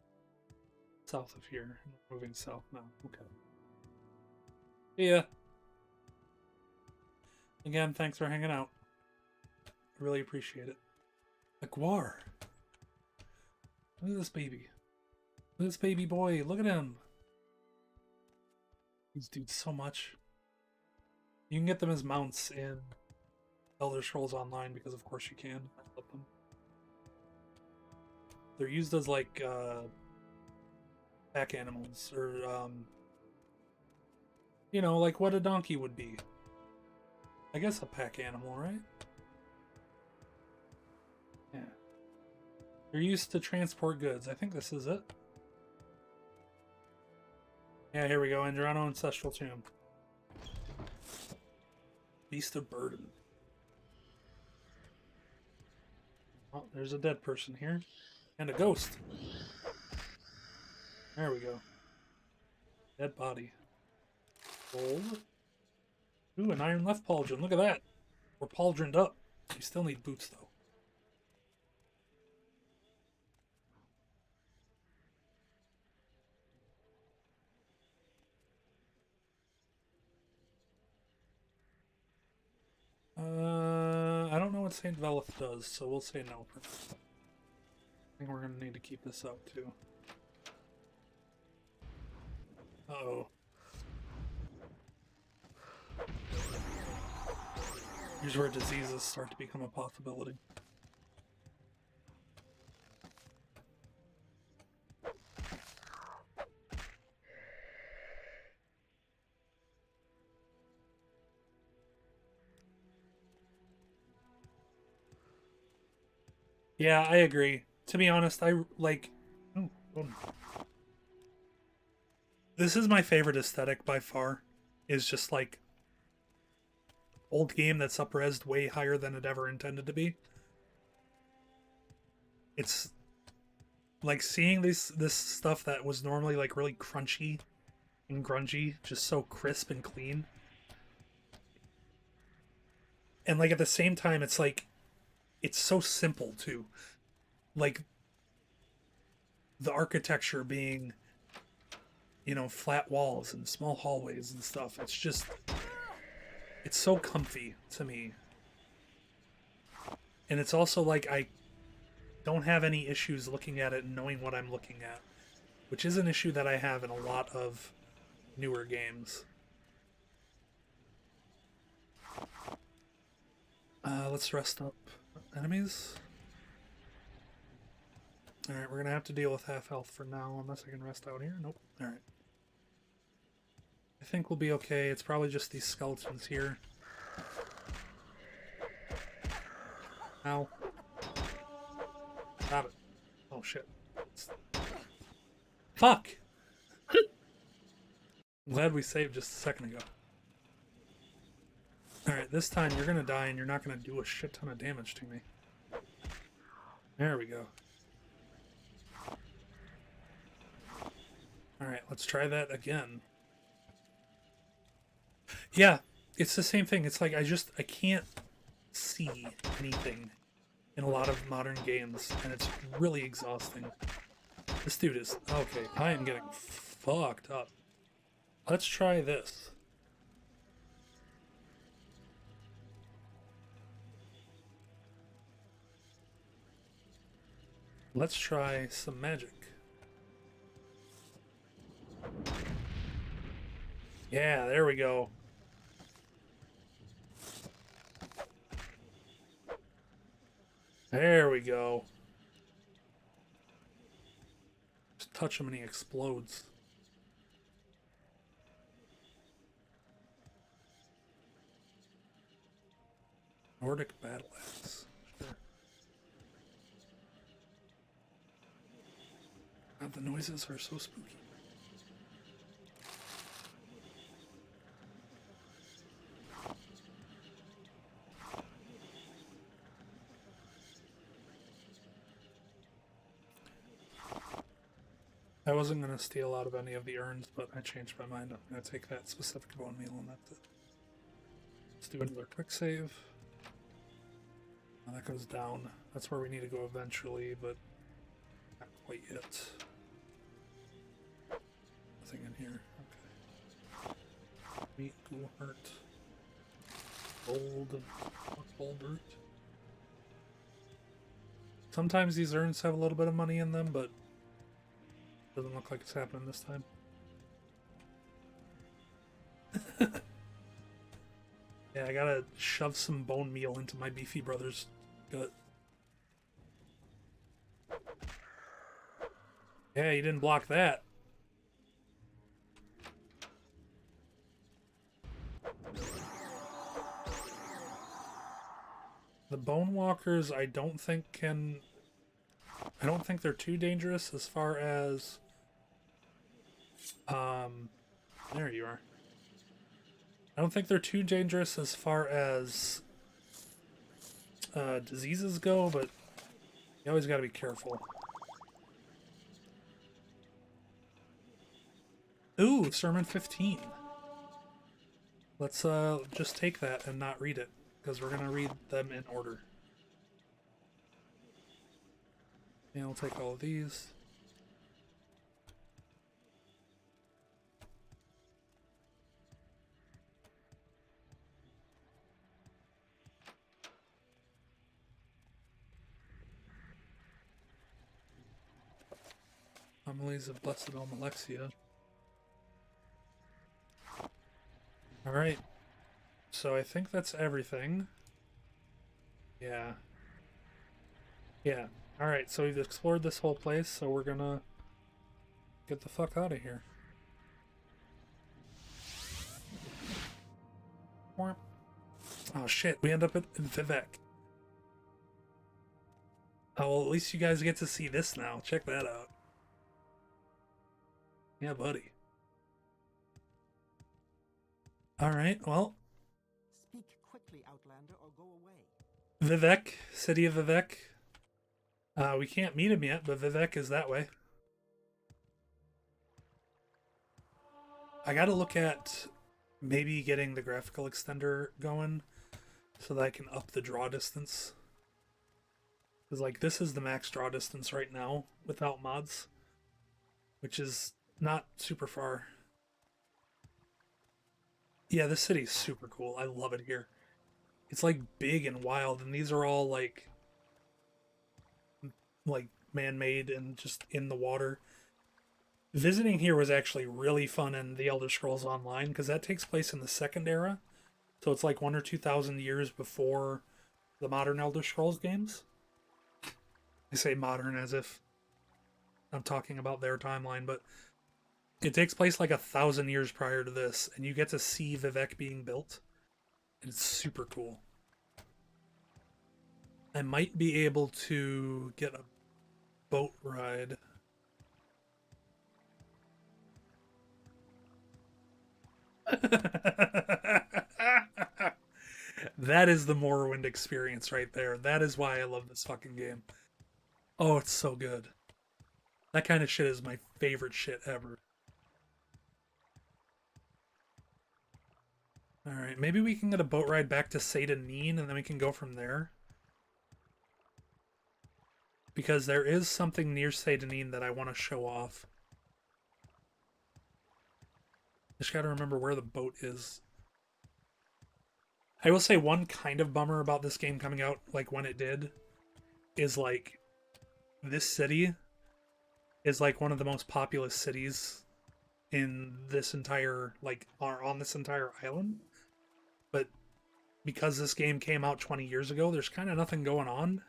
South of here. Moving south now. Okay. Yeah. Again, thanks for hanging out. I really appreciate it. Aguar. Look at this baby. Look at this baby boy. Look at him. These dudes so much. You can get them as mounts in Elder Scrolls Online because of course you can. I love them. They're used as like pack animals or you know, like what a donkey would be. I guess a pack animal, right? Yeah. They're used to transport goods. I think this is it. Yeah, here we go. Andrano Ancestral Tomb. Beast of Burden. Oh, there's a dead person here. And a ghost. There we go. Dead body. Gold. Ooh, an iron left pauldron. Look at that. We're pauldroned up. We still need boots, though. I don't know what St. Velith does, so we'll say no for now. I think we're going to need to keep this up, too. Uh-oh. Here's where diseases start to become a possibility. Yeah, I agree. To be honest, I like... Oh. This is my favorite aesthetic by far. Is just like... old game that's up-resed way higher than it ever intended to be. It's... like seeing this stuff that was normally like really crunchy and grungy, just so crisp and clean. And like at the same time, it's like... it's so simple too. Like the architecture being, you know, flat walls and small hallways and stuff. It's just, it's so comfy to me. And it's also like I don't have any issues looking at it and knowing what I'm looking at, which is an issue that I have in a lot of newer games. Let's rest up. Enemies? Alright, we're gonna have to deal with half health for now, unless I can rest out here. Nope. Alright. I think we'll be okay. It's probably just these skeletons here. Ow. Stop it. Oh shit. Fuck! I'm glad we saved just a second ago. Alright, this time you're gonna die and you're not gonna do a shit ton of damage to me. There we go. Alright, let's try that again. Yeah, it's the same thing. It's like I can't see anything in a lot of modern games, and it's really exhausting. This dude is... Okay, I am getting fucked up. Let's try this. Let's try some magic. Yeah, there we go. There we go. Just touch him and he explodes. Nordic battle axe. Sure. God, the noises are so spooky. I wasn't going to steal out of any of the urns, but I changed my mind. I'm going to take that specific bone meal and that's it. Let's do another quick save. Oh, that goes down. That's where we need to go eventually, but not quite yet. Nothing in here. Okay. Meat, ghoul heart. Gold. Gold root. Sometimes these urns have a little bit of money in them, but doesn't look like it's happening this time. Yeah, I gotta shove some bone meal into my beefy brother's gut. Yeah, you didn't block that. The Bone Walkers, I don't think they're too dangerous as far as... there you are. I don't think they're too dangerous as far as diseases go, but you always gotta be careful. Ooh, Sermon 15. Let's just take that and not read it, because we're gonna read them in order. And I'll take all of these. Homilies of Blessed Almalexia. Alright. So I think that's everything. Yeah. Yeah. Alright, so we've explored this whole place, so we're gonna get the fuck out of here. Oh shit, we end up at Vivec. Oh, well, at least you guys get to see this now. Check that out. Yeah, buddy. Alright, well. Speak quickly, Outlander, or go away. Vivec, city of Vivec. We can't meet him yet, but Vivec is that way. I gotta look at maybe getting the graphical extender going so that I can up the draw distance. Because, like, this is the max draw distance right now without mods, which is not super far. Yeah, this city's super cool. I love it here. It's, like, big and wild, and these are all, like man-made and just in the water. Visiting here was actually really fun in The Elder Scrolls Online, because that takes place in the Second Era. So it's like 1,000 or 2,000 years before the modern Elder Scrolls games. I say modern as if I'm talking about their timeline, but it takes place like 1,000 years prior to this, and you get to see Vivec being built, and it's super cool. I might be able to get a boat ride. That is the Morrowind experience right there. That is why I love this fucking game. Oh, it's so good. That kind of shit is my favorite shit ever. Alright, maybe we can get a boat ride back to Saint Denis and then we can go from there. Because there is something near Saint Denis that I want to show off. Just gotta remember where the boat is. I will say one kind of bummer about this game coming out, like when it did, is like this city is like one of the most populous cities in this entire, like, on this entire island. But because this game came out 20 years ago, there's kind of nothing going on.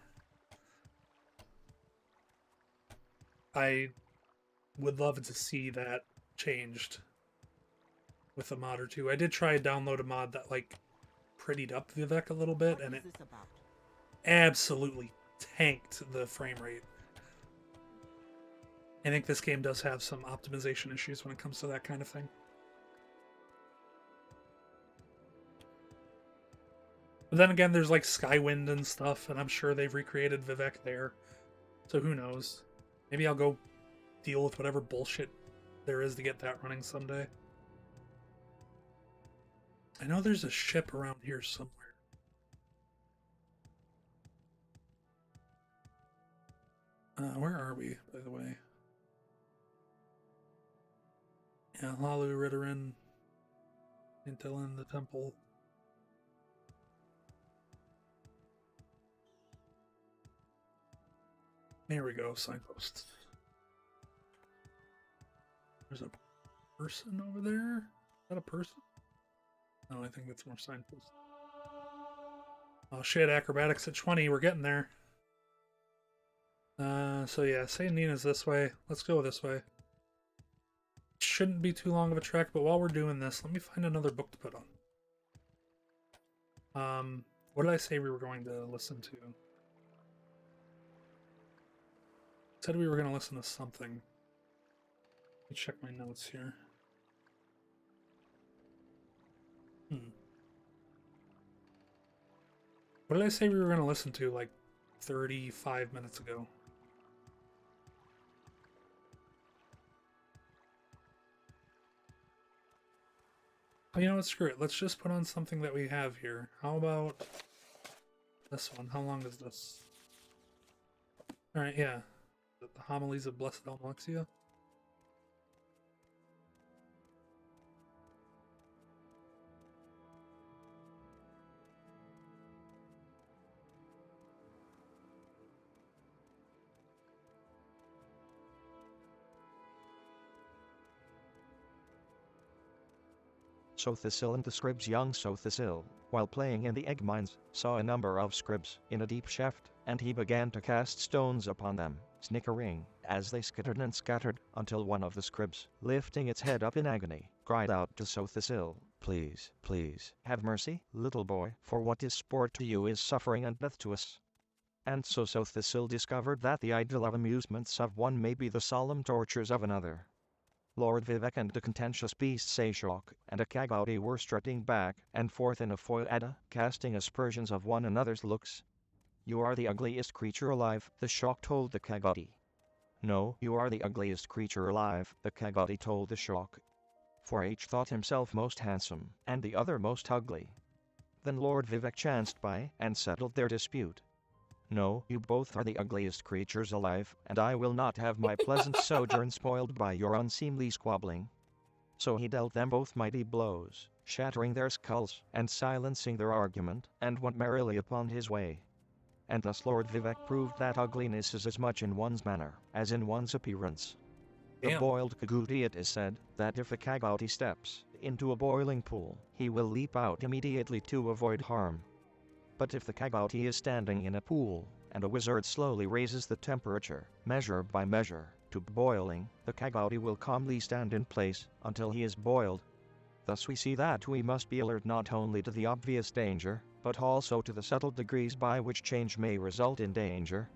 I would love to see that changed with a mod or two. I did try to download a mod that, like, prettied up Vivec a little bit, and it absolutely tanked the frame rate. I think this game does have some optimization issues when it comes to that kind of thing. But then again, there's like Skywind and stuff, and I'm sure they've recreated Vivec there. So who knows? Maybe I'll go deal with whatever bullshit there is to get that running someday. I know there's a ship around here somewhere. Where are we, by the way? Yeah, Hlaalu, Ridderin, Intilin, the temple. There we go, signpost. There's a person over there? Is that a person? No, I think that's more signpost. Oh shit, acrobatics at 20, we're getting there. So yeah, Saint Nina's this way. Let's go this way. Shouldn't be too long of a trek, but while we're doing this, let me find another book to put on. What did I say we were going to listen to? Said we were going to listen to something. Let me check my notes here. What did I say we were going to listen to like 35 minutes ago? Oh, you know what? Screw it. Let's just put on something that we have here. How about this one? How long is this? Alright, yeah. The Homilies of Blessed Almalexia. Sothisil and the Scrib's young Sothisil, while playing in the egg mines, saw a number of Scribs in a deep shaft, and he began to cast stones upon them, snickering, as they skittered and scattered, until one of the Scribs, lifting its head up in agony, cried out to Sothisil, "Please, please, have mercy, little boy, for what is sport to you is suffering and death to us." And so Sothisil discovered that the ideal of amusements of one may be the solemn tortures of another. Lord Vivec and the contentious beast Seshok and Akagauti were strutting back and forth in a foilada, casting aspersions of one another's looks. "You are the ugliest creature alive," the Shok told the Kagauti. "No, you are the ugliest creature alive," the Kagauti told the Shok. For each thought himself most handsome, and the other most ugly. Then Lord Vivec chanced by and settled their dispute. "No, you both are the ugliest creatures alive, and I will not have my pleasant sojourn spoiled by your unseemly squabbling." So he dealt them both mighty blows, shattering their skulls and silencing their argument, and went merrily upon his way. And thus Lord Vivec proved that ugliness is as much in one's manner as in one's appearance. The boiled Kagauti, it is said, that if a Kagauti steps into a boiling pool, he will leap out immediately to avoid harm. But if the Kagauti is standing in a pool, and a wizard slowly raises the temperature, measure by measure, to boiling, the Kagauti will calmly stand in place until he is boiled. Thus we see that we must be alert not only to the obvious danger, but also to the subtle degrees by which change may result in danger.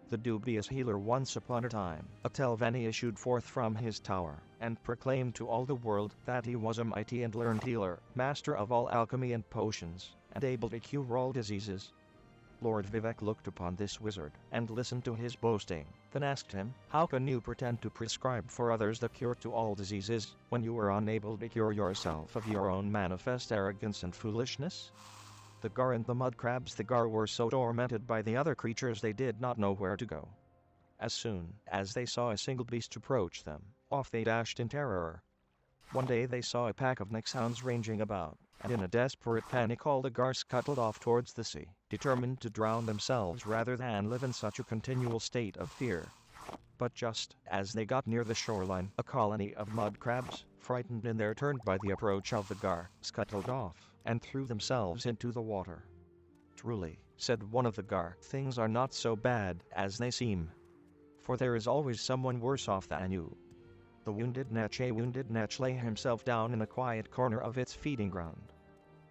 The dubious healer once upon a time, Atelveni, issued forth from his tower, and proclaimed to all the world that he was a mighty and learned healer, master of all alchemy and potions, and able to cure all diseases. Lord Vivek looked upon this wizard and listened to his boasting, then asked him, "How can you pretend to prescribe for others the cure to all diseases, when you are unable to cure yourself of your own manifest arrogance and foolishness?" The Gar and the mud crabs the Gar were so tormented by the other creatures they did not know where to go. As soon as they saw a single beast approach them, off they dashed in terror. One day they saw a pack of Nexhounds ranging about, and in a desperate panic all the Gar scuttled off towards the sea, determined to drown themselves rather than live in such a continual state of fear. But just as they got near the shoreline, a colony of mud crabs, frightened in their turn by the approach of the Gar, scuttled off and threw themselves into the water. "Truly," said one of the Gar, "things are not so bad as they seem. For there is always someone worse off than you." The wounded Netch lay himself down in a quiet corner of its feeding ground.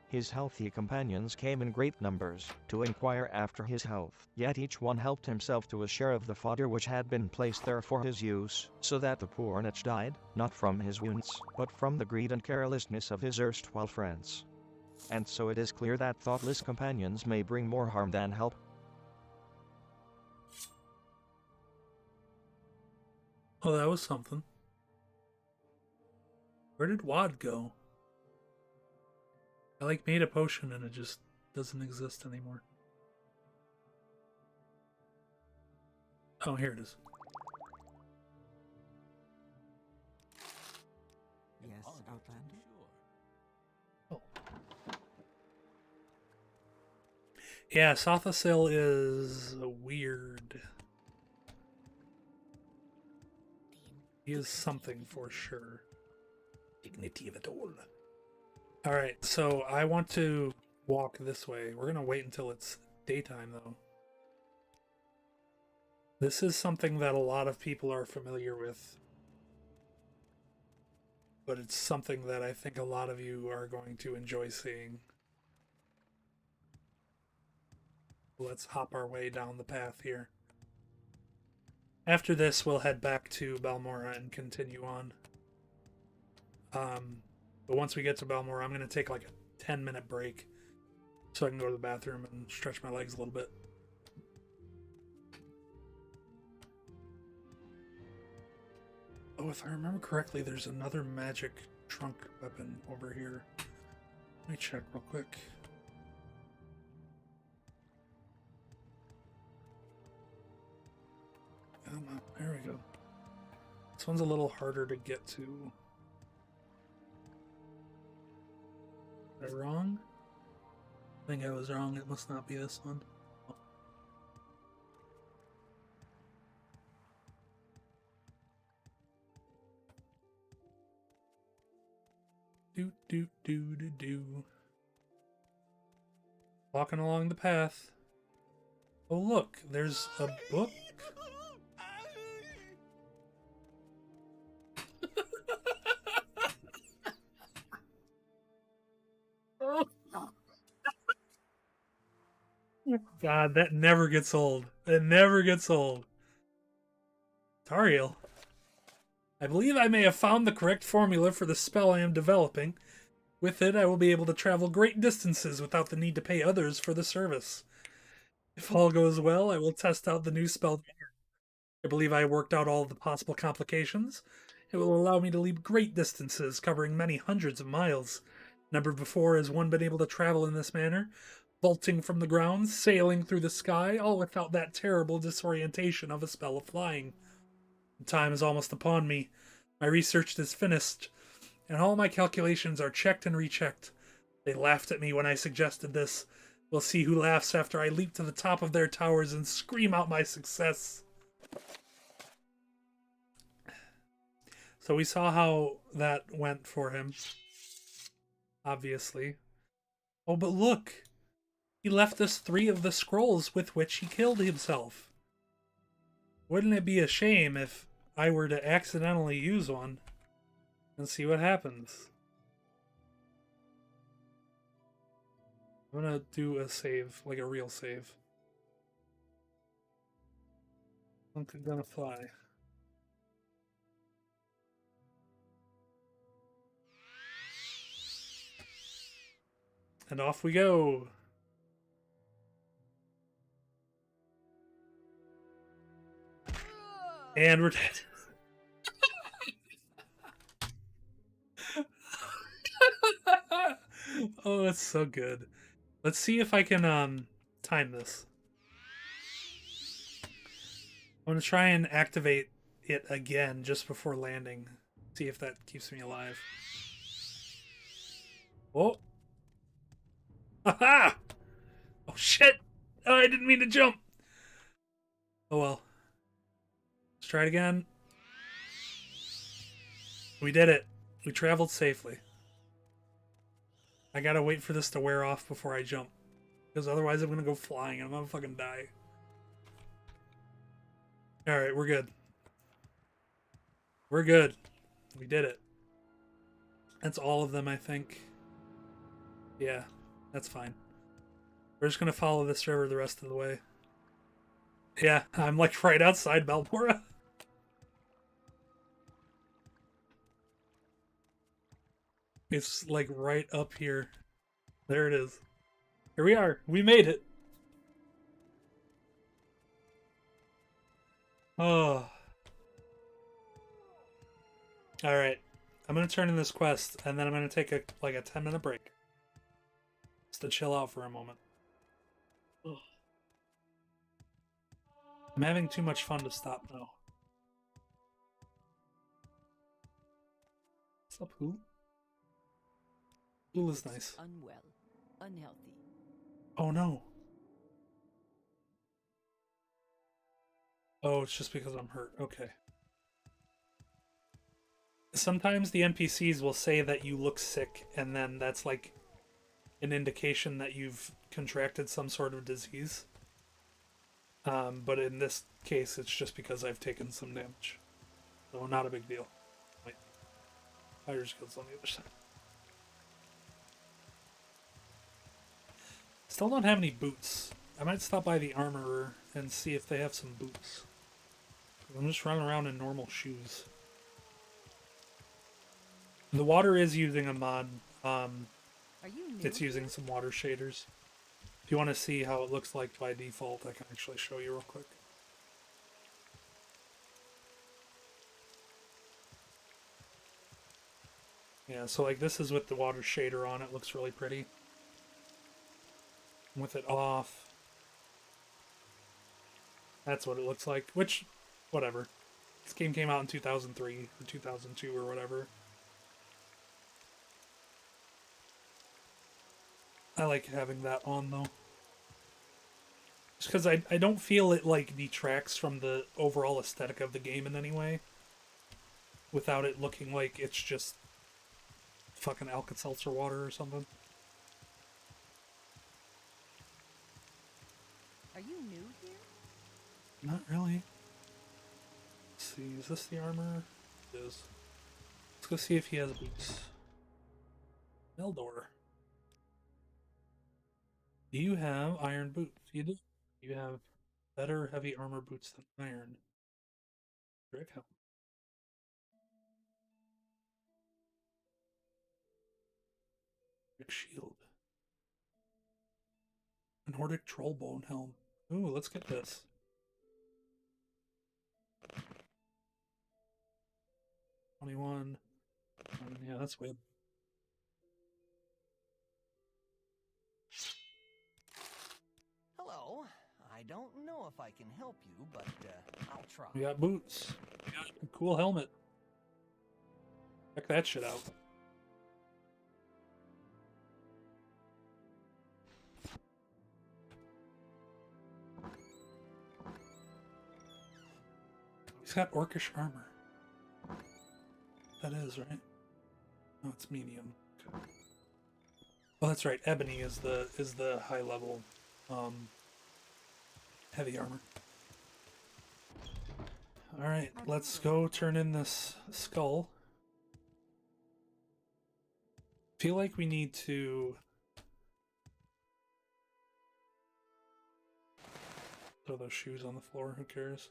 His healthy companions came in great numbers to inquire after his health, yet each one helped himself to a share of the fodder which had been placed there for his use, so that the poor Netch died, not from his wounds, but from the greed and carelessness of his erstwhile friends. And so it is clear that thoughtless companions may bring more harm than help. Oh, that was something. Where did Wad go? I made a potion and it just doesn't exist anymore. Oh, here it is. Yes, Outlander? Oh. Yeah, Sothasil is weird. He is something for sure. Dignity of it all. Alright, so I want to walk this way. We're going to wait until it's daytime, though. This is something that a lot of people are familiar with. But it's something that I think a lot of you are going to enjoy seeing. Let's hop our way down the path here. After this, we'll head back to Balmora and continue on. But once we get to Balmora, I'm going to take like a 10-minute break so I can go to the bathroom and stretch my legs a little bit. Oh, if I remember correctly, there's another magic trunk weapon over here. Let me check real quick. There we go. This one's a little harder to get to. Was I wrong? I think I was wrong. It must not be this one. Do. Walking along the path. Oh look, there's a book. God, that never gets old. It never gets old. Tariel. I believe I may have found the correct formula for the spell I am developing. With it, I will be able to travel great distances without the need to pay others for the service. If all goes well, I will test out the new spell. I believe I worked out all of the possible complications. It will allow me to leap great distances, covering many hundreds of miles. Never before has one been able to travel in this manner, vaulting from the ground, sailing through the sky, all without that terrible disorientation of a spell of flying. The time is almost upon me. My research is finished, and all my calculations are checked and rechecked. They laughed at me when I suggested this. We'll see who laughs after I leap to the top of their towers and scream out my success. So we saw how that went for him. Obviously. Oh, but look! He left us 3 of the scrolls with which he killed himself. Wouldn't it be a shame if I were to accidentally use one and see what happens? I'm gonna do a save, like a real save. I'm gonna fly. And off we go. And we're dead. Oh, that's so good. Let's see if I can time this. I'm gonna try and activate it again just before landing. See if that keeps me alive. Oh. Haha! Oh shit! Oh, I didn't mean to jump. Oh well. Let's try it again. We did it. We traveled safely. I gotta wait for this to wear off before I jump. Because otherwise I'm gonna go flying and I'm gonna fucking die. Alright, we're good. We're good. We did it. That's all of them, I think. Yeah, that's fine. We're just gonna follow this river the rest of the way. Yeah, I'm like right outside Balmora. It's like right up here. There it is. Here we are. We made it. Oh. Alright. I'm gonna turn in this quest, and then I'm gonna take a 10-minute break. Just to chill out for a moment. Ugh. I'm having too much fun to stop now. What's up, Hul? Hul is nice. Unwell. Unhealthy. Oh no. Oh, it's just because I'm hurt. Okay. Sometimes the NPCs will say that you look sick, and then that's like an indication that you've contracted some sort of disease. But in this case, it's just because I've taken some damage. So not a big deal. Wait. Fire skills on the other side. Still don't have any boots. I might stop by the armorer and see if they have some boots. I'm just running around in normal shoes. The water is using a mod. It's using some water shaders. If you want to see how it looks like by default, I can actually show you real quick. Yeah, so like this is with the water shader on. It looks really pretty. With it off, that's what it looks like. Which, whatever. This game came out in 2003 or 2002 or whatever. I like having that on though. Just because I don't feel it like detracts from the overall aesthetic of the game in any way. Without it looking like it's just fucking Alka-Seltzer water or something. Are you new here? Not really. Let's see, is this the armor? It is. Let's go see if he has boots. Meldor. Do you have iron boots? You do. You have better heavy armor boots than iron. Brick helm. Brick shield. Nordic trollbone helm. Ooh, let's get this. $21. Yeah, that's weird. Hello. I don't know if I can help you, but I'll try. We got boots. We got a cool helmet. Check that shit out. He's got orcish armor. That is, right? Oh, it's medium. Okay. Oh, that's right. Ebony is the high level heavy armor. All right, let's go turn in this skull. Feel like we need to throw those shoes on the floor. Who cares?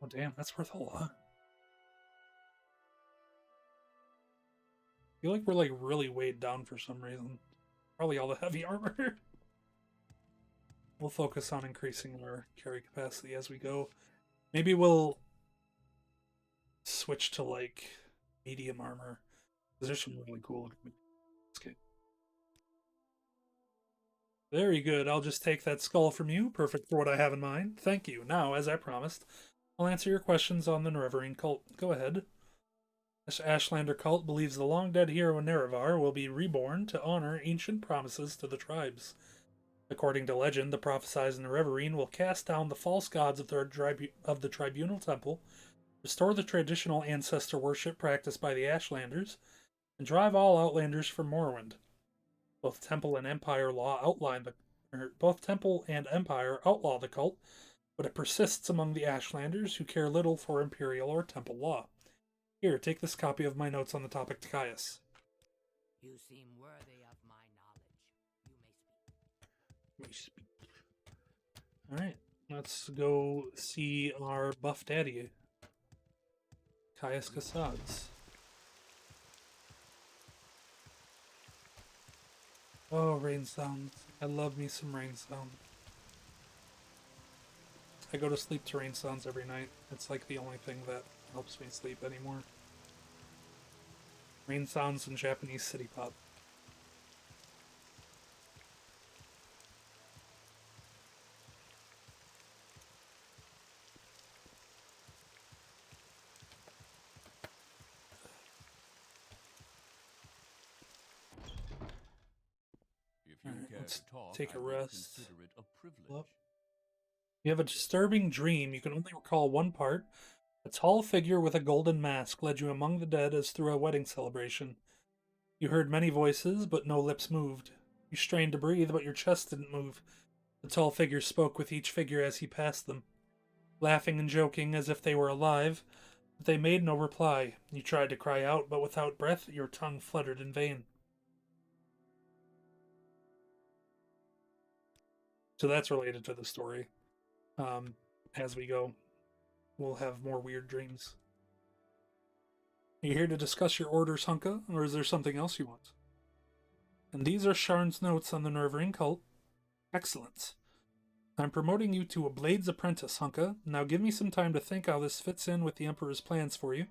Oh damn, that's worth a lot. I feel like we're like really weighed down for some reason. Probably all the heavy armor. We'll focus on increasing our carry capacity as we go. Maybe we'll switch to like medium armor. There's some really cool. Okay. Very good. I'll just take that skull from you. Perfect for what I have in mind. Thank you. Now, as I promised, I'll answer your questions on the Nerevarine cult. Go ahead. This Ashlander cult believes the long-dead hero Nerevar will be reborn to honor ancient promises to the tribes. According to legend, the prophesized Nerevarine will cast down the false gods of the Tribunal Temple, restore the traditional ancestor worship practiced by the Ashlanders, and drive all Outlanders from Morrowind. Both Temple and Empire outlaw the cult, but it persists among the Ashlanders who care little for Imperial or Temple law. Here, take this copy of my notes on the topic to Caius. You seem worthy of my knowledge. You may speak. Alright, let's go see our buff daddy, Caius Cassades. Oh, rain sounds. I love me some rain sounds. I go to sleep to rain sounds every night. It's like the only thing that helps me sleep anymore. Rain sounds and Japanese city pop. Let's take a rest. You have a disturbing dream. You can only recall one part. A tall figure with a golden mask led you among the dead as through a wedding celebration. You heard many voices, but no lips moved. You strained to breathe, but your chest didn't move. The tall figure spoke with each figure as he passed them, laughing and joking as if they were alive, but they made no reply. You tried to cry out, but without breath, your tongue fluttered in vain. So that's related to the story. As we go, we'll have more weird dreams. Are you here to discuss your orders, Hunka, or is there something else you want? And these are Sharn's notes on the Nerevarine cult. Excellent. I'm promoting you to a Blade's Apprentice, Hunka. Now give me some time to think how this fits in with the Emperor's plans for you.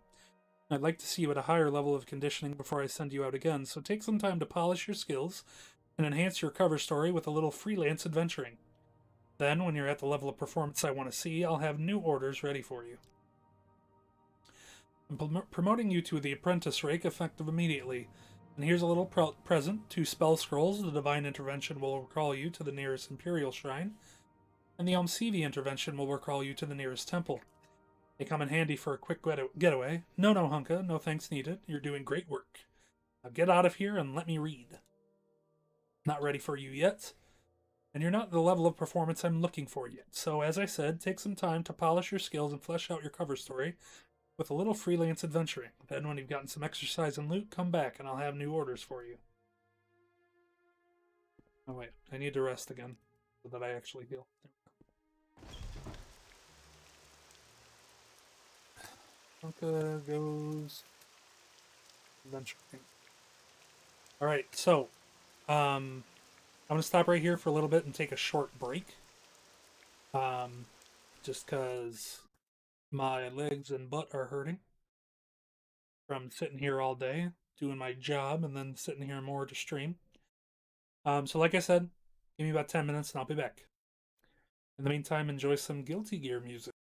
I'd like to see you at a higher level of conditioning before I send you out again, so take some time to polish your skills and enhance your cover story with a little freelance adventuring. Then, when you're at the level of performance I want to see, I'll have new orders ready for you. I'm promoting you to the Apprentice rank effective immediately. And here's a little present, 2 spell scrolls. The Divine Intervention will recall you to the nearest Imperial Shrine, and the Almsevi Intervention will recall you to the nearest temple. They come in handy for a quick getaway. No, Hunka, no thanks needed. You're doing great work. Now get out of here and let me read. Not ready for you yet. And you're not at the level of performance I'm looking for yet. So, as I said, take some time to polish your skills and flesh out your cover story with a little freelance adventuring. Then, when you've gotten some exercise and loot, come back and I'll have new orders for you. Oh wait, I need to rest again so that I actually heal. Hunka goes adventuring. Alright, so I'm going to stop right here for a little bit and take a short break. Just because my legs and butt are hurting from sitting here all day, doing my job, and then sitting here more to stream. So like I said, give me about 10 minutes and I'll be back. In the meantime, enjoy some Guilty Gear music.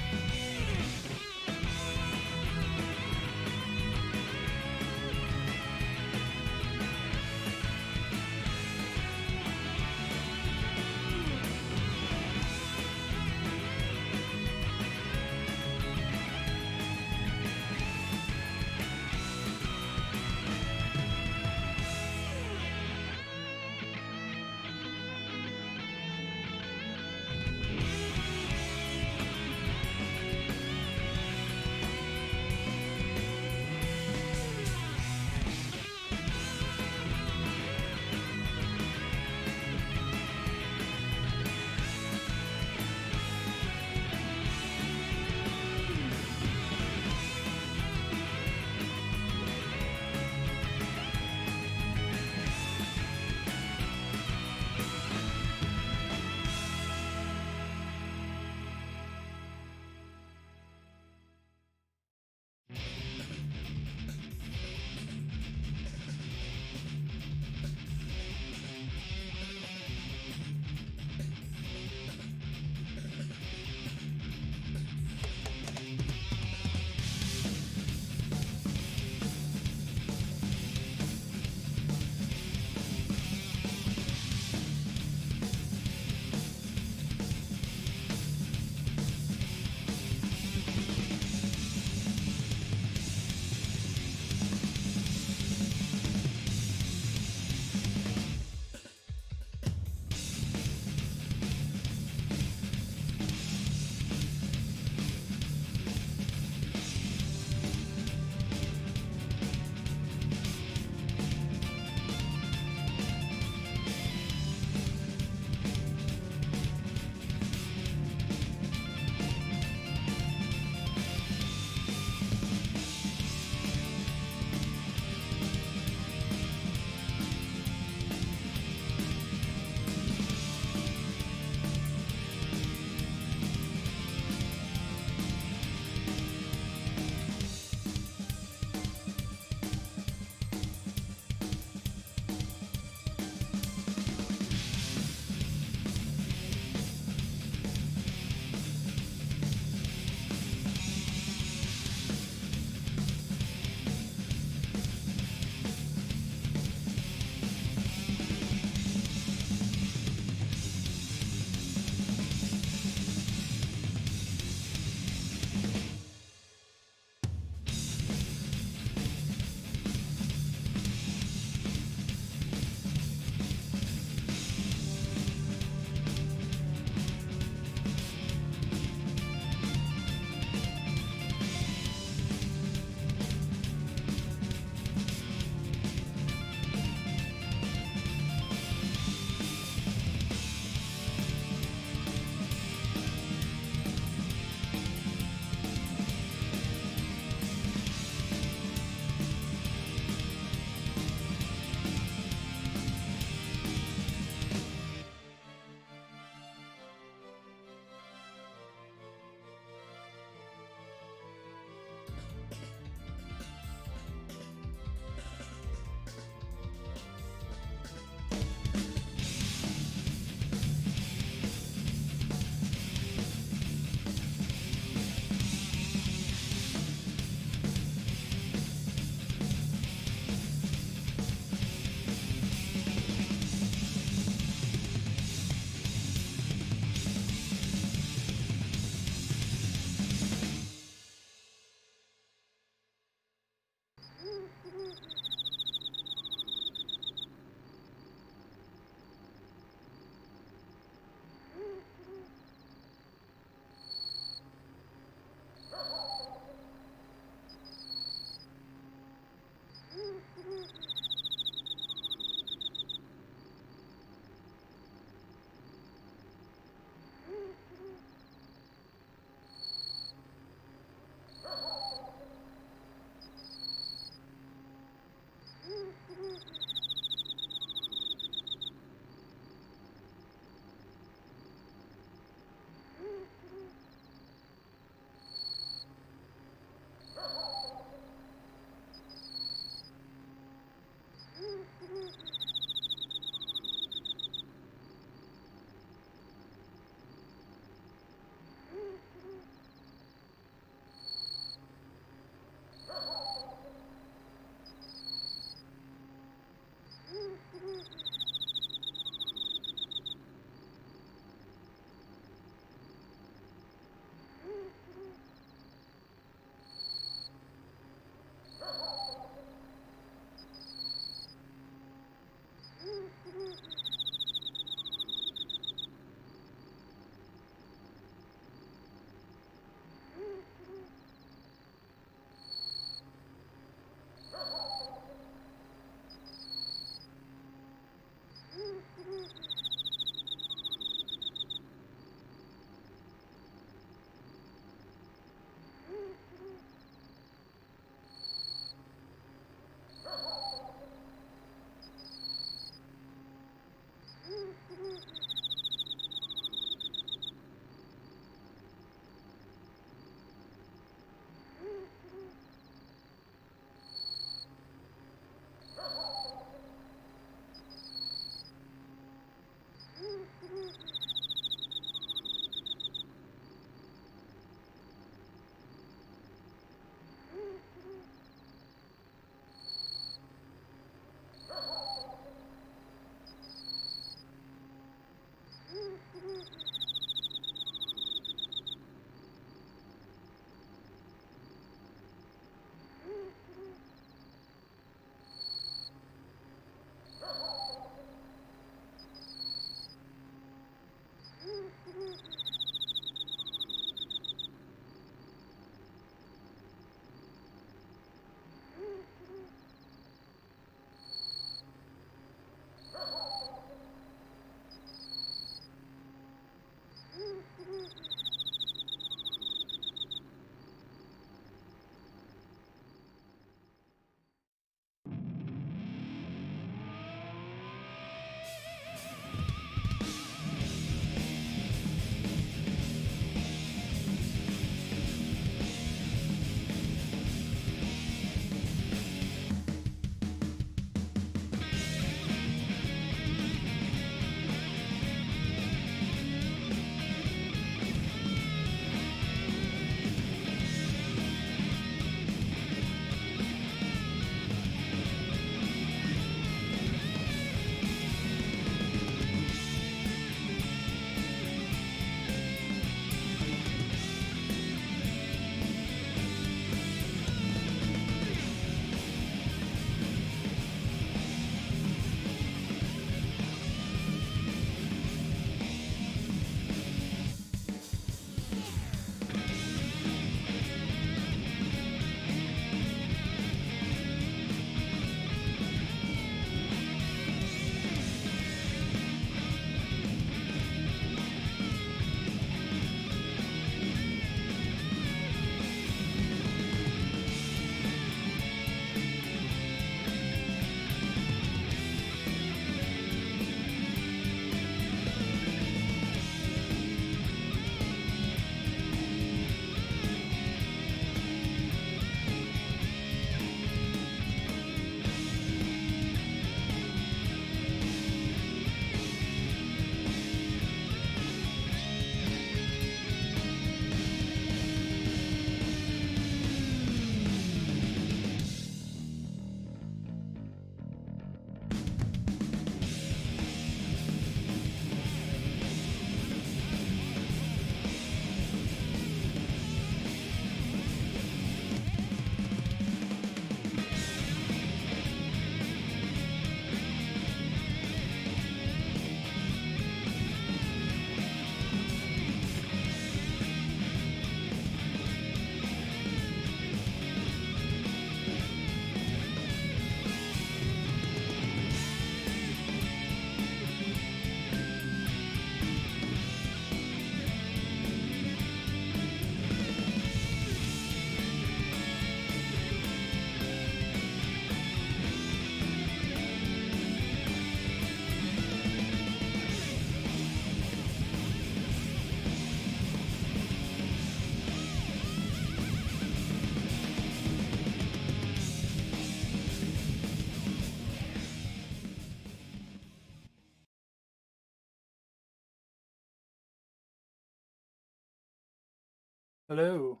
Hello.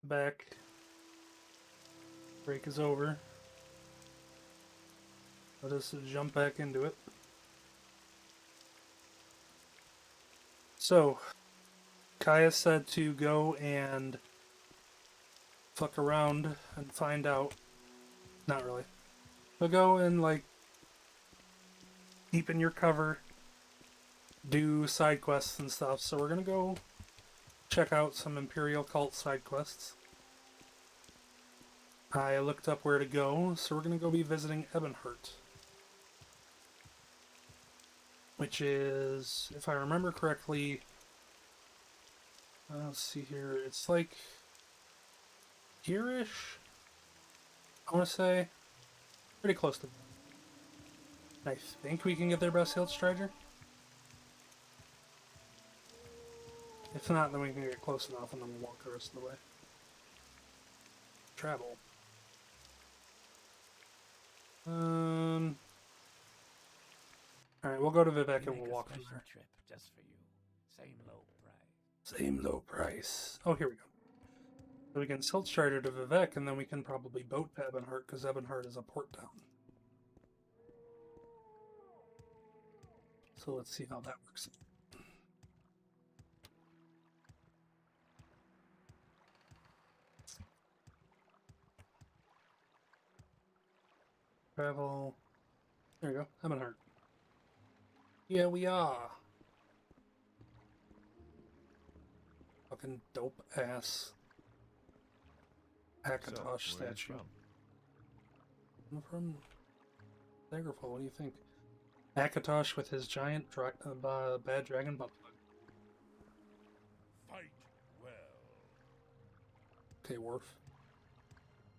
Back. Break is over. Let us jump back into it. So, Kaya said to go and fuck around and find out. Not really. But go and, like, keep in your cover, do side quests and stuff. So we're gonna go check out some Imperial Cult side quests. I looked up where to go, so we're gonna go be visiting Ebonheart. Which is, if I remember correctly, let's see here, it's like here-ish, I want to say, pretty close to. I think we can get there by Sailed Strider. If not, then we can get close enough and then we'll walk the rest of the way. Travel. Alright, we'll go to Vivec and we'll walk from there. Trip just for you. Same low price. Same low price. Oh, here we go. So we can Silt Strider to Vivec, and then we can probably boat to Ebonheart, because Ebonheart is a port town. So let's see how that works. Travel. There you go, Ebonheart. Yeah, we are. Fucking dope ass Akatosh statue. I'm from Daggerfall, what do you think? Akatosh with his giant bad dragon butt plug. Fight well. Okay, Worf.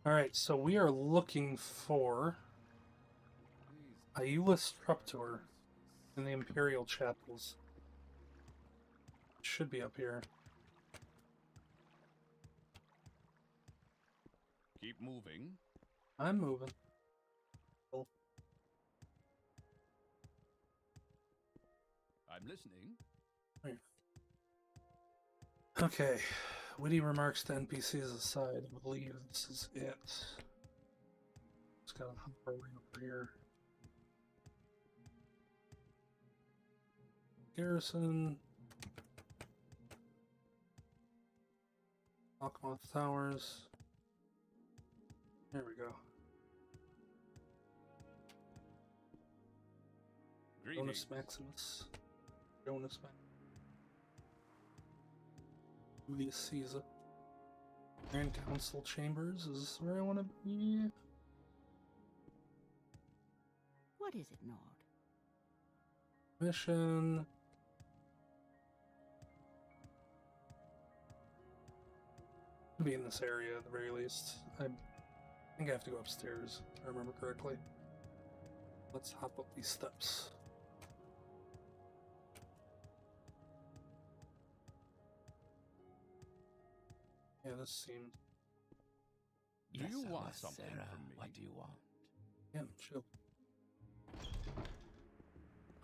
Alright, so we are looking for Iulis Truptor in the Imperial Chapels. It should be up here. Keep moving. I'm moving. Cool. I'm listening. Right. Okay. Witty remarks to NPCs aside, I believe this is it. Just gotta hop our way over here. Garrison. Alchemouth Towers. There we go. Jonas Maximus. Jonas Maximus. Julius Caesar. Grand Council Chambers is where I want to be. What is it, Nord? Mission. Be in this area at the very least. I think I have to go upstairs, if I remember correctly. Let's hop up these steps. Yeah, this seems... Do you want Yes, something Sarah, from me? what do you want? Yeah, chill.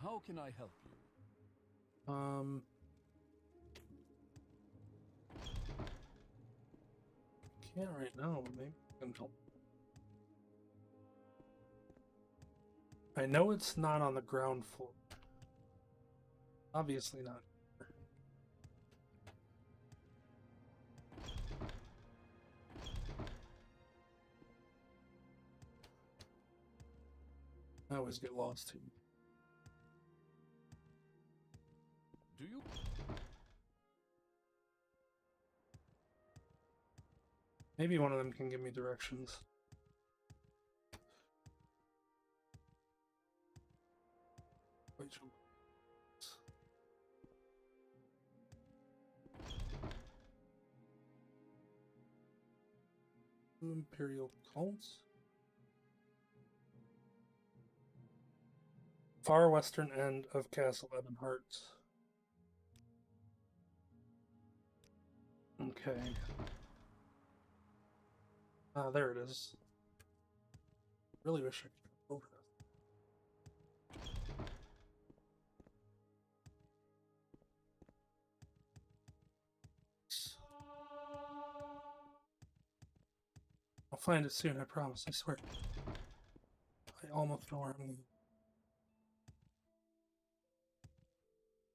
How can I help you? Can't right now, but maybe I can help. I know it's not on the ground floor. Obviously not. I always get lost too. Do you? Maybe one of them can give me directions. Wait, jump. Imperial cults. Far western end of Castle Ebonheart. Okay. Ah, there it is. Really wish I could go over this. I'll find it soon, I promise, I swear. I almost know where I'm going.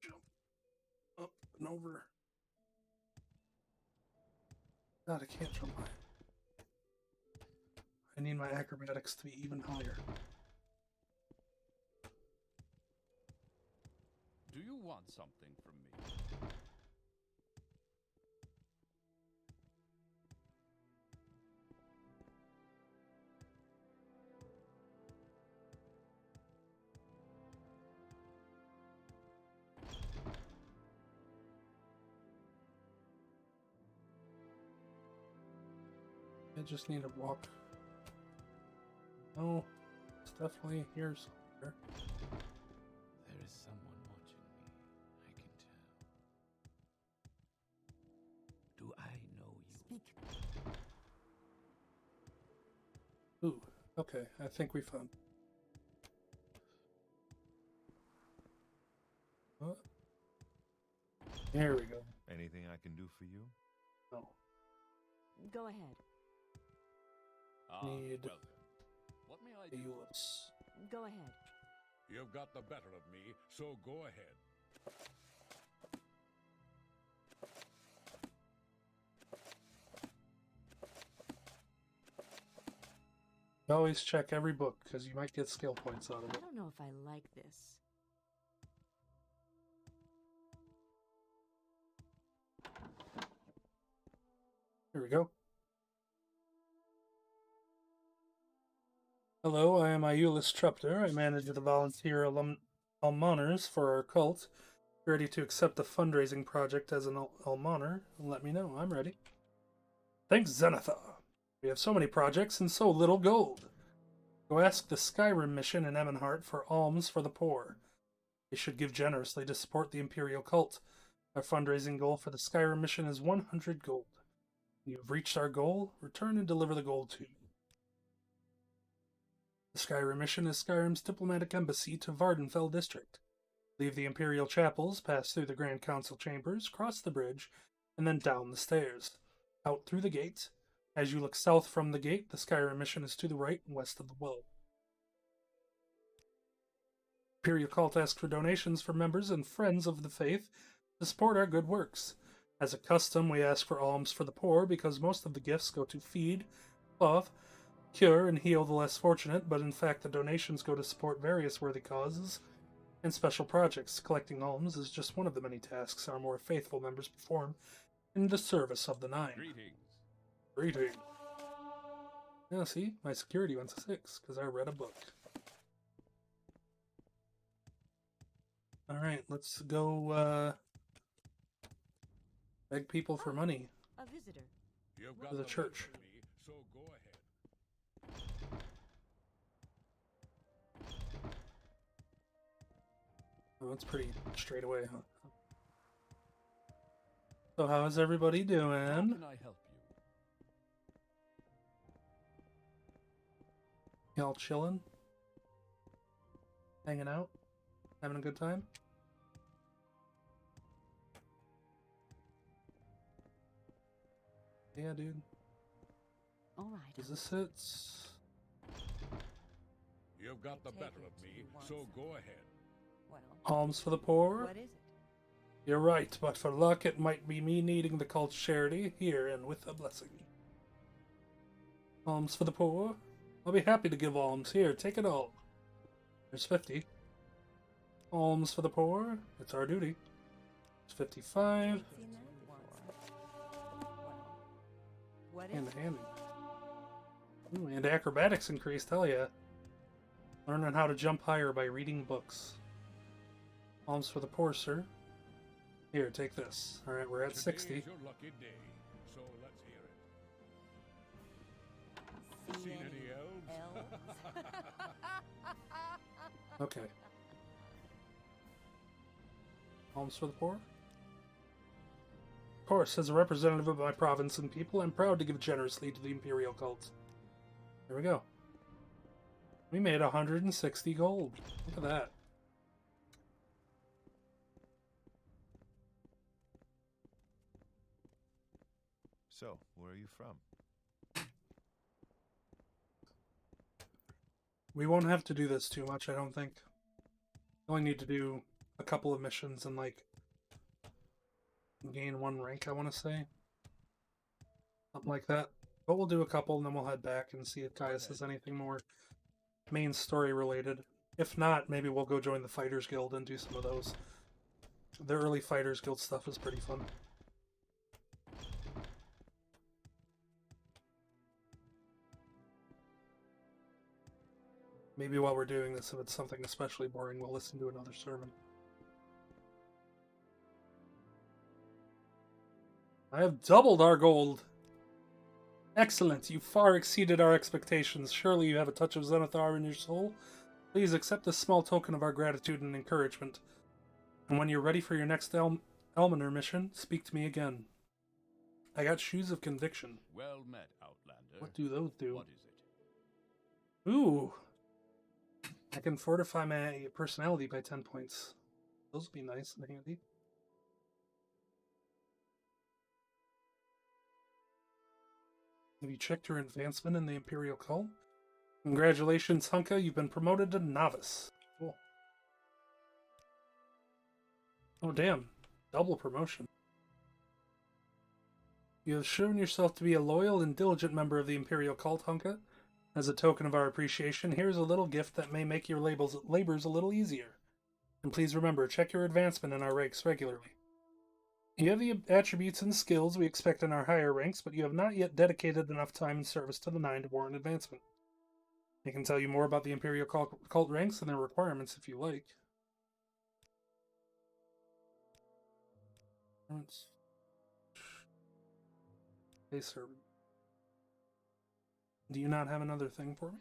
Jump up and over. God, I can't jump high. I need my acrobatics to be even higher. Do you want something from me? I just need to walk. Oh, it's definitely here somewhere. There is someone watching me, I can tell. Do I know you? Speak. Ooh, okay, I think we found. What? Here we go. Anything I can do for you? No. Go ahead. Need Welcome. What may I do? Aeolus. Go ahead. You've got the better of me, so go ahead. Always check every book, because you might get skill points out of I it. don't know if I like this. Here we go. Hello, I am Aeolus Trupter. I manage the volunteer almoners for our cult. Ready to accept a fundraising project as an almoner? Let me know. I'm ready. Thanks, Zenithar. We have so many projects and so little gold. Go ask the Skyrim mission in Emenhart for alms for the poor. They should give generously to support the Imperial cult. Our fundraising goal for the Skyrim mission is 100 gold. When you have reached our goal, return and deliver the gold to me. The Skyrim mission is Skyrim's diplomatic embassy to Vardenfell district. Leave the Imperial chapels, pass through the Grand Council chambers, cross the bridge, and then down the stairs. Out through the gate. As you look south from the gate, the Skyrim mission is to the right and west of the well. Imperial cult asks for donations from members and friends of the faith to support our good works. As a custom, we ask for alms for the poor because most of the gifts go to feed, clothe, cure, and heal the less fortunate, but in fact the donations go to support various worthy causes and special projects. Collecting alms is just one of the many tasks our more faithful members perform in the service of the Nine. Greetings. Yeah, see? My security went to 6, because I read a book. Alright, let's go, beg people for money. A visitor. You've got To the church. better of me, so go ahead. Oh, it's pretty straight away, huh? So how's everybody How doing? can I help you? Y'all chilling? Hanging out? Having a good time? Yeah, dude. All right. Is this it? You've got the Take better it of me, you want so some. go ahead. Well, Alms for the poor? what is it? You're right, but for luck it might be me needing the cult's charity. Here, and with a blessing. Alms for the poor? I'll be happy to give alms. Here, take it all. There's 50. Alms for the poor? It's our duty. It's 55. Seen that before. Well, what is And it? handing. Ooh, and acrobatics increased, hell yeah. Learning how to jump higher by reading books. Alms for the poor, sir. Here, take this. Alright, we're at 60. Today's your lucky day, so let's hear it. Seen any elves? Okay. Alms for the poor? Of course, as a representative of my province and people, I'm proud to give generously to the Imperial cult. There we go. We made 160 gold. Look at that. So, where are you from? We won't have to do this too much, I don't think. We only need to do a couple of missions and, like, gain 1 rank, I want to say. Something like that. But we'll do a couple, and then we'll head back and see if Caius has anything more main story related. If not, maybe we'll go join the Fighters Guild and do some of those. The early Fighters Guild stuff is pretty fun. Maybe while we're doing this, if it's something especially boring, we'll listen to another sermon. I have doubled our gold. Excellent, you far exceeded our expectations. Surely you have a touch of Zenithar in your soul? Please accept this small token of our gratitude and encouragement. And when you're ready for your next Elminor mission, speak to me again. I got Shoes of Conviction. Well met, Outlander. What do those do? What is it? Ooh. I can fortify my personality by 10 points. Those would be nice and handy. Have you checked your advancement in the Imperial Cult? Congratulations, Hunka. You've been promoted to Novice. Cool. Oh, damn. Double promotion. You have shown yourself to be a loyal and diligent member of the Imperial Cult, Hunka. As a token of our appreciation, here's a little gift that may make your labors a little easier. And please remember, check your advancement in our ranks regularly. You have the attributes and skills we expect in our higher ranks, but you have not yet dedicated enough time and service to the 9 to warrant advancement. I can tell you more about the Imperial Cult ranks and their requirements if you like. Hey, sir. Do you not have another thing for me?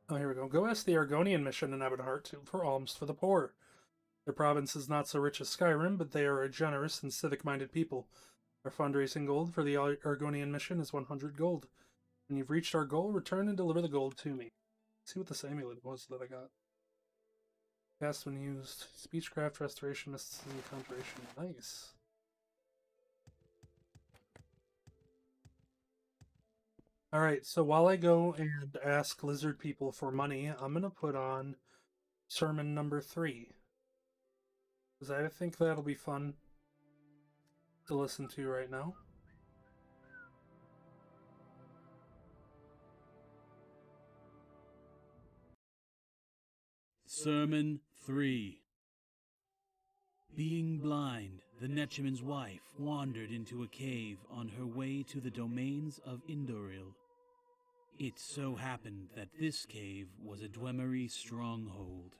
Oh, here we go. Go ask the Argonian mission in Ebonheart for alms for the poor. Their province is not so rich as Skyrim, but they are a generous and civic-minded people. Our fundraising goal for the Argonian mission is 100 gold. When you've reached our goal, return and deliver the gold to me. Let's see what this amulet was that I got. Cast when used. Speechcraft, restoration, mysticism, conjuration. Nice. Alright, so while I go and ask lizard people for money, I'm going to put on sermon number 3. Because I think that'll be fun to listen to right now. Sermon 3. Being blind, the Netchman's wife wandered into a cave on her way to the domains of Indoril. It so happened that this cave was a Dwemer stronghold.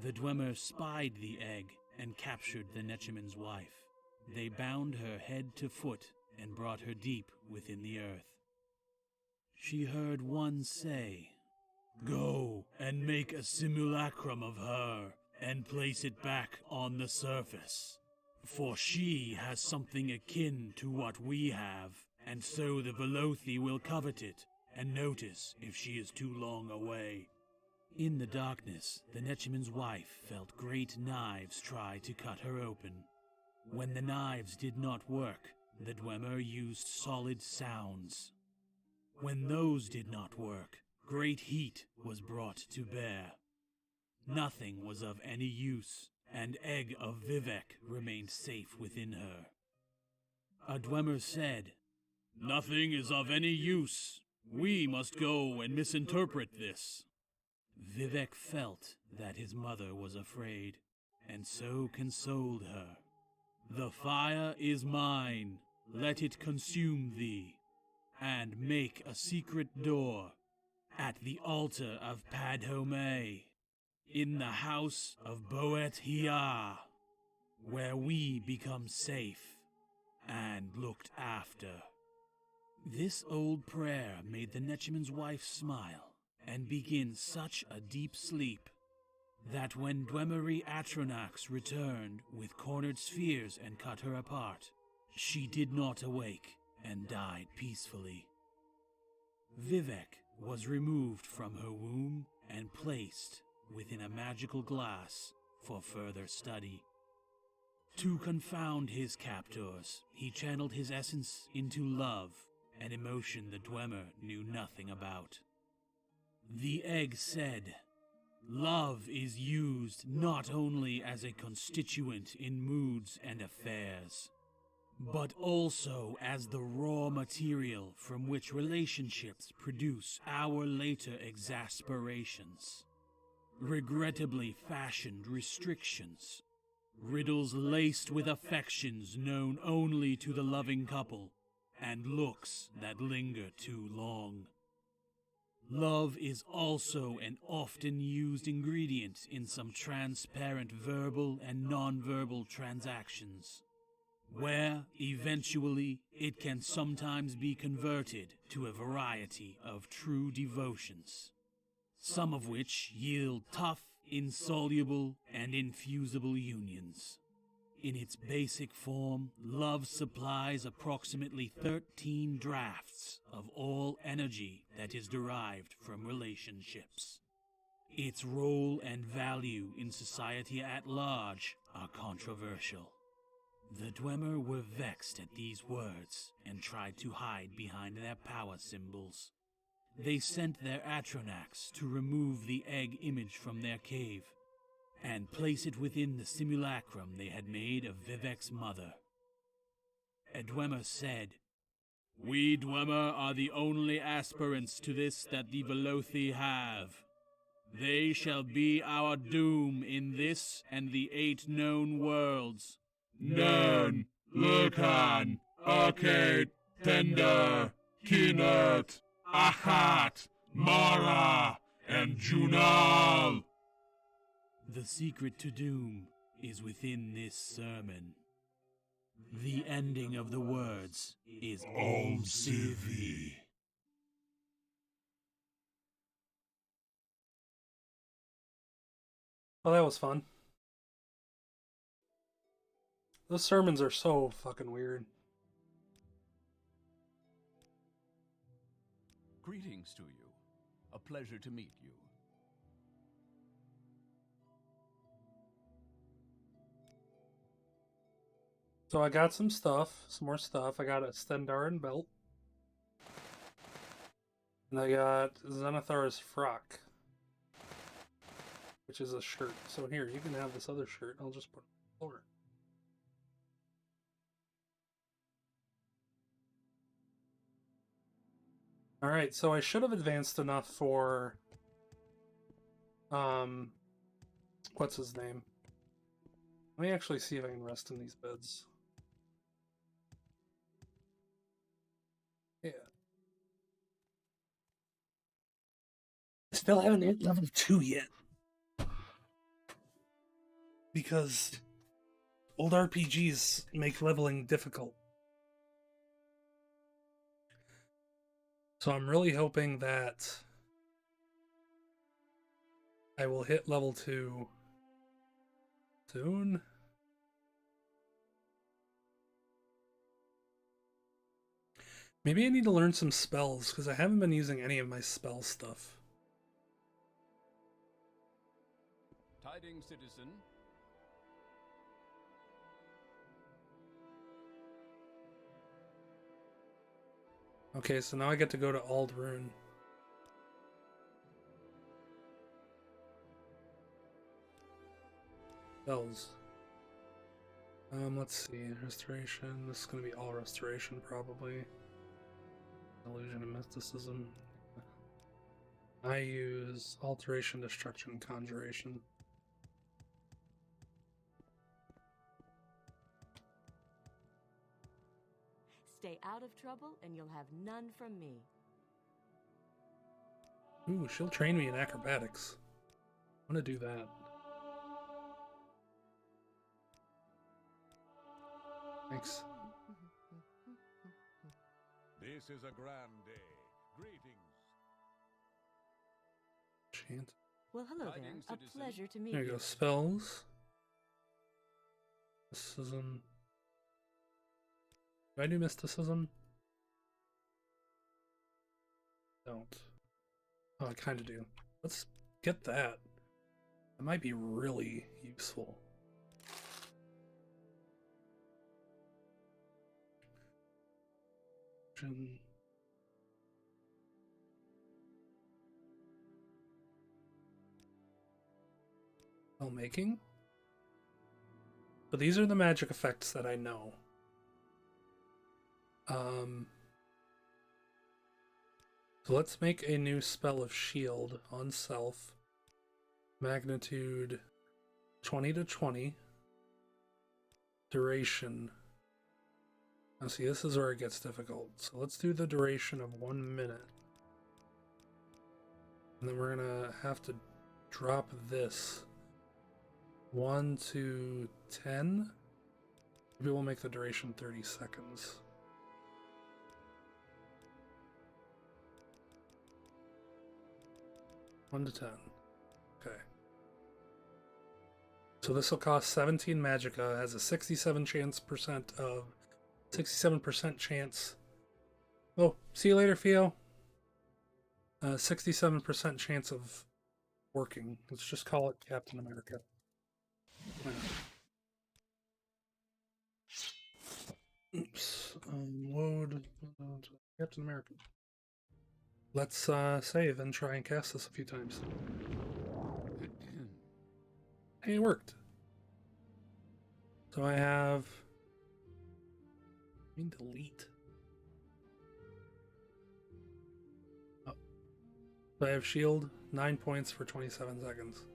The Dwemer spied the egg and captured the Netchman's wife. They bound her head to foot and brought her deep within the earth. She heard one say, "Go and make a simulacrum of her and place it back on the surface. For she has something akin to what we have, and so the Velothi will covet it and notice if she is too long away." In the darkness, the Netchman's wife felt great knives try to cut her open. When the knives did not work, the Dwemer used solid sounds. When those did not work, great heat was brought to bear. Nothing was of any use, and Egg of Vivec remained safe within her. A Dwemer said, "Nothing is of any use. We must go and misinterpret this." Vivec felt that his mother was afraid, and so consoled her. "The fire is mine. Let it consume thee, and make a secret door at the altar of Padhomey, in the house of Boet Hiah, where we become safe and looked after." This old prayer made the Netchman's wife smile and begin such a deep sleep that when Dwemer Atronax returned with cornered spheres and cut her apart, she did not awake and died peacefully. Vivec was removed from her womb and placed within a magical glass for further study. To confound his captors, he channeled his essence into love an emotion the Dwemer knew nothing about. The egg said, "Love is used not only as a constituent in moods and affairs, but also as the raw material from which relationships produce our later exasperations. Regrettably fashioned restrictions, riddles laced with affections known only to the loving couple, and looks that linger too long. Love is also an often used ingredient in some transparent verbal and nonverbal transactions, where, eventually, it can sometimes be converted to a variety of true devotions, some of which yield tough, insoluble, and infusible unions. In its basic form, love supplies approximately 13 drafts of all energy that is derived from relationships. Its role and value in society at large are controversial. The Dwemer were vexed at these words and tried to hide behind their power symbols. They sent their Atronax to remove the egg image from their cave and place it within the simulacrum they had made of Vivek's mother. A Dwemer said, "We Dwemer are the only aspirants to this that the Velothi have. They shall be our doom in this and the 8 known worlds. Nern, Lurkan, Arcade, Tender, Kinert, Achat, Mara, and Junal." The secret to doom is within this sermon. The ending of the words is Om Sivi. Well, that was fun. Those sermons are so fucking weird. Greetings to you. A pleasure to meet you. So I got some more stuff. I got a Stendarin belt. And I got Zenithar's frock, which is a shirt. So here, you can have this other shirt. I'll just put it on the floor. Alright, so I should have advanced enough for... what's his name? Let me actually see if I can rest in these beds. Yeah. I still haven't hit level 2 yet. Because old RPGs make leveling difficult. So I'm really hoping that I will hit level 2 soon. Maybe I need to learn some spells, because I haven't been using any of my spell stuff. Tidings, citizen. Okay, so now I get to go to Aldrune. Spells. Let's see. Restoration. This is going to be all restoration, probably. Illusion and mysticism. I use alteration, destruction, conjuration. Stay out of trouble and you'll have none from me. Ooh, she'll train me in acrobatics. I'm gonna do that. Thanks. This is a grand day. Greetings. Chant. Well, hello there. A pleasure to meet There you. you go. Spells. Mysticism. Do I do mysticism? Don't. Oh, I kind of do. Let's get that. That might be really useful. spell making. But these are the magic effects that I know. So let's make a new spell of shield on self. Magnitude 20 to 20. Duration. Now see, this is where it gets difficult. So let's do the duration of 1 minute. And then we're gonna have to drop this 1 to 10. Maybe we'll make the duration 30 seconds. One to 10. Okay. So this will cost 17 magicka. Has a 67% chance. Oh, see you later, Theo. 67% chance of working. Let's just call it Captain America. Oops. Load Captain America. Let's save and try and cast this a few times. Hey, it worked. So I have... delete. Oh. So I have shield, 9 points for 27 seconds.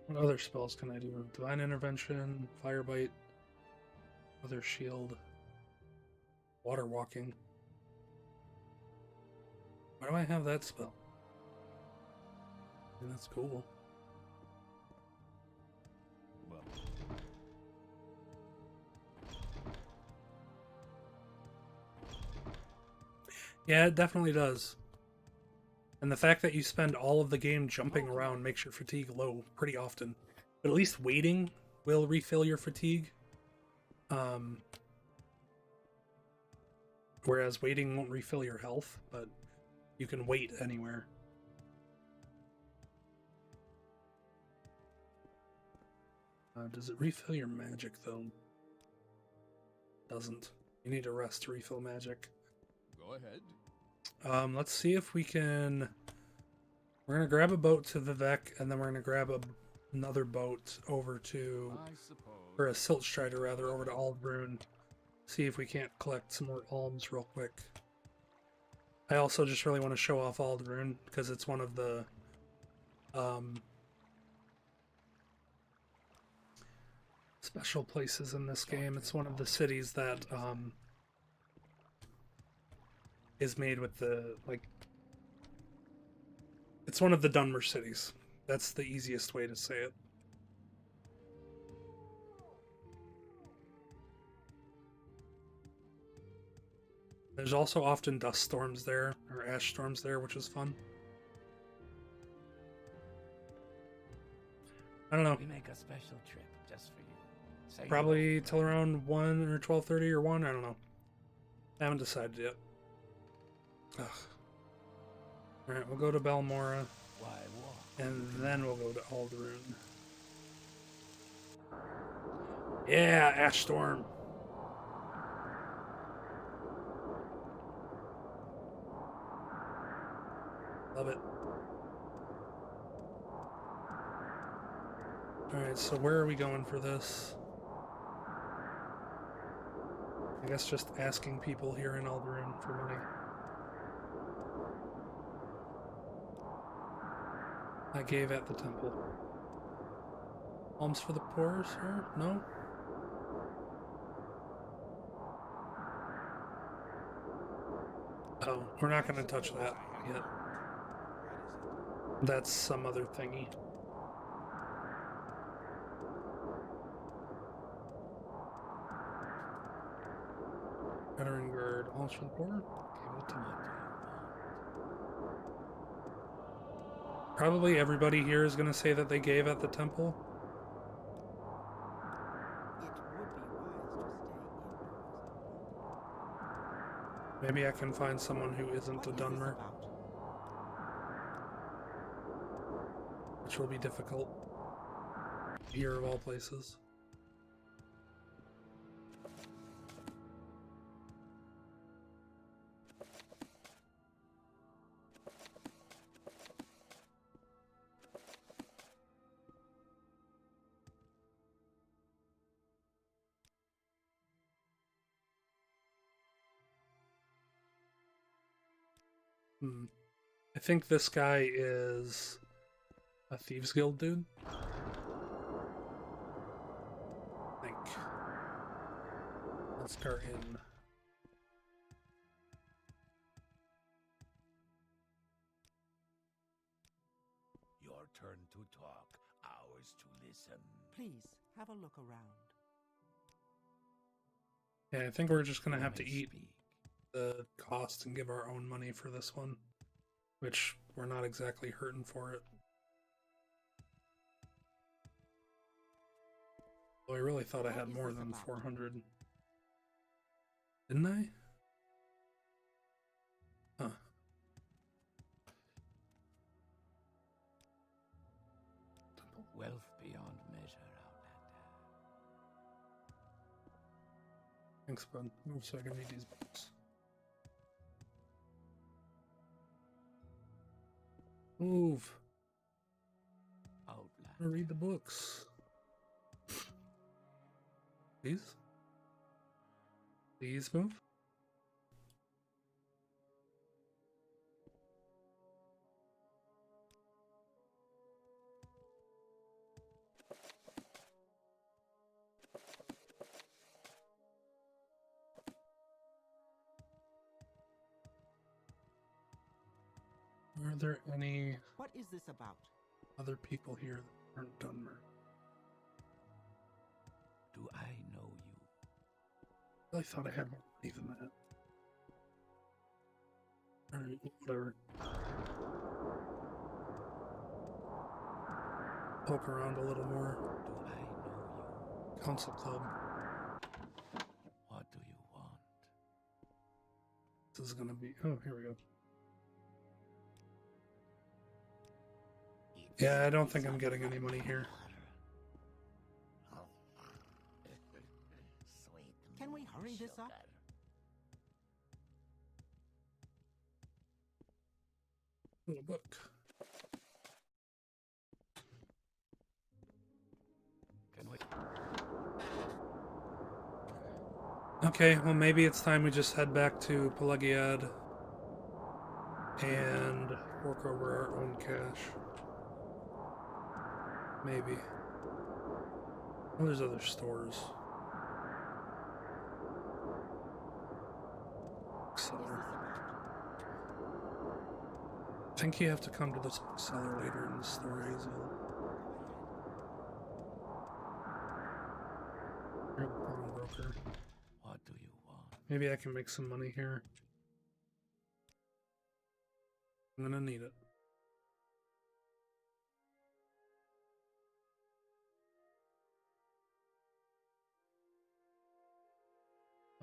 What other spells can I do? Divine Intervention, Fire Bite, other shield, Water Walking. Why do I have that spell? I mean, that's cool. Well. Yeah, it definitely does. And the fact that you spend all of the game jumping around makes your fatigue low pretty often. But at least waiting will refill your fatigue. Whereas waiting won't refill your health, but you can wait anywhere. Does it refill your magic, though? Doesn't. You need to rest to refill magic. Go ahead. Let's see if we can... We're going to grab a boat to Vivek, and then we're going to grab another boat over to... Or a Silt Strider, rather, over to Aldbrun. See if we can't collect some more alms real quick. I also just really want to show off Aldbrun, because it's one of the... special places in this game. It's one of the cities that is made with the, like, it's one of the Dunmer cities. That's the easiest way to say it. There's also often dust storms there, or ash storms there, which is fun. I don't know. We make a special trip just for you. Say Probably till around 1 or 12:30 or 1, I don't know. I haven't decided yet. Ugh. Alright, we'll go to Balmora. Why walk? And then we'll go to Aldbrun. Yeah, Ash Storm. Love it. Alright, so where are we going for this? I guess just asking people here in Aldbrun for money. I gave at the temple. Alms for the poor, sir? No? Oh, we're not going to touch that yet. That's some other thingy. Veteran Guard, alms for the poor? Give it to me. Probably everybody here is going to say that they gave at the temple. Maybe I can find someone who isn't a Dunmer. Which will be difficult. Here of all places. I think this guy is a Thieves Guild dude. I think. Let's start in. Your turn to talk, ours to listen. Please, have a look around. Yeah, I think we're just gonna have to eat the cost and give our own money for this one, which we're not exactly hurting for it. Well, I really thought I had more than 400. Didn't I? Huh. Wealth beyond measure, Outlander. Thanks, bud. Move so I can read these books. Move. Outlander. Read the books. Please? Please move? Are there any What is this about? other people here that aren't Dunmer? Do I know you? I thought I had more money than that. Alright, whatever. Poke around a little more. Do I know you? Council Club. What do you want? This is gonna be... Oh, here we go. Yeah, I don't think I'm getting any money here. Can we hurry this up? Little book. Can we? Okay, well maybe it's time we just head back to Pelagiad and work over our own cash. Maybe. Well, there's other stores. Seller. I think you have to come to this seller later in the story as well. You're the pawnbroker. What do you want? Maybe I can make some money here. I'm gonna need it.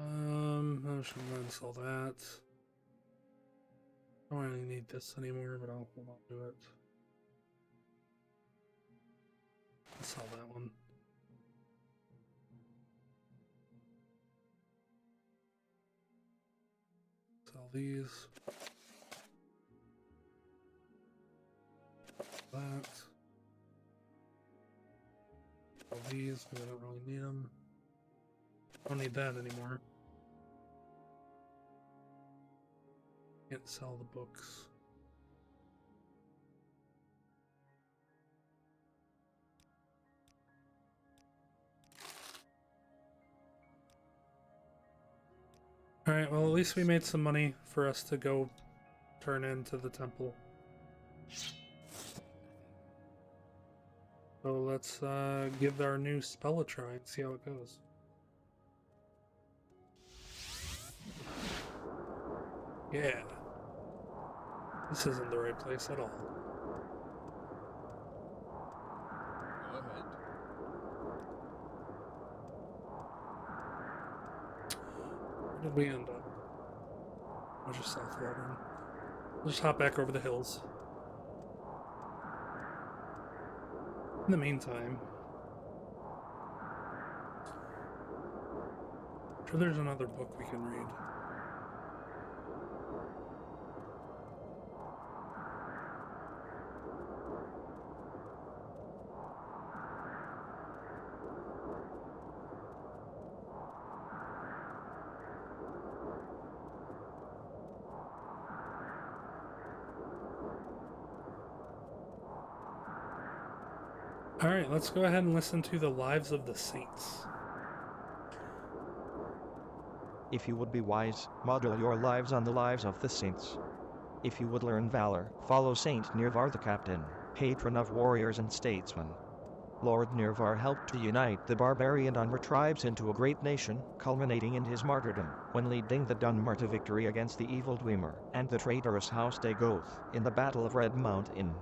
I should uninstall that. I don't really need this anymore, but I'll hold on to it. I'll sell that one. Sell these. That. Sell these, because I don't really need them. Don't need that anymore. Can't sell the books. Alright, well at least we made some money for us to go turn into the temple. So let's give our new spell a try and see how it goes. Yeah. This isn't the right place at all. Go ahead. Where did we end up? We're just south Waldron. We'll just hop back over the hills. In the meantime, I'm sure there's another book we can read. Alright, let's go ahead and listen to the Lives of the Saints. If you would be wise, model your lives on the lives of the saints. If you would learn valor, follow Saint Nirvar the Captain, patron of warriors and statesmen. Lord Nirvar helped to unite the barbarian Dunmer tribes into a great nation, culminating in his martyrdom, when leading the Dunmer to victory against the evil Dwemer and the traitorous House Dagoth in the Battle of Red Mountain.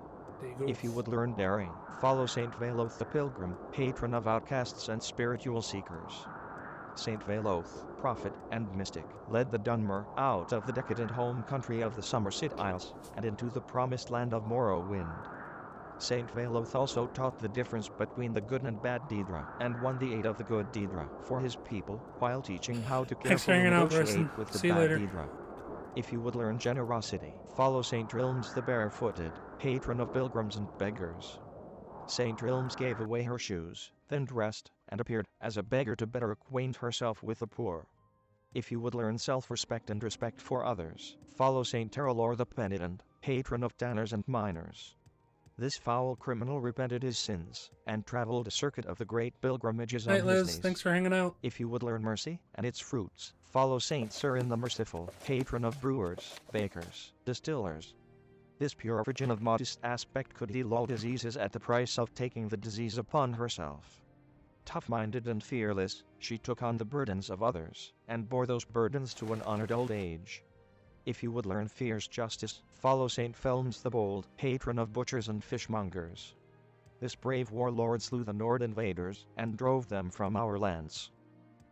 If you would learn daring, follow Saint Veloth the Pilgrim, patron of outcasts and spiritual seekers. Saint Veloth, prophet and mystic, led the Dunmer out of the decadent home country of the Somerset Isles and into the promised land of Morrowind. Saint Veloth also taught the difference between the good and bad Daedra and won the aid of the good Daedra for his people while teaching how to carefully negotiate with the bad Daedra. If you would learn generosity, follow Saint Rilms the Barefooted, patron of pilgrims and beggars. Saint Rilms gave away her shoes, then dressed, and appeared as a beggar to better acquaint herself with the poor. If you would learn self-respect and respect for others, follow Saint Terralor the Penitent, patron of tanners and miners. This foul criminal repented his sins, and traveled a circuit of the great pilgrimages on his knees. Thanks for hanging out. If you would learn mercy and its fruits, follow Saint Surin the Merciful, patron of brewers, bakers, distillers. This pure virgin of modest aspect could heal all diseases at the price of taking the disease upon herself. Tough-minded and fearless, she took on the burdens of others, and bore those burdens to an honored old age. If you would learn fierce justice, follow Saint Felms the Bold, patron of butchers and fishmongers. This brave warlord slew the Nord invaders, and drove them from our lands.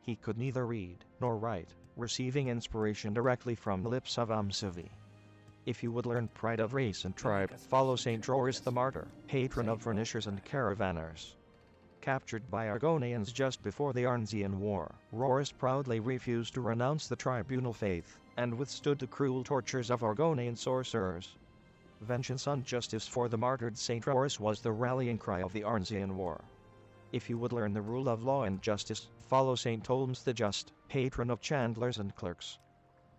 He could neither read nor write, receiving inspiration directly from the lips of Amsavi. If you would learn pride of race and tribe, follow Saint Joris the Martyr, patron of furnishers and caravanners. Captured by Argonians just before the Arnzean War, Roris proudly refused to renounce the tribunal faith, and withstood the cruel tortures of Argonian sorcerers. Vengeance on justice for the martyred Saint Roris was the rallying cry of the Arnzean War. If you would learn the rule of law and justice, follow Saint Tolmes the Just, patron of chandlers and clerks.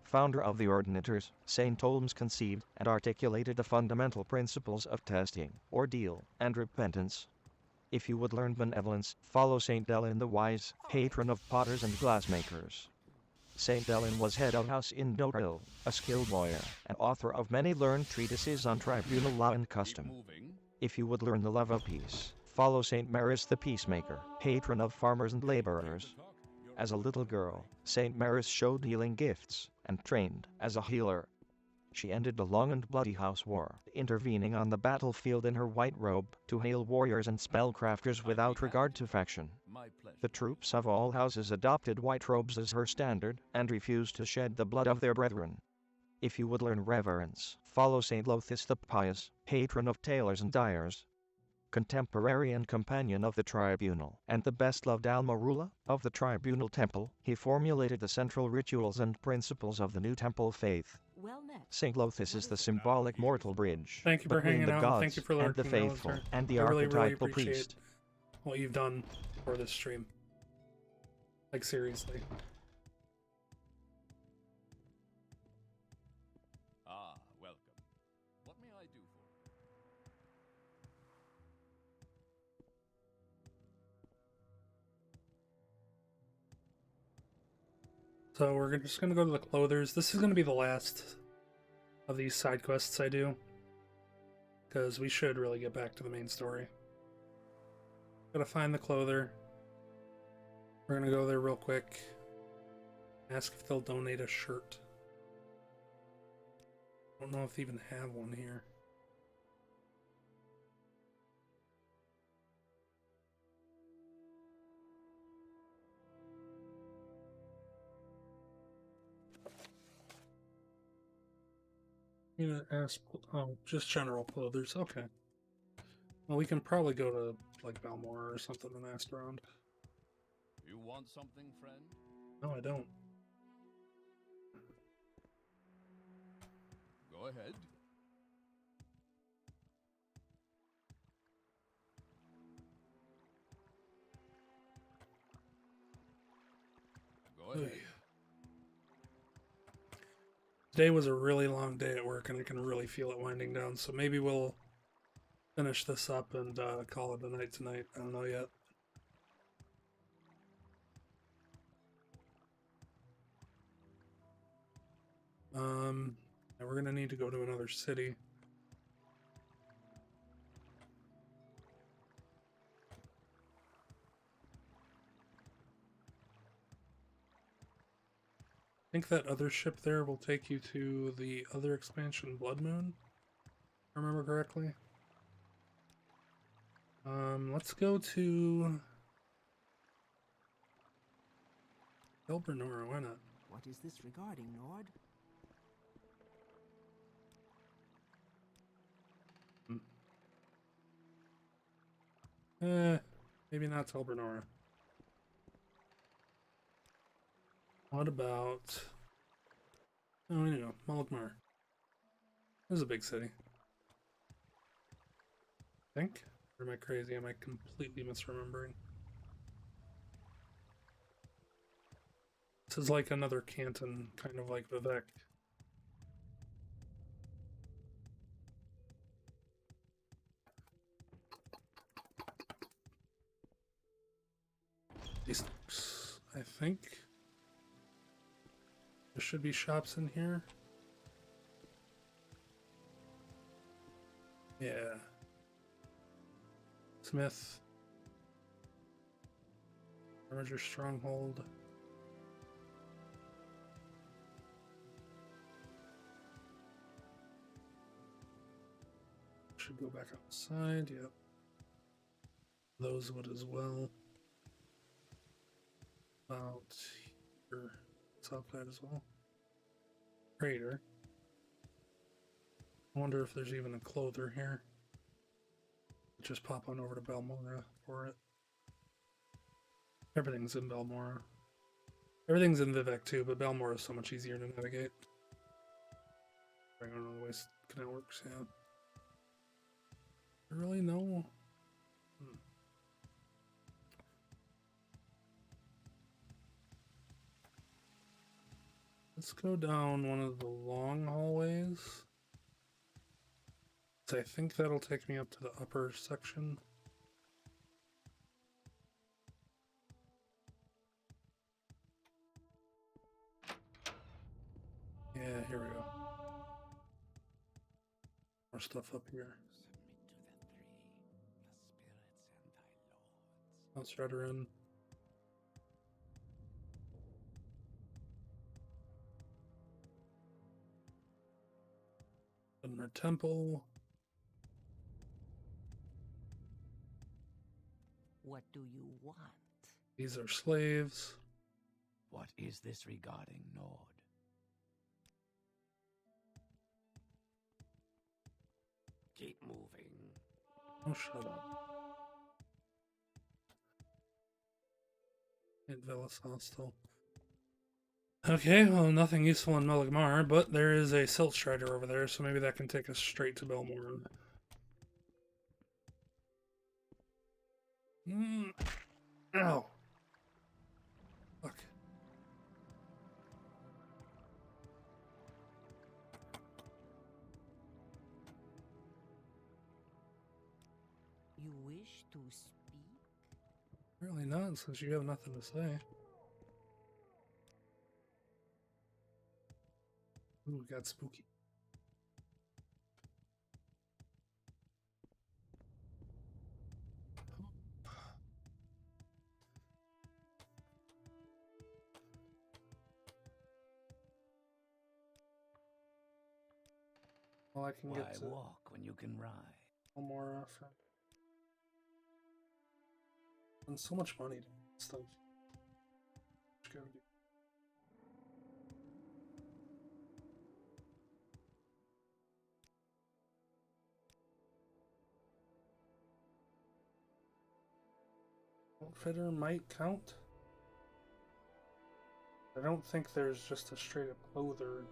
Founder of the Ordinators, Saint Tolmes conceived and articulated the fundamental principles of testing, ordeal, and repentance. If you would learn benevolence, follow Saint Delin the Wise, patron of potters and glassmakers. Saint Delin was head of House Indoril, a skilled lawyer, and author of many learned treatises on tribunal law and custom. If you would learn the love of peace, follow Saint Maris the Peacemaker, patron of farmers and laborers. As a little girl, Saint Maris showed healing gifts, and trained as a healer. She ended the long and bloody House War, intervening on the battlefield in her white robe to hail warriors and spellcrafters without regard to faction. The troops of all houses adopted white robes as her standard, and refused to shed the blood of their brethren. If you would learn reverence, follow Saint Lothis the Pious, patron of tailors and dyers. Contemporary and companion of the tribunal, and the best-loved Almarula of the tribunal temple, he formulated the central rituals and principles of the new temple faith. Well met. Saint Lothis is the symbolic mortal bridge Thank you for between hanging the out. gods Thank you for and the lurking. faithful and the I archetypal really appreciate priest. what you've done for this stream. Like, seriously. Ah, welcome. What may I do for you? So we're just going to go to the Clothers. This is going to be the last of these side quests I do, because we should really get back to the main story. Gotta find the Clother. We're going to go there real quick. Ask if they'll donate a shirt. I don't know if they even have one here. You know, ask, oh, just general clothers. Okay. Well, we can probably go to, like, Balmora or something and ask around. You want something, friend? No, I don't. Go ahead. Go ahead. Today was a really long day at work, and I can really feel it winding down, so maybe we'll finish this up and call it a night tonight. I don't know yet. And we're gonna need to go to another city. I think that other ship there will take you to the other expansion, Blood Moon, if I remember correctly. Let's go to Elbernora, why not? What is this regarding, Nord? Maybe not Elbernora. What about... Oh, I know, Malakmar. This is a big city. I think? Or am I crazy? Am I completely misremembering? This is like another canton, kind of like Vivec. These, I think there should be shops in here. Yeah. Smith. Armager Stronghold. Should go back outside, yep. Those would as well. About here. It's outside as well. Crater. I wonder if there's even a clother here. Just pop on over to Balmora for it. Everything's in Balmora. Everything's in Vivec too, but Balmora is so much easier to navigate. I don't know the way Canal works, yeah. I really know. Let's go down one of the long hallways. So I think that'll take me up to the upper section. Yeah, here we go. More stuff up here. Let's try to run. Dunmer Temple. What do you want? These are slaves. What is this regarding, Nord? Keep moving. Oh, shut up. And Velas Hostel. Okay, well, nothing useful in Meligmar, but there is a Silt Strider over there, so maybe that can take us straight to Balmora. Ow. Fuck. You wish to speak? Really not, since you have nothing to say. Ooh, it got spooky. Well, I can get to walk when you can ride? one more offer. And so much money to stuff. Just gotta do. Outfitter might count. I don't think there's just a straight up clother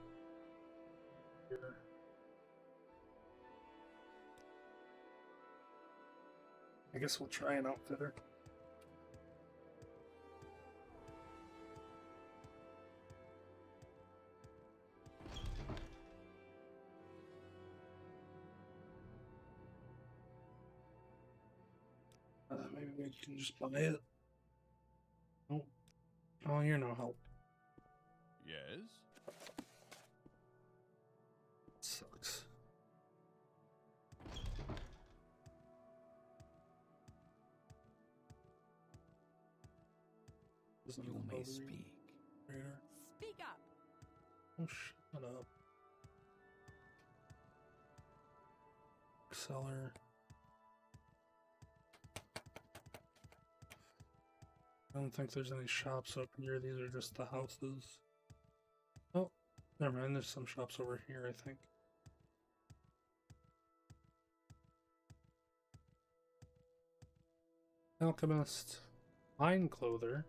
here. I guess we'll try an outfitter. You can just buy it. Oh, oh, you're no help. Yes? Sucks. You may speak. Speak up. Oh, shut up. Seller. I don't think there's any shops up here. These are just the houses. Oh, never mind. There's some shops over here, I think. Alchemist. Fine clother.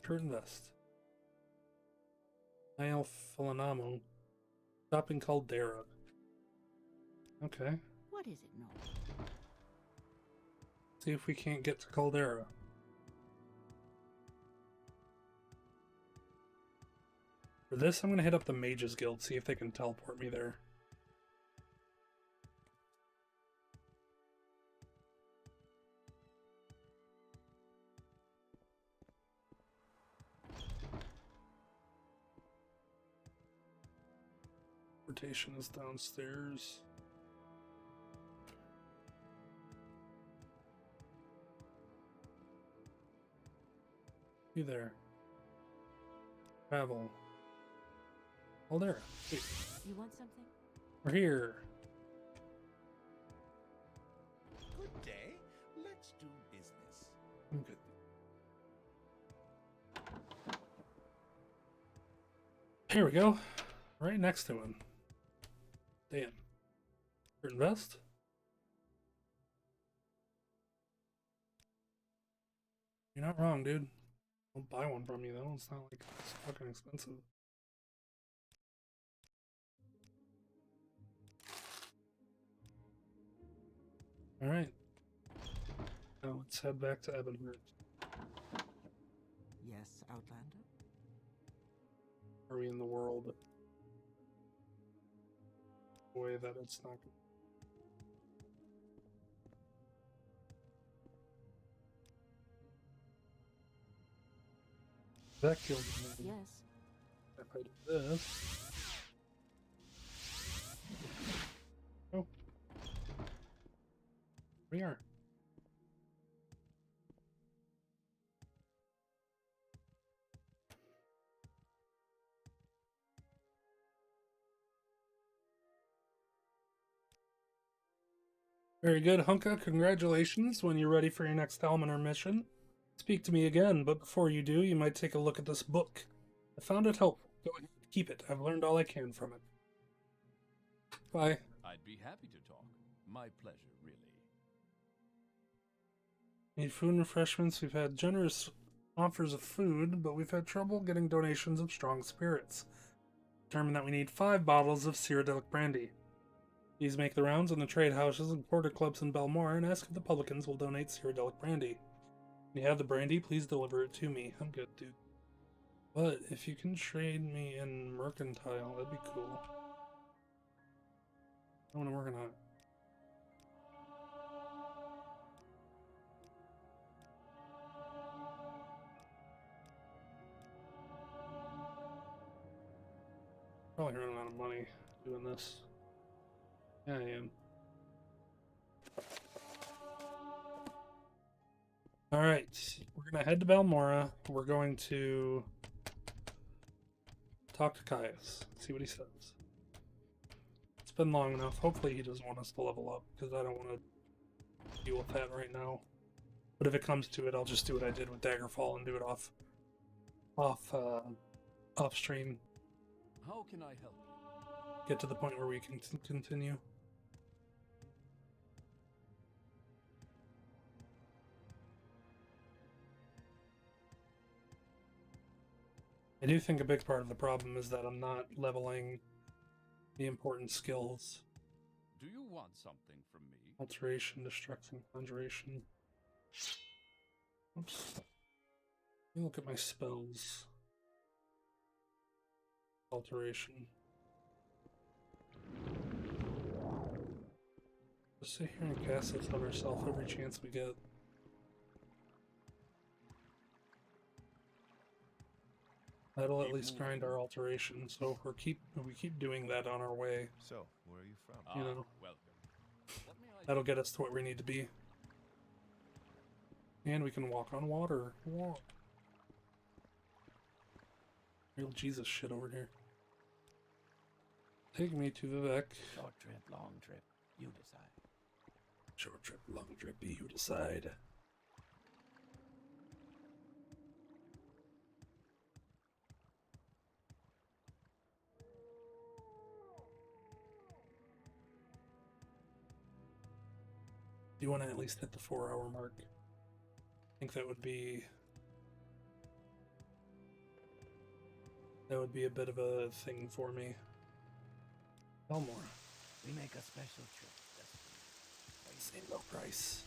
Curtain vest. Niall Philanamo. Shopping Caldera. Okay. What is it, Noel? See if we can't get to Caldera. For this, I'm gonna hit up the Mages Guild, see if they can teleport me there. Rotation is downstairs. You there. Travel. Oh, there. Wait. You want something? We're here. Good day. Let's do business. I'm good. Here we go. Right next to him. Damn. Curtain vest? You're not wrong, dude. I'll buy one from you, though. It's not like it's fucking expensive. Alright. Now let's head back to Ebonheart. Yes, Outlander? Are we in the world? The way that it's not good. That killed me. Yes. If I do this. Oh. We are. Very good, Hunka. Congratulations. When you're ready for your next Almoner mission, speak to me again, but before you do, you might take a look at this book. I found it helpful. Go ahead, keep it. I've learned all I can from it. Bye. I'd be happy to talk. My pleasure, really. Need food and refreshments. We've had generous offers of food, but we've had trouble getting donations of strong spirits. Determined that we need 5 bottles of Cyrodiilic brandy. These make the rounds in the trade houses and porter clubs in Belmore and ask if the publicans will donate Cyrodiilic brandy. When you have the brandy, please deliver it to me. I'm good, dude. But if you can trade me in mercantile, that'd be cool. I want to work on it. Probably running out of money doing this. Yeah, I am. Alright, we're gonna head to Balmora. We're going to talk to Caius, see what he says. It's been long enough. Hopefully he doesn't want us to level up, because I don't want to deal with that right now. But if it comes to it, I'll just do what I did with Daggerfall and do it off stream. How can I help you? Get to the point where we can continue. I do think a big part of the problem is that I'm not leveling the important skills. Do you want something from me? Alteration, Destruction, Conjuration. Oops. Let me look at my spells. Alteration. Just sit here and cast this on ourselves every chance we get. That'll at least grind our alteration. So if we keep doing that on our way. So, where are you from? You know, welcome. What may I that'll get us to what we need to be. And we can walk on water. Whoa. Real Jesus shit over here. Take me to Vivek. Short trip, long trip. You decide. Short trip, long trip, you decide. Do you want to at least hit the 4-hour mark? I think that would be a bit of a thing for me. Elmore. We make a special trip. Same low price.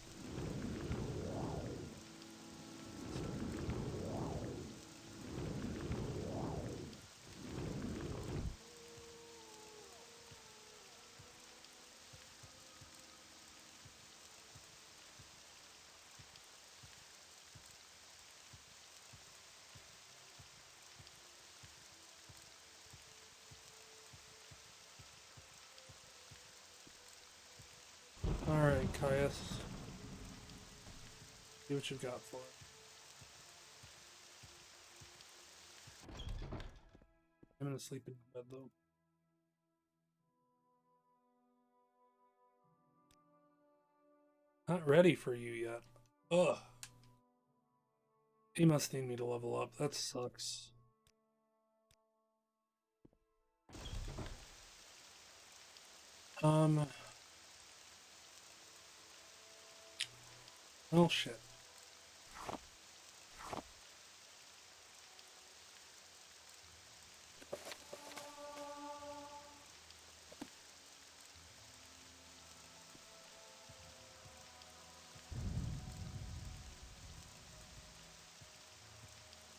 Alright, Caius. See what you've got for it. I'm gonna sleep in bed though. Not ready for you yet. Ugh. He must need me to level up. That sucks. Oh shit.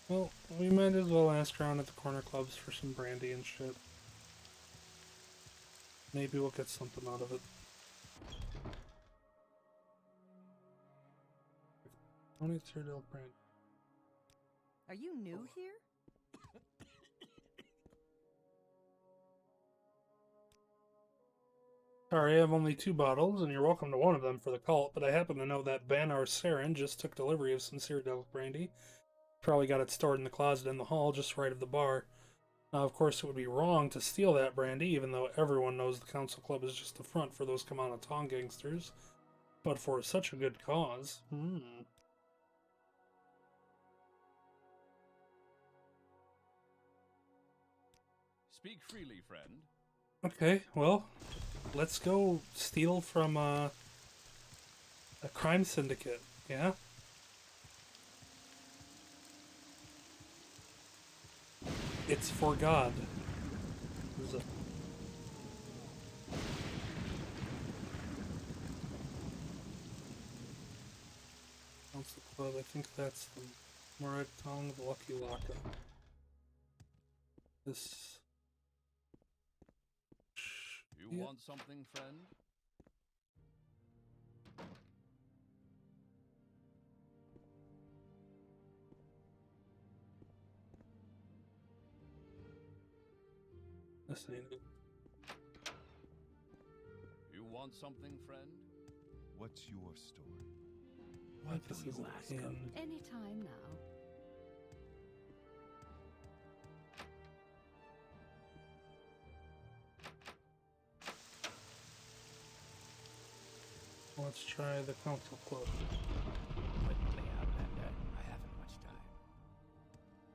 Well, we might as well ask around at the corner clubs for some brandy and shit. Maybe we'll get something out of it. Only Cyrodiil brandy. Are you new here? Sorry, I have only 2 bottles, and you're welcome to one of them for the cult, but I happen to know that Banar Saren just took delivery of some Cyrodiil brandy. Probably got it stored in the closet in the hall just right of the bar. Now, of course, it would be wrong to steal that brandy, even though everyone knows the Council Club is just a front for those Kamana Tong gangsters. But for such a good cause. Speak freely, friend. Okay, well, let's go steal from a crime syndicate, yeah? It's for God. Council Club, I think that's the Murad Tong, the Lucky Laka. This... You want something, friend? This ain't it. You want something, friend? What's your story? What do you ask of? Any time now. Let's try the Council Club. Quickly, Outlander. I haven't much time.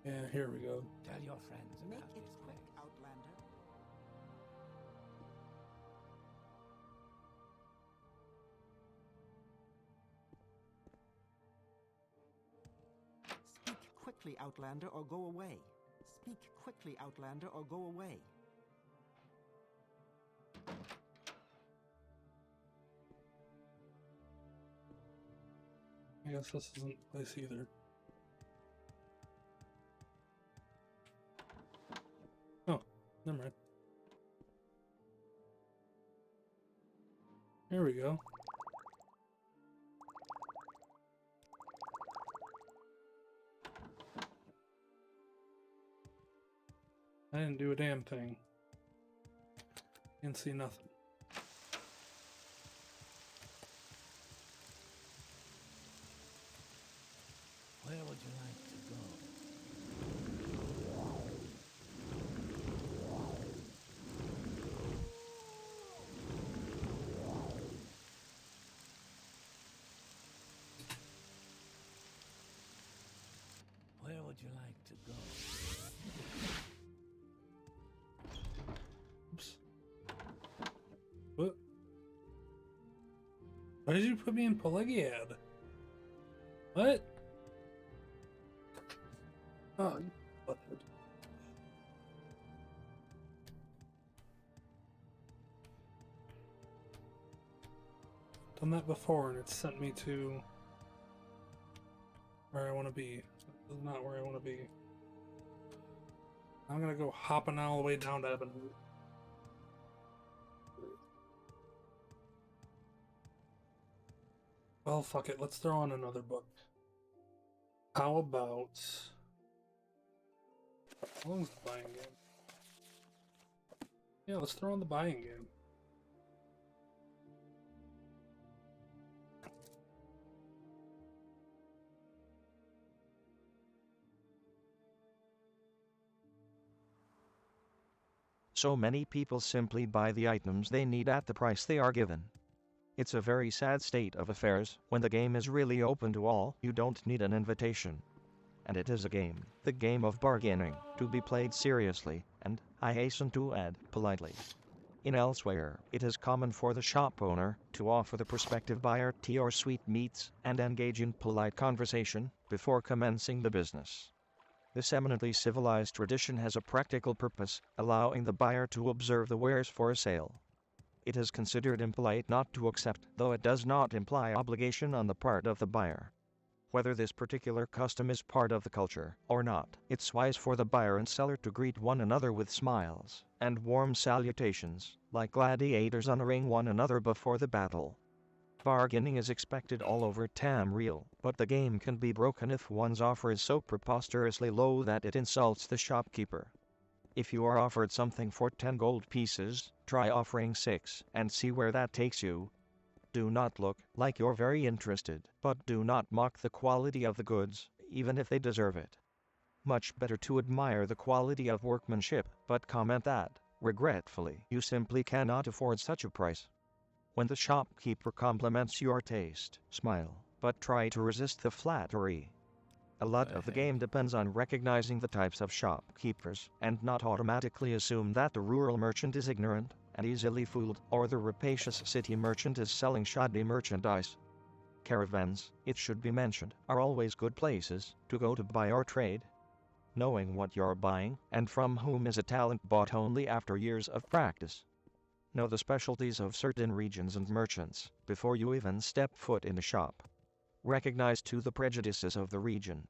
Yeah, here we go. Tell your friends Make about it this quick, place. Outlander. Speak quickly, Outlander, or go away. Speak quickly, Outlander, or go away. I guess this isn't the place either. Oh, never mind. Here we go. I didn't do a damn thing. Didn't see nothing. Where would you like to go? Where would you like to go? Oops. What? Why did you put me in Pelagiad? What? Oh, you butthead. Done that before and it sent me to where I want to be. This is not where I want to be. I'm gonna go hopping all the way down to Ebony. Well, fuck it. Let's throw on another book. How about... How long is the buying game? Yeah, let's throw on the buying game. So many people simply buy the items they need at the price they are given. It's a very sad state of affairs when the game is really open to all. You don't need an invitation. And it is a game, the game of bargaining, to be played seriously, and, I hasten to add, politely. In elsewhere, it is common for the shop owner to offer the prospective buyer tea or sweetmeats and engage in polite conversation before commencing the business. This eminently civilized tradition has a practical purpose, allowing the buyer to observe the wares for a sale. It is considered impolite not to accept, though it does not imply obligation on the part of the buyer. Whether this particular custom is part of the culture or not, it's wise for the buyer and seller to greet one another with smiles and warm salutations, like gladiators honoring one another before the battle. Bargaining is expected all over Tamriel, but the game can be broken if one's offer is so preposterously low that it insults the shopkeeper. If you are offered something for 10 gold pieces, try offering 6 and see where that takes you. Do not look like you're very interested, but do not mock the quality of the goods, even if they deserve it. Much better to admire the quality of workmanship, but comment that, regretfully, you simply cannot afford such a price. When the shopkeeper compliments your taste, smile, but try to resist the flattery. A lot of the game depends on recognizing the types of shopkeepers, and not automatically assume that the rural merchant is ignorant and easily fooled, or the rapacious city merchant is selling shoddy merchandise. Caravans, it should be mentioned, are always good places to go to buy or trade. Knowing what you're buying and from whom is a talent bought only after years of practice. Know the specialties of certain regions and merchants before you even step foot in a shop. Recognize too the prejudices of the region.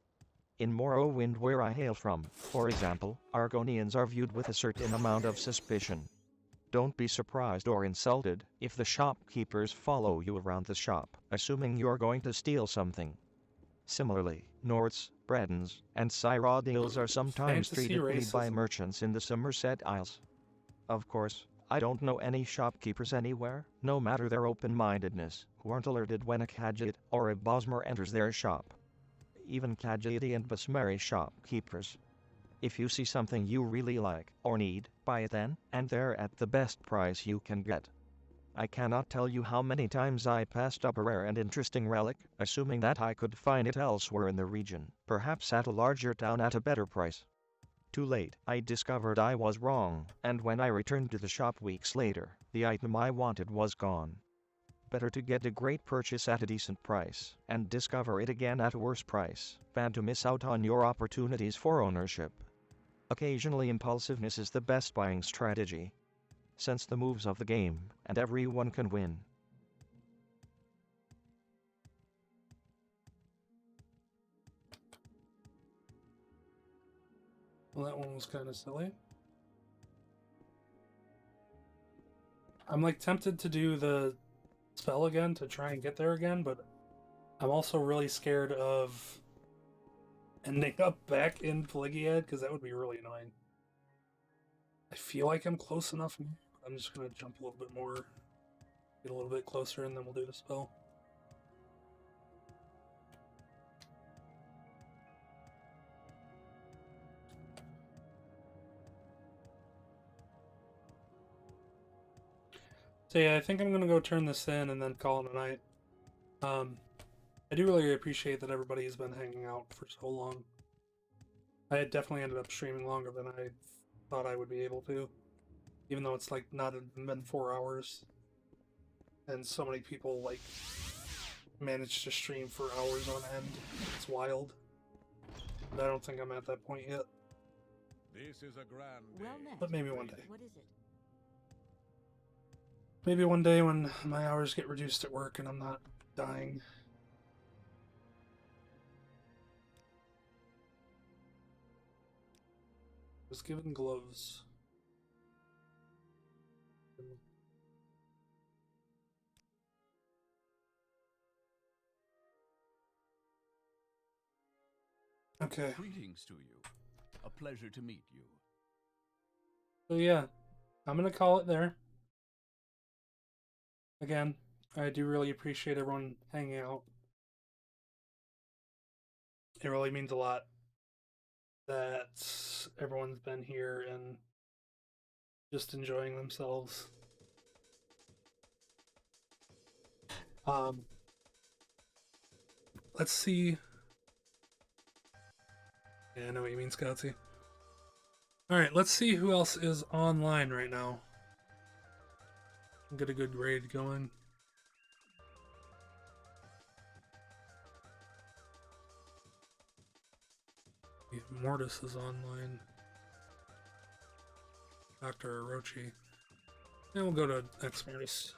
In Morrowind, where I hail from, for example, Argonians are viewed with a certain amount of suspicion. Don't be surprised or insulted if the shopkeepers follow you around the shop, assuming you're going to steal something. Similarly, Nords, Bretons, and Cyrodiils are sometimes treated poorly by merchants in the Somerset Isles. Of course, I don't know any shopkeepers anywhere, no matter their open-mindedness, who aren't alerted when a Khajiit or a Bosmer enters their shop. Even Khajiit and Basmari shopkeepers. If you see something you really like or need, buy it then and there at the best price you can get. I cannot tell you how many times I passed up a rare and interesting relic, assuming that I could find it elsewhere in the region, perhaps at a larger town at a better price. Too late, I discovered I was wrong, and when I returned to the shop weeks later, the item I wanted was gone. Better to get a great purchase at a decent price, and discover it again at a worse price, than to miss out on your opportunities for ownership. Occasionally impulsiveness is the best buying strategy. Sense the moves of the game, and everyone can win. Well, that one was kind of silly. I'm like tempted to do the spell again to try and get there again, but I'm also really scared of ending up back in Pelagiad, because that would be really annoying. I feel like I'm close enough. I'm just going to jump a little bit more, get a little bit closer, and then we'll do the spell. So yeah, I think I'm going to go turn this in and then call it a night. I do really appreciate that everybody has been hanging out for so long. I had definitely ended up streaming longer than I thought I would be able to. Even though it's like not even been 4 hours. And so many people like manage to stream for hours on end. It's wild. But I don't think I'm at that point yet. This is a grand day. Well met. But maybe one day. What is it? Maybe one day when my hours get reduced at work and I'm not dying. Was given gloves. Okay. Greetings to you. A pleasure to meet you. So yeah, I'm gonna call it there. Again, I do really appreciate everyone hanging out. It really means a lot that everyone's been here and just enjoying themselves. Let's see. Yeah, I know what you mean, Scoutsy. Alright, let's see who else is online right now. Get a good raid going. Mortis is online. Dr. Orochi. And we'll go to X Mortis.